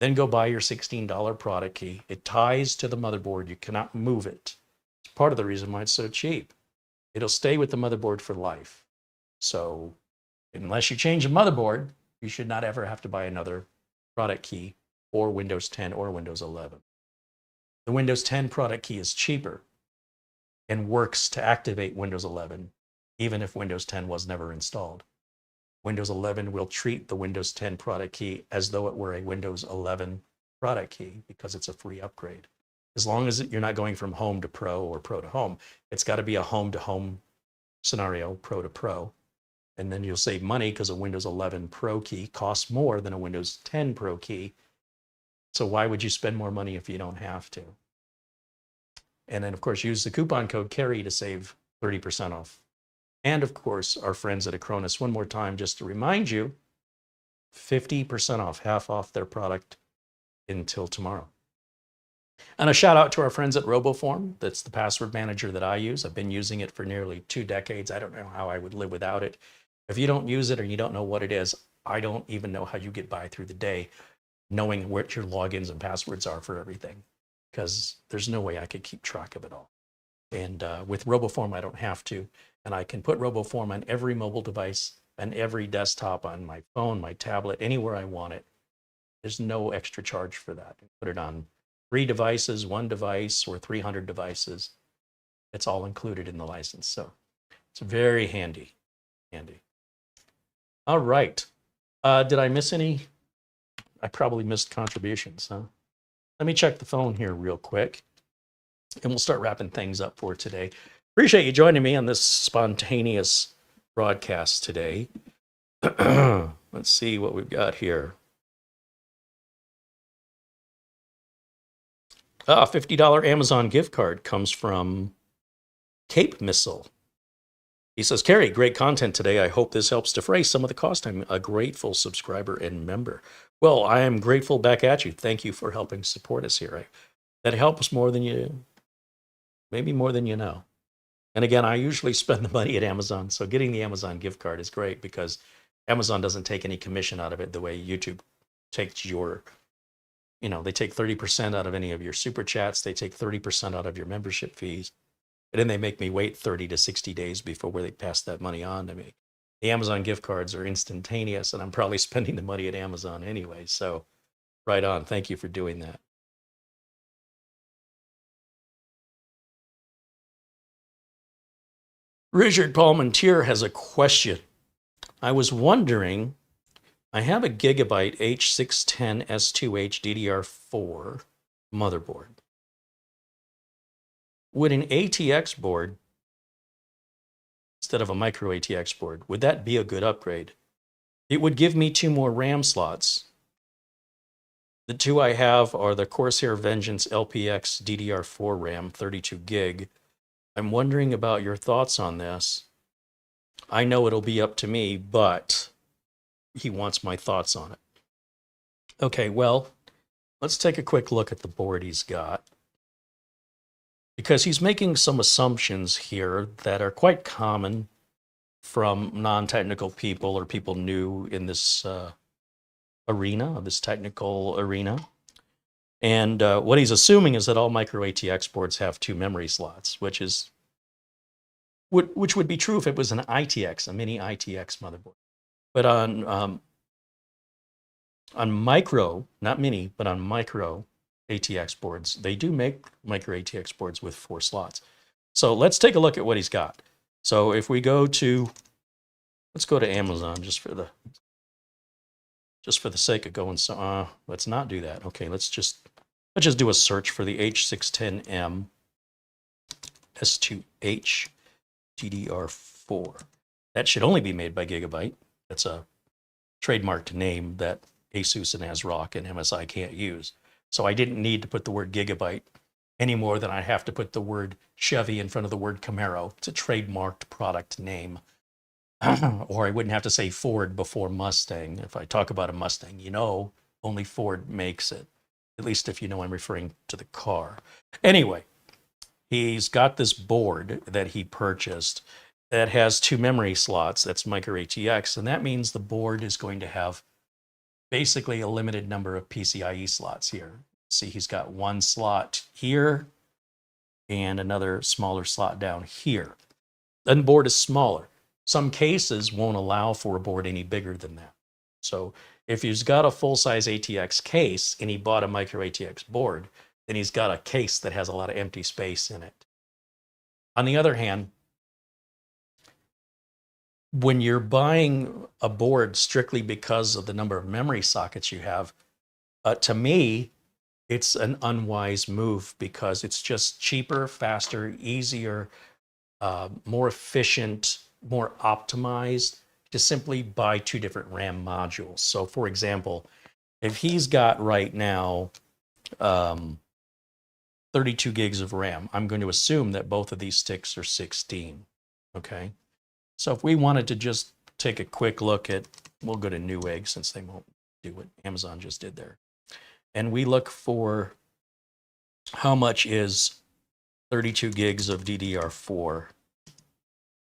Then go buy your $16 product key. It ties to the motherboard. You cannot move it. It's part of the reason why it's so cheap. It'll stay with the motherboard for life. So unless you change the motherboard, you should not ever have to buy another product key for Windows 10 or Windows 11. The Windows 10 product key is cheaper and works to activate Windows 11, even if Windows 10 was never installed. Windows 11 will treat the Windows 10 product key as though it were a Windows 11 product key because it's a free upgrade. As long as you're not going from home to pro or pro to home, it's got to be a home to home scenario, pro to pro. And then you'll save money because a Windows 11 Pro key costs more than a Windows 10 Pro key. So why would you spend more money if you don't have to? And then, of course, use the coupon code Carey to save 30% off. And, of course, our friends at Acronis, one more time, just to remind you, 50% off, half off their product until tomorrow. And a shout out to our friends at RoboForm. That's the password manager that I use. I've been using it for nearly 2 decades. I don't know how I would live without it. If you don't use it or you don't know what it is, I don't even know how you get by through the day knowing what your logins and passwords are for everything, because there's no way I could keep track of it all. And with RoboForm, I don't have to. And I can put RoboForm on every mobile device and every desktop, on my phone, my tablet, anywhere I want it. There's no extra charge for that. Put it on 3 devices, 1 device, or 300 devices. It's all included in the license. So it's very handy. All right. Did I miss any? I probably missed contributions, huh? Let me check the phone here real quick, and we'll start wrapping things up for today. Appreciate you joining me on this spontaneous broadcast today. Let's see what we've got here. $50 Amazon gift card comes from Cape Missile. He says, Carey, great content today. I hope this helps defray some of the cost. I'm a grateful subscriber and member. Well, I am grateful back at you. Thank you for helping support us here. That helps more than you, maybe more than you know. And again, I usually spend the money at Amazon. So getting the Amazon gift card is great because Amazon doesn't take any commission out of it the way YouTube takes your, they take 30% out of any of your super chats. They take 30% out of your membership fees. And then they make me wait 30 to 60 days before they pass that money on to me. The Amazon gift cards are instantaneous, and I'm probably spending the money at Amazon anyway. So right on. Thank you for doing that. Richard Palmentier has a question. I was wondering, I have a Gigabyte H610S2H DDR4 motherboard. Would an ATX board, instead of a micro ATX board, would that be a good upgrade? It would give me 2 more RAM slots. The 2 I have are the Corsair Vengeance LPX DDR4 RAM, 32 gig. I'm wondering about your thoughts on this. I know it'll be up to me, but he wants my thoughts on it. Okay, well, let's take a quick look at the board he's got, because he's making some assumptions here that are quite common from non-technical people or people new in this arena, this technical arena. And what he's assuming is that all micro ATX boards have 2 memory slots, which would be true if it was an ITX, a mini ITX motherboard. But on micro, not mini, but on micro ATX boards, they do make micro ATX boards with 4 slots. So let's take a look at what he's got. So if we go to, let's go to Amazon just for the sake of going. So let's not do that. Okay, let's just do a search for the H610M S2H DDR4. That should only be made by Gigabyte. That's a trademarked name that ASUS and ASRock and MSI can't use. So I didn't need to put the word Gigabyte any more than I have to put the word Chevy in front of the word Camaro. It's a trademarked product name. Or I wouldn't have to say Ford before Mustang. If I talk about a Mustang, only Ford makes it. At least if you know I'm referring to the car. Anyway, he's got this board that he purchased that has 2 memory slots. That's micro ATX. And that means the board is going to have basically a limited number of PCIe slots here. See, he's got 1 slot here and another smaller slot down here. And the board is smaller. Some cases won't allow for a board any bigger than that. So if he's got a full-size ATX case and he bought a micro ATX board, then he's got a case that has a lot of empty space in it. On the other hand, when you're buying a board strictly because of the number of memory sockets you have, to me, it's an unwise move because it's just cheaper, faster, easier, more efficient, more optimized to simply buy 2 different RAM modules. So for example, if he's got right now 32 gigs of RAM, I'm going to assume that both of these sticks are 16, okay? So if we wanted to just take a quick look at, we'll go to Newegg since they won't do what Amazon just did there. And we look for how much is 32 gigs of DDR4.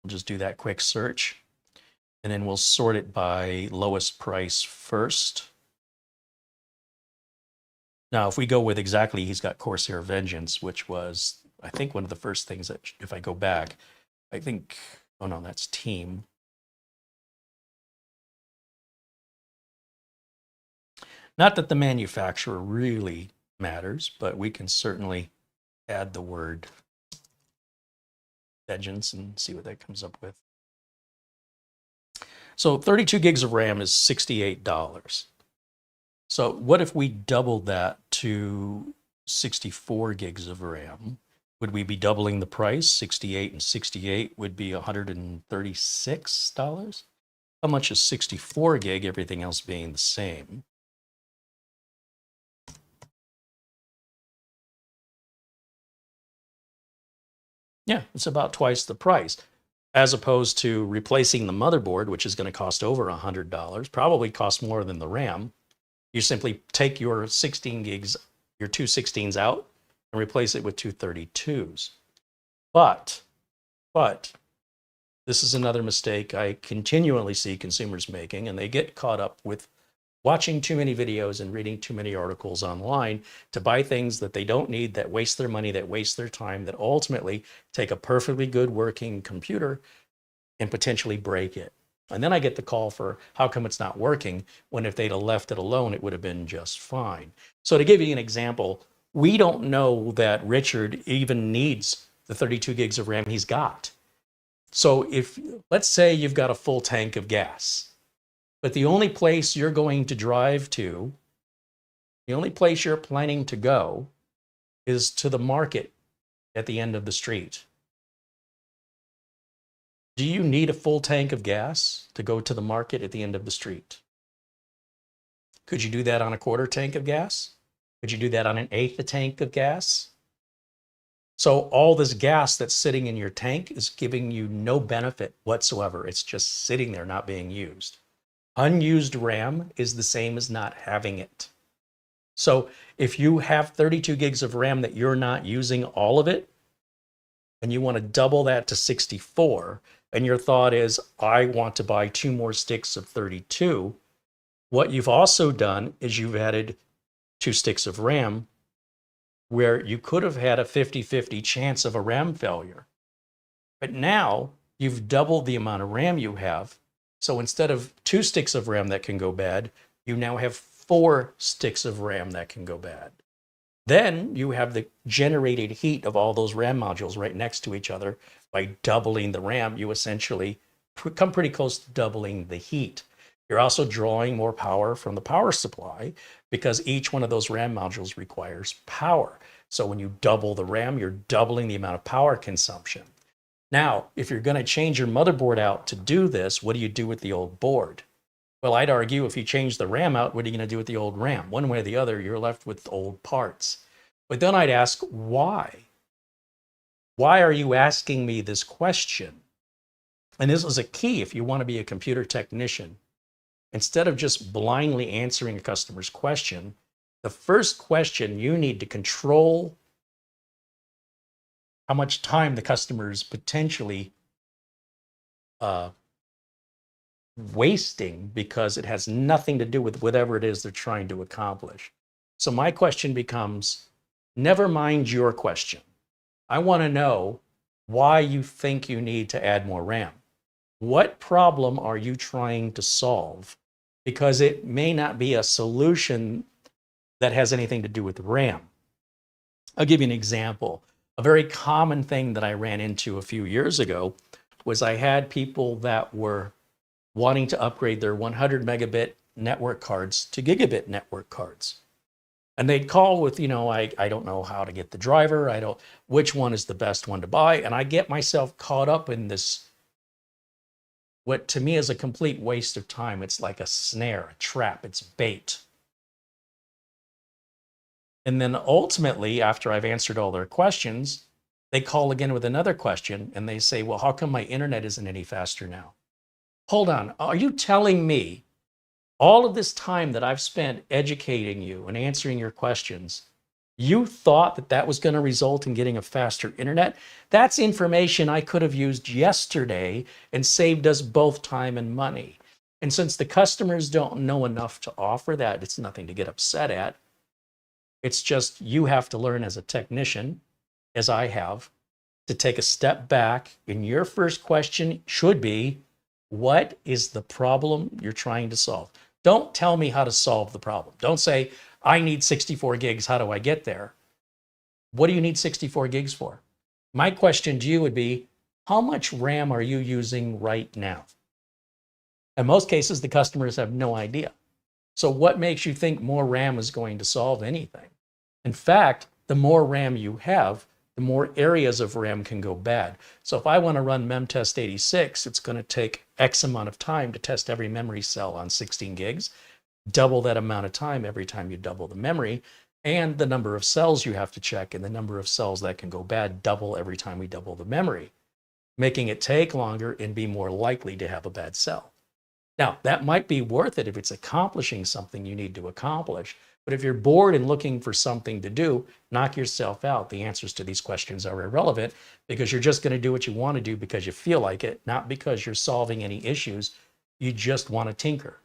We'll just do that quick search. And then we'll sort it by lowest price first. Now, if we go with exactly, he's got Corsair Vengeance, which was, I think, one of the first things that, if I go back, I think, oh no, that's Team. Not that the manufacturer really matters, but we can certainly add the word Vengeance and see what that comes up with. So 32 gigs of RAM is $68. So what if we doubled that to 64 gigs of RAM? Would we be doubling the price? 68 and 68 would be $136. How much is 64 gig, everything else being the same? Yeah, it's about twice the price, as opposed to replacing the motherboard, which is going to cost over $100, probably cost more than the RAM. You simply take your 16 gigs, your two 16s out and replace it with two 32s. But this is another mistake I continually see consumers making, and they get caught up with watching too many videos and reading too many articles online to buy things that they don't need, that waste their money, that waste their time, that ultimately take a perfectly good working computer and potentially break it. And then I get the call for how come it's not working, when if they'd have left it alone, it would have been just fine. So to give you an example, we don't know that Richard even needs the 32 gigs of RAM he's got. So if, let's say you've got a full tank of gas, but the only place you're going to drive to, the only place you're planning to go is to the market at the end of the street. Do you need a full tank of gas to go to the market at the end of the street? Could you do that on a quarter tank of gas? Could you do that on an eighth a tank of gas? So all this gas that's sitting in your tank is giving you no benefit whatsoever. It's just sitting there not being used. Unused RAM is the same as not having it. So if you have 32 gigs of RAM that you're not using all of it, and you want to double that to 64, and your thought is, I want to buy 2 more sticks of 32, what you've also done is you've added 2 sticks of RAM where you could have had a 50-50 chance of a RAM failure. But now you've doubled the amount of RAM you have. So instead of 2 sticks of RAM that can go bad, you now have 4 sticks of RAM that can go bad. Then you have the generated heat of all those RAM modules right next to each other. By doubling the RAM, you essentially come pretty close to doubling the heat. You're also drawing more power from the power supply because each one of those RAM modules requires power. So when you double the RAM, you're doubling the amount of power consumption. Now, if you're going to change your motherboard out to do this, what do you do with the old board? Well, I'd argue if you change the RAM out, what are you going to do with the old RAM? One way or the other, you're left with old parts. But then I'd ask, why? Why are you asking me this question? And this is a key if you want to be a computer technician. Instead of just blindly answering a customer's question, the first question you need to control how much time the customer is potentially wasting because it has nothing to do with whatever it is they're trying to accomplish. So my question becomes, never mind your question. I want to know why you think you need to add more RAM. What problem are you trying to solve? Because it may not be a solution that has anything to do with RAM. I'll give you an example. A very common thing that I ran into a few years ago was I had people that were wanting to upgrade their 100 megabit network cards to gigabit network cards. And they'd call with, I don't know how to get the driver. Which one is the best one to buy? And I get myself caught up in this, what to me is a complete waste of time. It's like a snare, a trap, it's bait. And then ultimately, after I've answered all their questions, they call again with another question and they say, well, how come my internet isn't any faster now? Hold on, are you telling me all of this time that I've spent educating you and answering your questions, you thought that that was going to result in getting a faster internet? That's information I could have used yesterday and saved us both time and money. And since the customers don't know enough to offer that, it's nothing to get upset at. It's just you have to learn as a technician, as I have, to take a step back. And your first question should be, what is the problem you're trying to solve? Don't tell me how to solve the problem. Don't say, I need 64 gigs. How do I get there? What do you need 64 gigs for? My question to you would be, how much RAM are you using right now? In most cases, the customers have no idea. So what makes you think more RAM is going to solve anything? In fact, the more RAM you have, the more areas of RAM can go bad. So if I want to run memtest 86, it's going to take X amount of time to test every memory cell on 16 gigs, double that amount of time every time you double the memory. and the number of cells you have to check and the number of cells that can go bad double every time we double the memory, making it take longer and be more likely to have a bad cell. Now, that might be worth it if it's accomplishing something you need to accomplish. But if you're bored and looking for something to do, knock yourself out. The answers to these questions are irrelevant because you're just going to do what you want to do because you feel like it, not because you're solving any issues. You just want to tinker.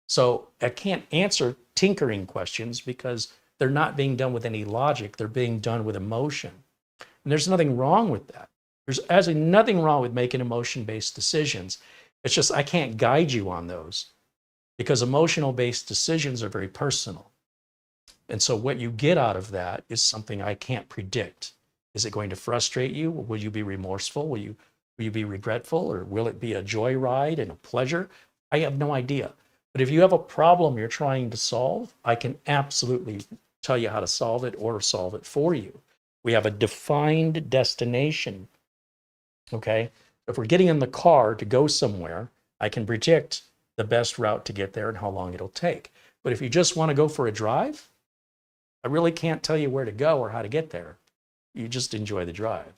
So I can't answer tinkering questions because they're not being done with any logic. They're being done with emotion. And there's nothing wrong with that. There's absolutely nothing wrong with making emotion-based decisions. It's just I can't guide you on those because emotional-based decisions are very personal. And so what you get out of that is something I can't predict. Is it going to frustrate you? Will you be remorseful? Will you be regretful? Or will it be a joyride and a pleasure? I have no idea. But if you have a problem you're trying to solve, I can absolutely tell you how to solve it or solve it for you. We have a defined destination. Okay? If we're getting in the car to go somewhere, I can predict the best route to get there and how long it'll take. But if you just want to go for a drive, I really can't tell you where to go or how to get there. You just enjoy the drive.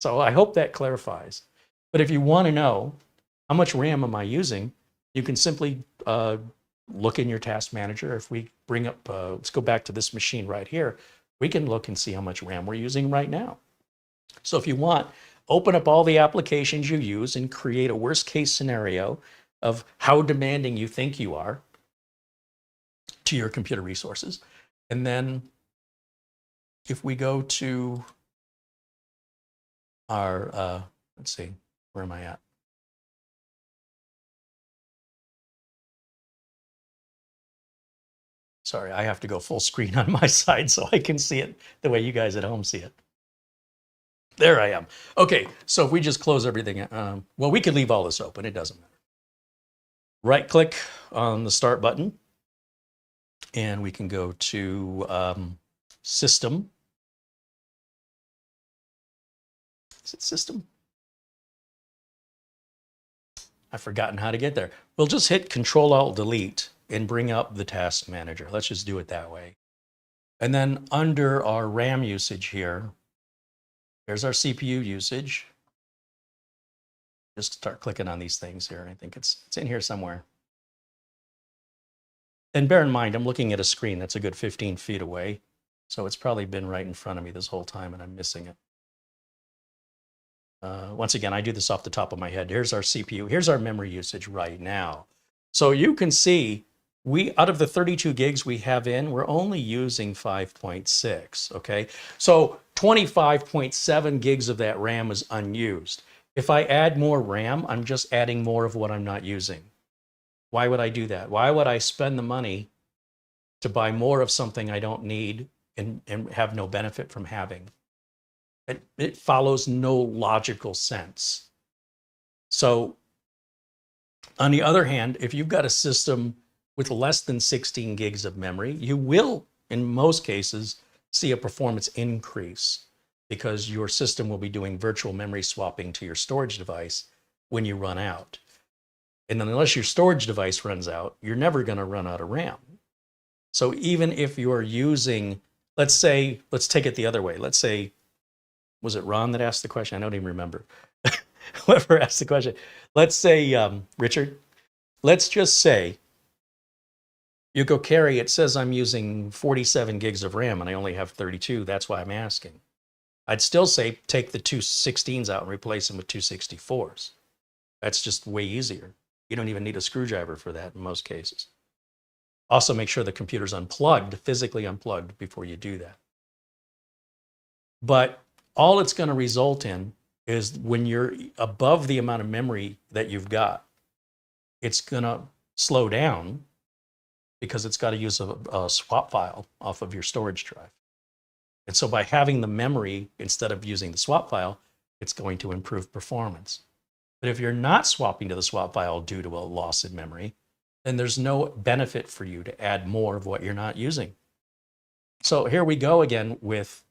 So I hope that clarifies. But if you want to know how much RAM am I using, you can simply look in your task manager. If we bring up, let's go back to this machine right here, we can look and see how much RAM we're using right now. So if you want, open up all the applications you use and create a worst case scenario of how demanding you think you are to your computer resources. And then if we go to our, let's see, where am I at? Sorry, I have to go full screen on my side so I can see it the way you guys at home see it. There I am. Okay, so if we just close everything, well, we could leave all this open. It doesn't matter. Right click on the start button and we can go to system. Is it system? I've forgotten how to get there. We'll just hit Control-Alt-Delete and bring up the task manager. Let's just do it that way. And then under our RAM usage here, there's our CPU usage. Just start clicking on these things here. I think it's in here somewhere. And bear in mind, I'm looking at a screen that's a good 15 feet away. So it's probably been right in front of me this whole time and I'm missing it. Once again, I do this off the top of my head. Here's our CPU. Here's our memory usage right now. So you can see out of the 32 gigs we have in, we're only using 5.6, okay? So 25.7 gigs of that RAM is unused. If I add more RAM, I'm just adding more of what I'm not using. Why would I do that? Why would I spend the money to buy more of something I don't need and have no benefit from having? It follows no logical sense. So on the other hand, if you've got a system with less than 16 gigs of memory, you will, in most cases, see a performance increase because your system will be doing virtual memory swapping to your storage device when you run out. And then unless your storage device runs out, you're never going to run out of RAM. So even if you're using, let's say, let's take it the other way. Let's say, was it Ron that asked the question? I don't even remember. Whoever asked the question. Let's say, Richard, let's just say, you go, Carey, it says I'm using 47 gigs of RAM and I only have 32. That's why I'm asking. I'd still say take the 216s out and replace them with 264s. That's just way easier. You don't even need a screwdriver for that in most cases. Also, make sure the computer's unplugged, physically unplugged before you do that. But all it's going to result in is when you're above the amount of memory that you've got, it's going to slow down because it's got to use a swap file off of your storage drive. And so by having the memory instead of using the swap file, it's going to improve performance. But if you're not swapping to the swap file due to a loss in memory, then there's no benefit for you to add more of what you're not using. So here we go again with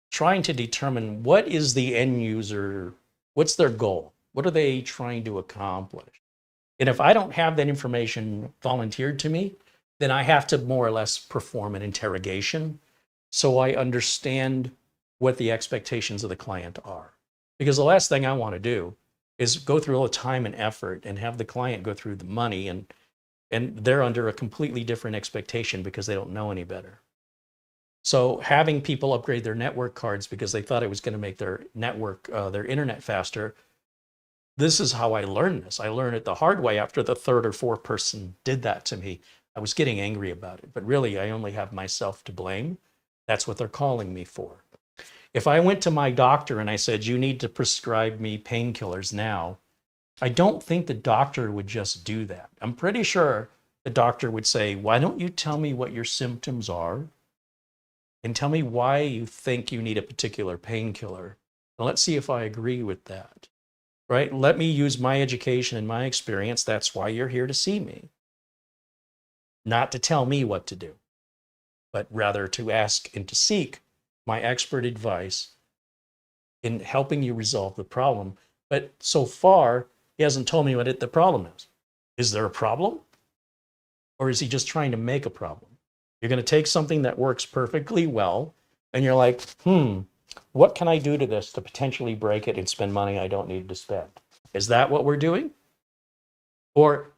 trying to determine what is the end user, what's their goal? What are they trying to accomplish? And if I don't have that information volunteered to me, then I have to more or less perform an interrogation so I understand what the expectations of the client are. Because the last thing I want to do is go through all the time and effort and have the client go through the money and they're under a completely different expectation because they don't know any better. So having people upgrade their network cards because they thought it was going to make their network, their internet faster, this is how I learned this. I learned it the hard way after the third or fourth person did that to me. I was getting angry about it, but really I only have myself to blame. That's what they're calling me for. If I went to my doctor and I said, you need to prescribe me painkillers now, I don't think the doctor would just do that. I'm pretty sure the doctor would say, why don't you tell me what your symptoms are and tell me why you think you need a particular painkiller. And let's see if I agree with that, right? Let me use my education and my experience. That's why you're here to see me. Not to tell me what to do, but rather to ask and to seek my expert advice in helping you resolve the problem. But so far, he hasn't told me what the problem is. Is there a problem? Or is he just trying to make a problem? You're going to take something that works perfectly well, and you're like, what can I do to this to potentially break it and spend money I don't need to spend? Is that what we're doing? Or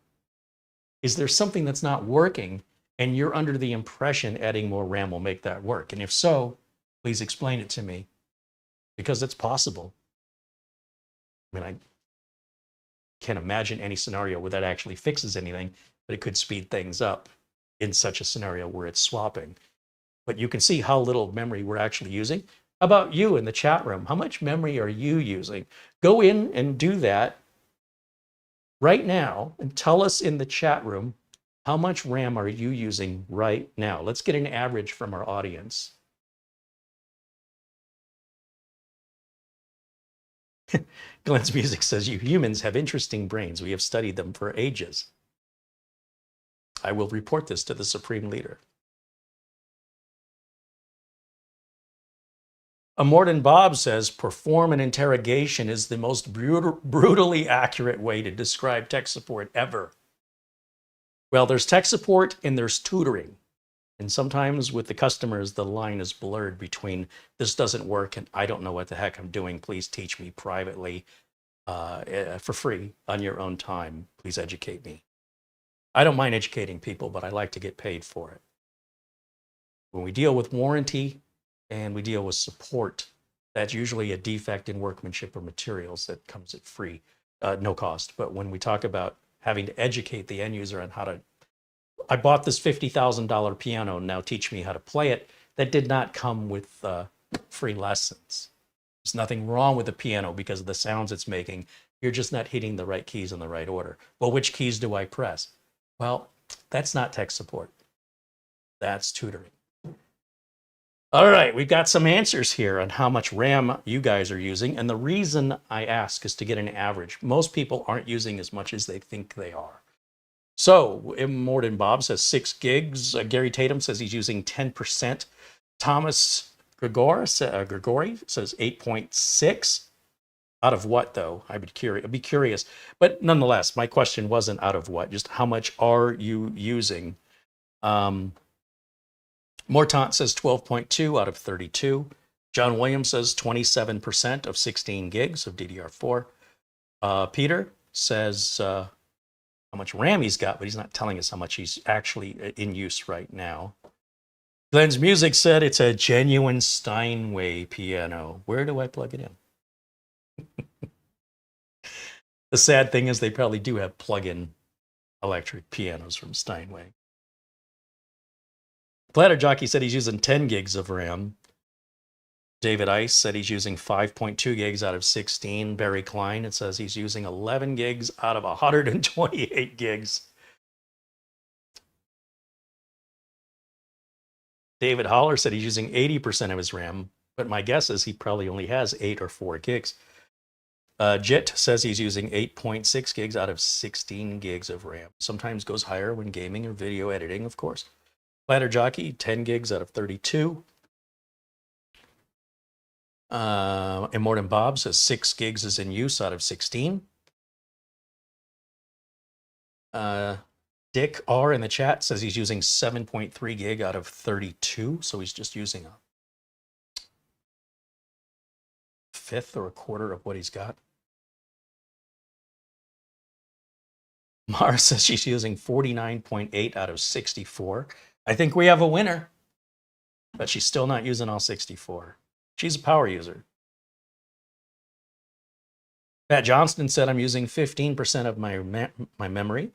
is there something that's not working, and you're under the impression adding more RAM will make that work? And if so, please explain it to me, because it's possible. I mean, I can't imagine any scenario where that actually fixes anything, but it could speed things up in such a scenario where it's swapping. But you can see how little memory we're actually using. How about you in the chat room? How much memory are you using? Go in and do that right now and tell us in the chat room, how much RAM are you using right now? Let's get an average from our audience. Glenn's Music says, you humans have interesting brains. We have studied them for ages. I will report this to the Supreme Leader. Morden Bob says, perform an interrogation is the most brutally accurate way to describe tech support ever. Well, there's tech support and there's tutoring. And sometimes with the customers, the line is blurred between this doesn't work and I don't know what the heck I'm doing. Please teach me privately for free on your own time. Please educate me. I don't mind educating people, but I like to get paid for it. When we deal with warranty and we deal with support, that's usually a defect in workmanship or materials that comes at free, no cost. But when we talk about having to educate the end user on how to, I bought this $50,000 piano, now teach me how to play it, that did not come with free lessons. There's nothing wrong with the piano because of the sounds it's making. You're just not hitting the right keys in the right order. Well, which keys do I press? Well, that's not tech support. That's tutoring. All right, we've got some answers here on how much RAM you guys are using. And the reason I ask is to get an average. Most people aren't using as much as they think they are. So Morden Bob says 6 gigs. Gary Tatum says he's using 10%. Thomas Gregory says 8.6. Out of what, though? I'd be curious. But nonetheless, my question wasn't out of what, just how much are you using? Mortant says 12.2 out of 32. John Williams says 27% of 16 gigs of DDR4. Peter says how much RAM he's got, but he's not telling us how much he's actually in use right now. Glenn's Music said it's a genuine Steinway piano. Where do I plug it in? The sad thing is they probably do have plug-in electric pianos from Steinway. Platter Jockey said he's using 10 gigs of RAM. David Ice said he's using 5.2 gigs out of 16. Barry Klein, it says he's using 11 gigs out of 128 gigs. David Holler said he's using 80% of his RAM, but my guess is he probably only has 8 or 4 gigs. Jit says he's using 8.6 gigs out of 16 gigs of RAM. Sometimes goes higher when gaming or video editing, of course. Platter Jockey, 10 gigs out of 32. Immortan Bob says 6 gigs is in use out of 16. Dick R in the chat says he's using 7.3 gig out of 32. So he's just using a fifth or a quarter of what he's got. Mara says she's using 49.8 out of 64. I think we have a winner, but she's still not using all 64. She's a power user. Pat Johnston said I'm using 15% of my memory.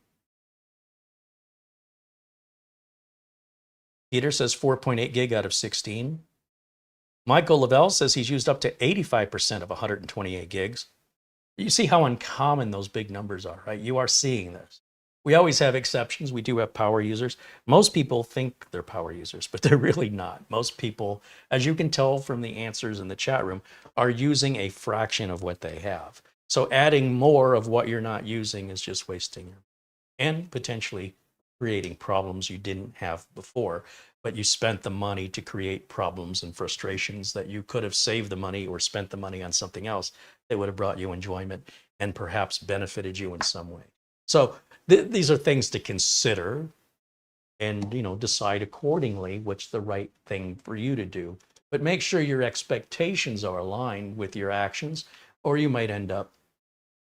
Peter says 4.8 gig out of 16. Michael Lavelle says he's used up to 85% of 128 gigs. You see how uncommon those big numbers are, right? You are seeing this. We always have exceptions. We do have power users. Most people think they're power users, but they're really not. Most people, as you can tell from the answers in the chat room, are using a fraction of what they have. So adding more of what you're not using is just wasting your, and potentially creating problems you didn't have before, but you spent the money to create problems and frustrations that you could have saved the money or spent the money on something else that would have brought you enjoyment and perhaps benefited you in some way. So these are things to consider and, you know, decide accordingly what's the right thing for you to do. But make sure your expectations are aligned with your actions, or you might end up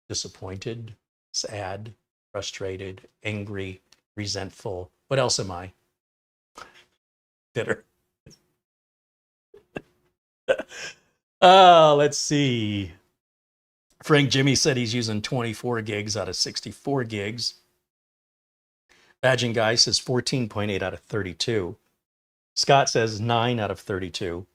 disappointed, sad, frustrated, angry, resentful. What else am I? Bitter. Let's see. Frank Jimmy said he's using 24 gigs out of 64 gigs. Badging Guy says 14.8 out of 32. Scott says 9 out of 32.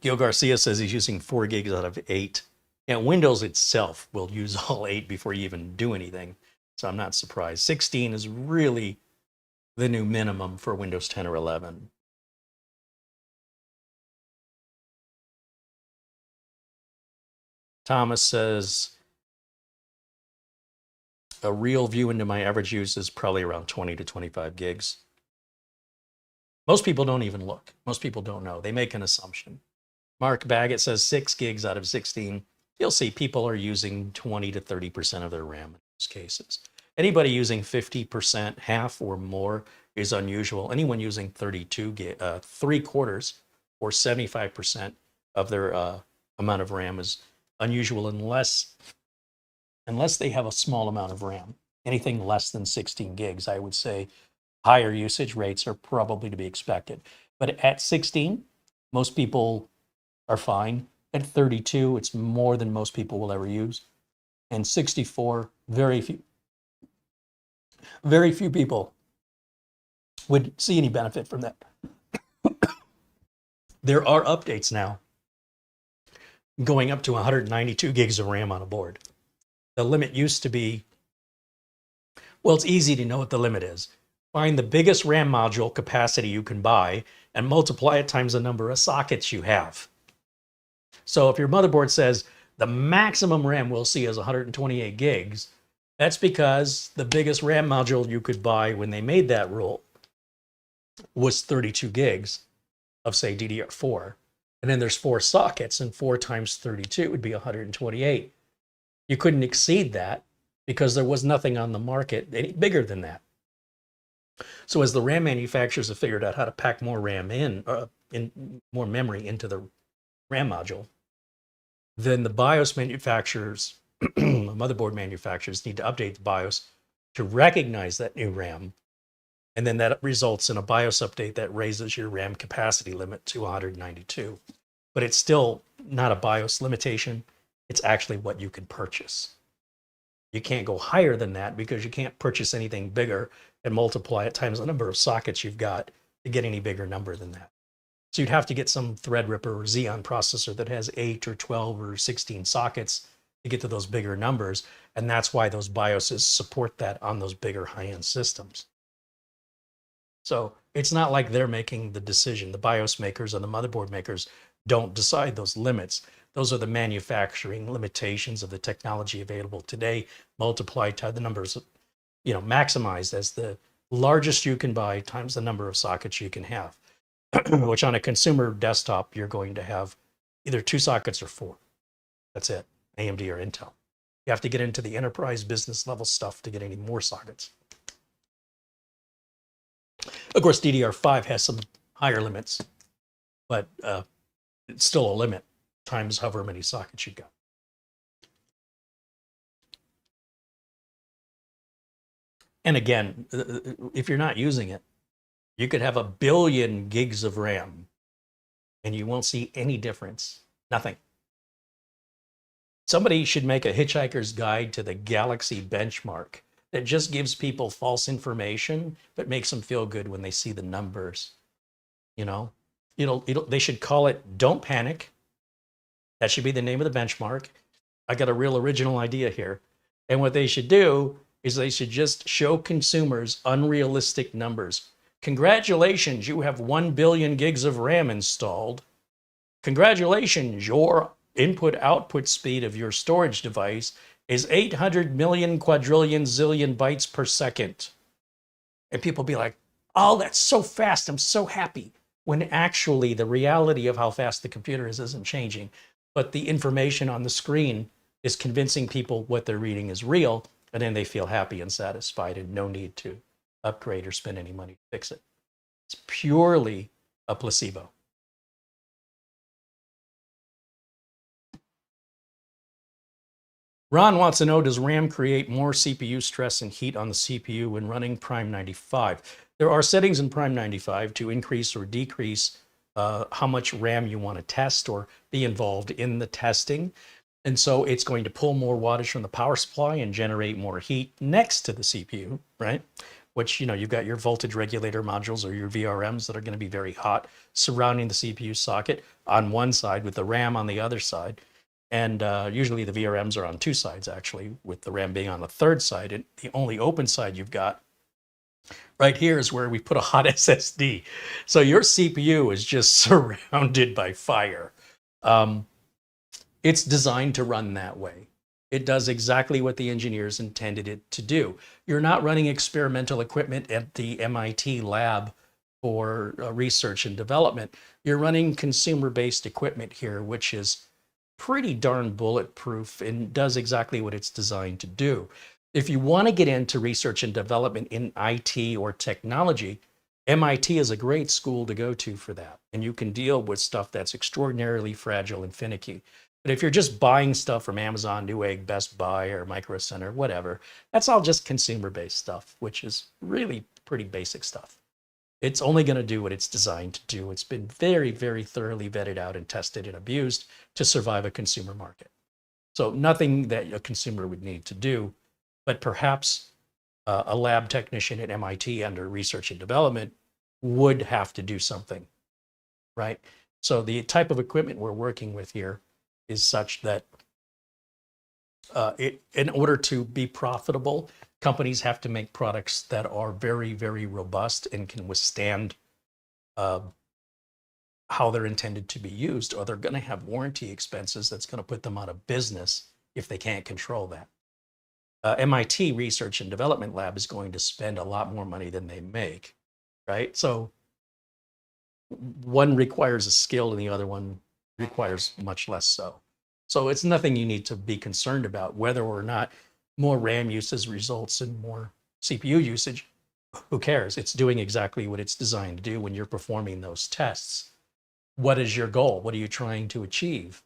Gil Garcia says he's using 4 gigs out of 8. And Windows itself will use all 8 before you even do anything. So I'm not surprised. 16 is really the new minimum for Windows 10 or 11. Thomas says a real view into my average use is probably around 20 to 25 gigs. Most people don't even look. Most people don't know. They make an assumption. Mark Baggett says 6 gigs out of 16. You'll see people are using 20 to 30% of their RAM in most cases. Anybody using 50%, half or more is unusual. Anyone using 32 gig, 3/4 or 75% of their amount of RAM is unusual unless they have a small amount of RAM. Anything less than 16 gigs, I would say higher usage rates are probably to be expected. But at 16, most people are fine. At 32, it's more than most people will ever use. And 64, very few people would see any benefit from that. There are updates now going up to 192 gigs of RAM on a board. The limit used to be, well, it's easy to know what the limit is. Find the biggest RAM module capacity you can buy and multiply it times the number of sockets you have. So if your motherboard says the maximum RAM we'll see is 128 gigs, that's because the biggest RAM module you could buy when they made that rule was 32 gigs of, say, DDR4. And then there's 4 sockets, and 4 times 32 would be 128. You couldn't exceed that because there was nothing on the market any bigger than that. So as the RAM manufacturers have figured out how to pack more RAM in more memory into the RAM module, then the BIOS manufacturers, motherboard manufacturers, need to update the BIOS to recognize that new RAM. And then that results in a BIOS update that raises your RAM capacity limit to 192. But it's still not a BIOS limitation. It's actually what you can purchase. You can't go higher than that because you can't purchase anything bigger and multiply it times the number of sockets you've got to get any bigger number than that. So you'd have to get some Threadripper or Xeon processor that has 8 or 12 or 16 sockets to get to those bigger numbers. And that's why those BIOSes support that on those bigger high-end systems. So it's not like they're making the decision. The BIOS makers and the motherboard makers don't decide those limits. Those are the manufacturing limitations of the technology available today, multiplied to the numbers, maximized as the largest you can buy times the number of sockets you can have, which on a consumer desktop, you're going to have either 2 sockets or 4. That's it, AMD or Intel. You have to get into the enterprise business level stuff to get any more sockets. Of course, DDR5 has some higher limits, but it's still a limit times however many sockets you've got. And again, if you're not using it, you could have 1 billion gigs of RAM and you won't see any difference. Nothing. Somebody should make a hitchhiker's guide to the Galaxy benchmark that just gives people false information, but makes them feel good when they see the numbers. You know, they should call it "Don't Panic." That should be the name of the benchmark. I got a real original idea here. And what they should do is they should just show consumers unrealistic numbers. Congratulations, you have 1 billion gigs of RAM installed. Congratulations, your input-output speed of your storage device is 800 million quadrillion zillion bytes per second. And people be like, oh, that's so fast, I'm so happy. When actually the reality of how fast the computer is isn't changing, but the information on the screen is convincing people what they're reading is real, and then they feel happy and satisfied and no need to upgrade or spend any money to fix it. It's purely a placebo. Ron wants to know, does RAM create more CPU stress and heat on the CPU when running Prime 95? There are settings in Prime 95 to increase or decrease how much RAM you want to test or be involved in the testing. And so it's going to pull more wattage from the power supply and generate more heat next to the CPU, right? Which, you've got your voltage regulator modules or your VRMs that are going to be very hot surrounding the CPU socket on one side with the RAM on the other side. And usually the VRMs are on two sides, actually, with the RAM being on the third side. And the only open side you've got right here is where we put a hot SSD. So your CPU is just surrounded by fire. It's designed to run that way. It does exactly what the engineers intended it to do. You're not running experimental equipment at the MIT lab for research and development. You're running consumer-based equipment here, which is pretty darn bulletproof and does exactly what it's designed to do. If you want to get into research and development in IT or technology, MIT is a great school to go to for that. And you can deal with stuff that's extraordinarily fragile and finicky. But if you're just buying stuff from Amazon, Newegg, Best Buy, or Micro Center, whatever, that's all just consumer-based stuff, which is really pretty basic stuff. It's only going to do what it's designed to do. It's been very, very thoroughly vetted out and tested and abused to survive a consumer market. So nothing that a consumer would need to do, but perhaps a lab technician at MIT under research and development would have to do something, right? So the type of equipment we're working with here is such that in order to be profitable, companies have to make products that are very, very robust and can withstand how they're intended to be used, or they're going to have warranty expenses that's going to put them out of business if they can't control that. MIT Research and Development Lab is going to spend a lot more money than they make, right? So one requires a skill and the other one requires much less so. So it's nothing you need to be concerned about whether or not more RAM usage results in more CPU usage. Who cares? It's doing exactly what it's designed to do when you're performing those tests. What is your goal? What are you trying to achieve?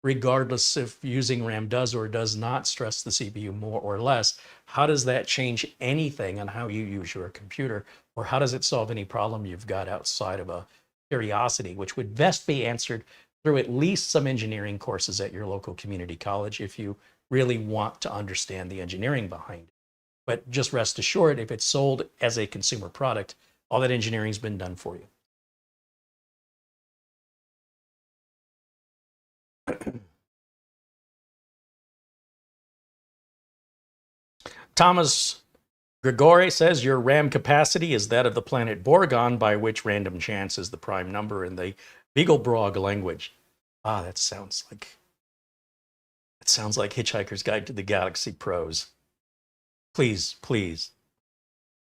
Regardless if using RAM does or does not stress the CPU more or less, how does that change anything on how you use your computer? Or how does it solve any problem you've got outside of a curiosity, which would best be answered through at least some engineering courses at your local community college if you really want to understand the engineering behind it. But just rest assured, if it's sold as a consumer product, all that engineering's been done for you. Thomas Grigore says your RAM capacity is that of the planet Borgon, by which random chance is the prime number in the Beaglebrog language. Ah, that sounds like Hitchhiker's Guide to the Galaxy prose. Please, please,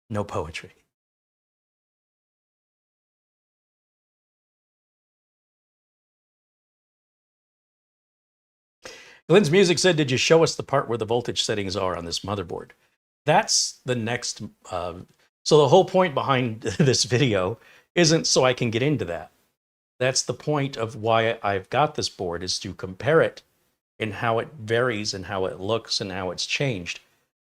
no poetry. Glenn's Music said, did you show us the part where the voltage settings are on this motherboard? That's the next. So the whole point behind this video isn't so I can get into that. That's the point of why I've got this board, is to compare it and how it varies and how it looks and how it's changed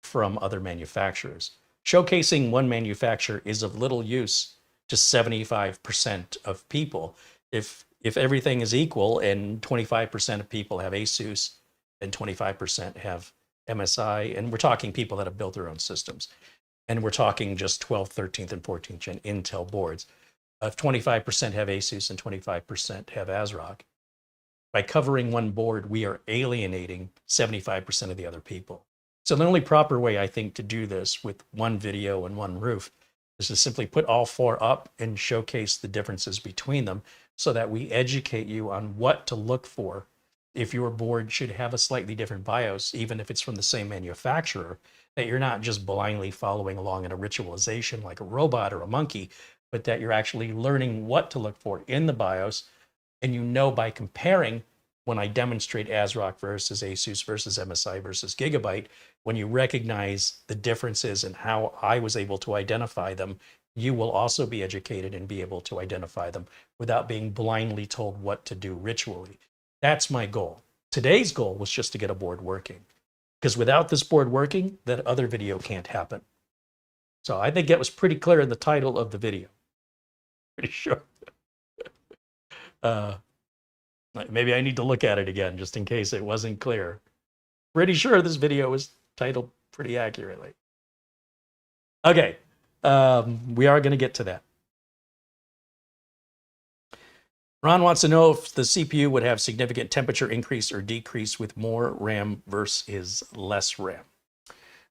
from other manufacturers. Showcasing one manufacturer is of little use to 75% of people. If everything is equal and 25% of people have ASUS and 25% have MSI, and we're talking people that have built their own systems, and we're talking just 12th, 13th, and 14th gen Intel boards. If 25% have ASUS and 25% have ASRock, by covering one board, we are alienating 75% of the other people. So the only proper way, I think, to do this with one video and one roof is to simply put all four up and showcase the differences between them so that we educate you on what to look for if your board should have a slightly different BIOS, even if it's from the same manufacturer, that you're not just blindly following along in a ritualization like a robot or a monkey, but that you're actually learning what to look for in the BIOS. And you know, by comparing, when I demonstrate ASRock versus ASUS versus MSI versus Gigabyte, when you recognize the differences and how I was able to identify them, you will also be educated and be able to identify them without being blindly told what to do ritually. That's my goal. Today's goal was just to get a board working, because without this board working, that other video can't happen. So I think that was pretty clear in the title of the video. Pretty sure. Maybe I need to look at it again just in case it wasn't clear. Pretty sure this video was titled pretty accurately. Okay, we are going to get to that. Ron wants to know if the CPU would have significant temperature increase or decrease with more RAM versus less RAM.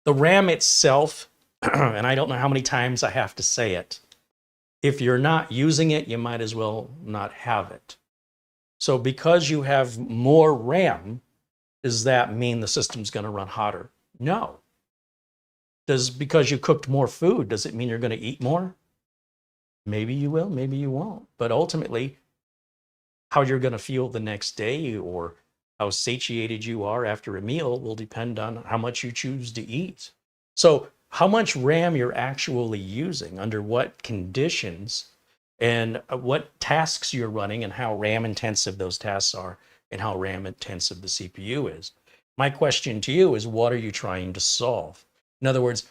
The RAM itself, and I don't know how many times I have to say it, if you're not using it, you might as well not have it. So because you have more RAM, does that mean the system's going to run hotter? No. Because you cooked more food, does it mean you're going to eat more? Maybe you will, maybe you won't. But ultimately, how you're going to feel the next day or how satiated you are after a meal will depend on how much you choose to eat. So how much RAM you're actually using, under what conditions, and what tasks you're running, and how RAM intensive those tasks are, and how RAM intensive the CPU is. My question to you is, what are you trying to solve? In other words,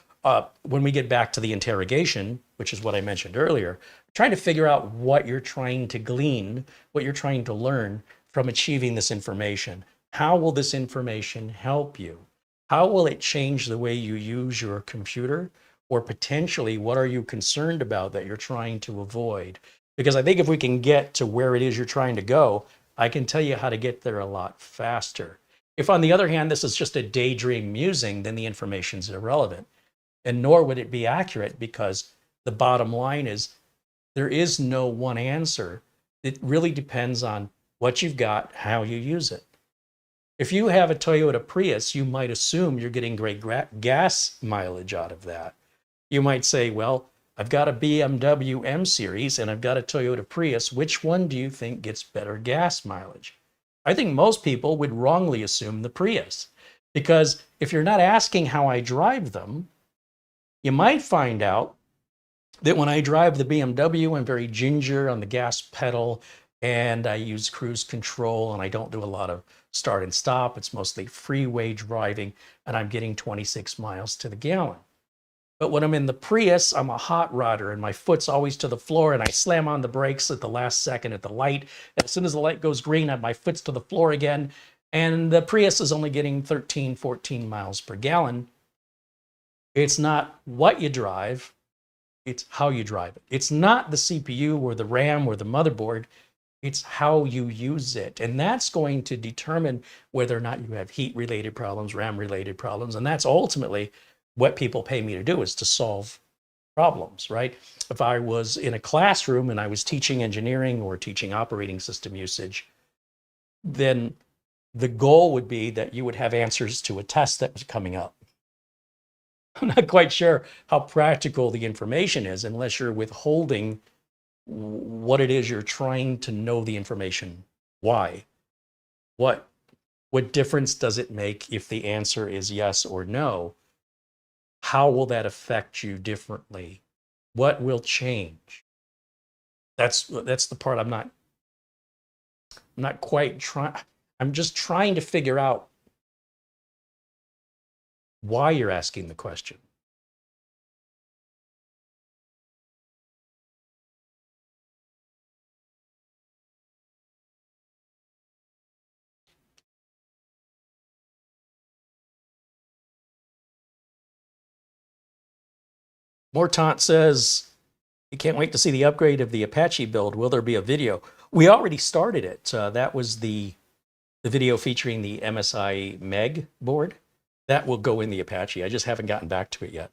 when we get back to the interrogation, which is what I mentioned earlier, trying to figure out what you're trying to glean, what you're trying to learn from achieving this information. How will this information help you? How will it change the way you use your computer? Or potentially, what are you concerned about that you're trying to avoid? Because I think if we can get to where it is you're trying to go, I can tell you how to get there a lot faster. If, on the other hand, this is just a daydream musing, then the information's irrelevant. And nor would it be accurate, because the bottom line is there is no one answer. It really depends on what you've got, how you use it. If you have a Toyota Prius, you might assume you're getting great gas mileage out of that. You might say, well, I've got a BMW M Series and I've got a Toyota Prius. Which one do you think gets better gas mileage? I think most people would wrongly assume the Prius, because if you're not asking how I drive them, you might find out that when I drive the BMW, I'm very ginger on the gas pedal, and I use cruise control, and I don't do a lot of start and stop. It's mostly freeway driving, and I'm getting 26 miles to the gallon. But when I'm in the Prius, I'm a hot rodder, and my foot's always to the floor, and I slam on the brakes at the last second at the light. And as soon as the light goes green, my foot's to the floor again, and the Prius is only getting 13, 14 miles per gallon. It's not what you drive, it's how you drive it. It's not the CPU or the RAM or the motherboard, it's how you use it. And that's going to determine whether or not you have heat-related problems, RAM-related problems, and that's ultimately what people pay me to do, is to solve problems, right? If I was in a classroom and I was teaching engineering or teaching operating system usage, then the goal would be that you would have answers to a test that was coming up. I'm not quite sure how practical the information is unless you're withholding what it is you're trying to know the information. Why? What What difference does it make if the answer is yes or no? How will that affect you differently? What will change? That's the part I'm not quite trying. I'm just trying to figure out why you're asking the question. Mortant says, you can't wait to see the upgrade of the Apache build. Will there be a video? We already started it. That was the video featuring the MSI Meg board. That will go in the Apache. I just haven't gotten back to it yet.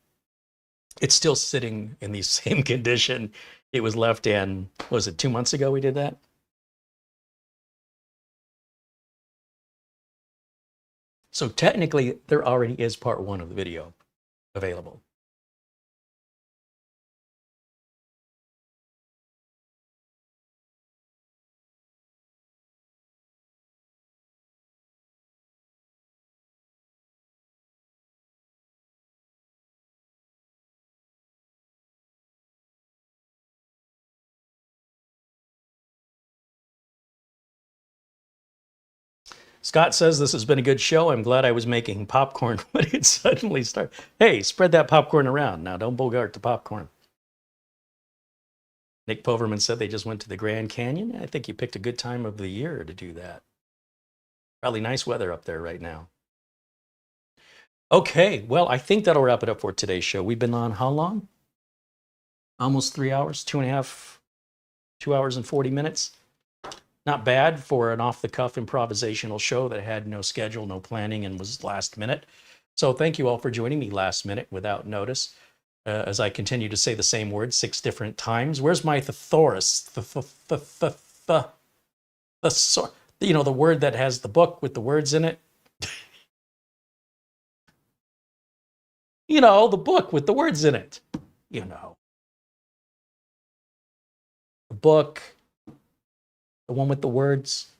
It's still sitting in the same condition it was left in. Was it 2 months ago we did that? So technically, there already is part 1 of the video available. Scott says, this has been a good show. I'm glad I was making popcorn when it suddenly started. Hey, spread that popcorn around. Now, don't bogart the popcorn. Nick Poverman said they just went to the Grand Canyon. I think you picked a good time of the year to do that. Probably nice weather up there right now. Okay, well, I think that'll wrap it up for today's show. We've been on how long? Almost 3 hours, 2 hours and 40 minutes. Not bad for an off-the-cuff improvisational show that had no schedule, no planning, and was last minute. So thank you all for joining me last minute without notice. As I continue to say the same word 6 different times. Where's my thesaurus? The word that has the book with the words in it. The book with the words in it. The book. The one with the words.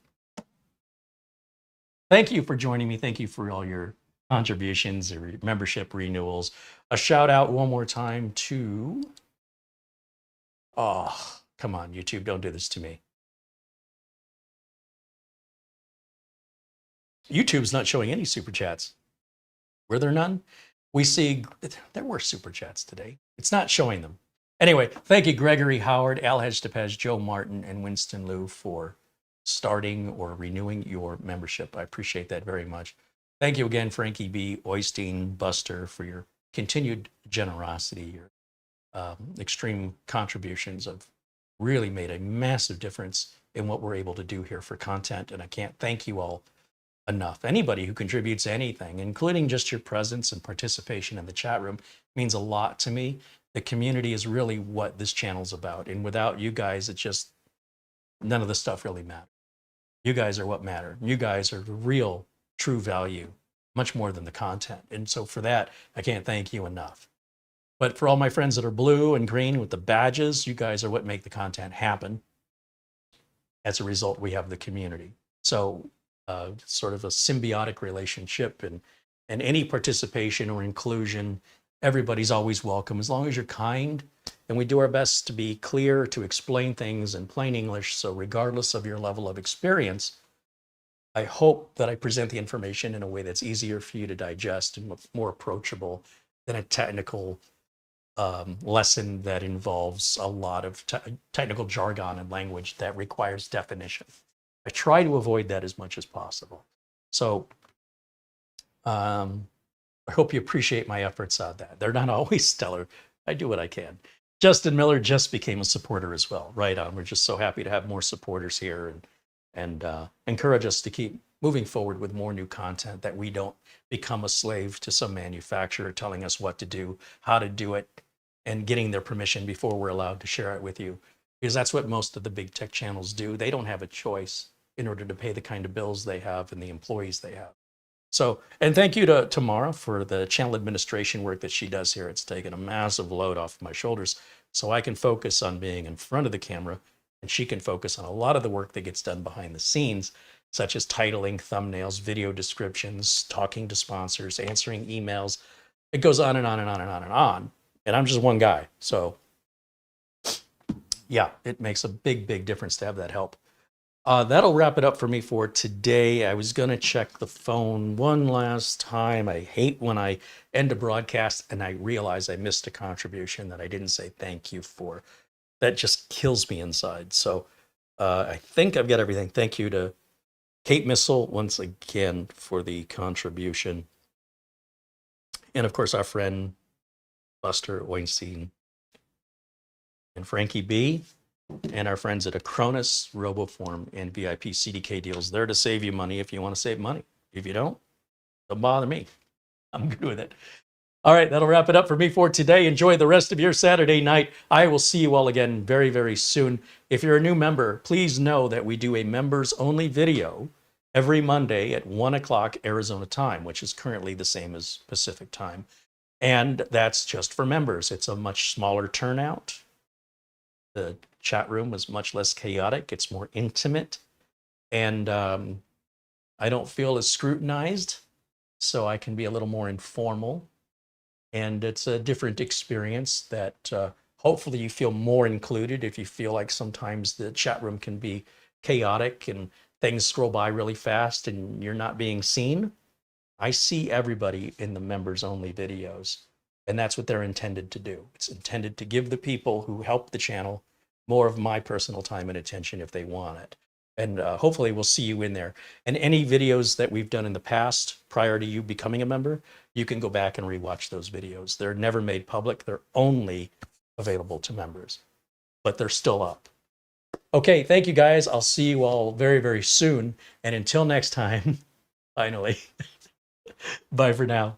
Thank you for joining me. Thank you for all your contributions or membership renewals. A shout out one more time to, oh, come on, YouTube, don't do this to me. YouTube's not showing any super chats. Were there none? We see there were super chats today. It's not showing them. Anyway, thank you, Gregory Howard, Al Hedgetepej, Joe Martin, and Winston Liu for starting or renewing your membership. I appreciate that very much. Thank you again, Frankie B, Oystein, Buster, for your continued generosity. Your extreme contributions have really made a massive difference in what we're able to do here for content, and I can't thank you all enough. Anybody who contributes anything, including just your presence and participation in the chat room, means a lot to me. The community is really what this channel's about. And without you guys, it's just, none of this stuff really matters. You guys are what matter. You guys are the real, true value, much more than the content. And so for that, I can't thank you enough. But for all my friends that are blue and green with the badges, you guys are what make the content happen. As a result, we have the community. So sort of a symbiotic relationship, and any participation or inclusion, everybody's always welcome as long as you're kind, and we do our best to be clear, to explain things in plain English. So regardless of your level of experience, I hope that I present the information in a way that's easier for you to digest and more approachable than a technical lesson that involves a lot of technical jargon and language that requires definition. I try to avoid that as much as possible. So I hope you appreciate my efforts on that. They're not always stellar. I do what I can. Justin Miller just became a supporter as well. Right on. We're just so happy to have more supporters here, and encourage us to keep moving forward with more new content, that we don't become a slave to some manufacturer telling us what to do, how to do it, and getting their permission before we're allowed to share it with you. Because that's what most of the big tech channels do. They don't have a choice in order to pay the kind of bills they have and the employees they have. So, and thank you to Tamara for the channel administration work that she does here. It's taken a massive load off my shoulders so I can focus on being in front of the camera, and she can focus on a lot of the work that gets done behind the scenes. such as titling, thumbnails, video descriptions, talking to sponsors, answering emails. It goes on and on and on and on and on. And I'm just one guy. So yeah, it makes a big, big difference to have that help. That'll wrap it up for me for today. I was going to check the phone one last time. I hate when I end a broadcast and I realize I missed a contribution that I didn't say thank you for. That just kills me inside. So I think I've got everything. Thank you to Kate Missile once again for the contribution. And of course, our friend Buster Weinstein and Frankie B, and our friends at Acronis, RoboForm, and VIP CDK deals. They're to save you money if you want to save money. If you don't bother me. I'm good with it. All right, that'll wrap it up for me for today. Enjoy the rest of your Saturday night. I will see you all again very, very soon. If you're a new member, please know that we do a members-only video every Monday at 1 o'clock Arizona time, which is currently the same as Pacific time. And that's just for members. It's a much smaller turnout. The chat room is much less chaotic. It's more intimate. And I don't feel as scrutinized, so I can be a little more informal. And it's a different experience that hopefully you feel more included if you feel like sometimes the chat room can be chaotic and things scroll by really fast and you're not being seen. I see everybody in the members only videos, and that's what they're intended to do. It's intended to give the people who help the channel more of my personal time and attention if they want it. And hopefully we'll see you in there. And any videos that we've done in the past prior to you becoming a member, you can go back and rewatch those videos. They're never made public. They're only available to members, but they're still up. Okay, thank you guys. I'll see you all very, very soon. And until next time, finally, bye for now.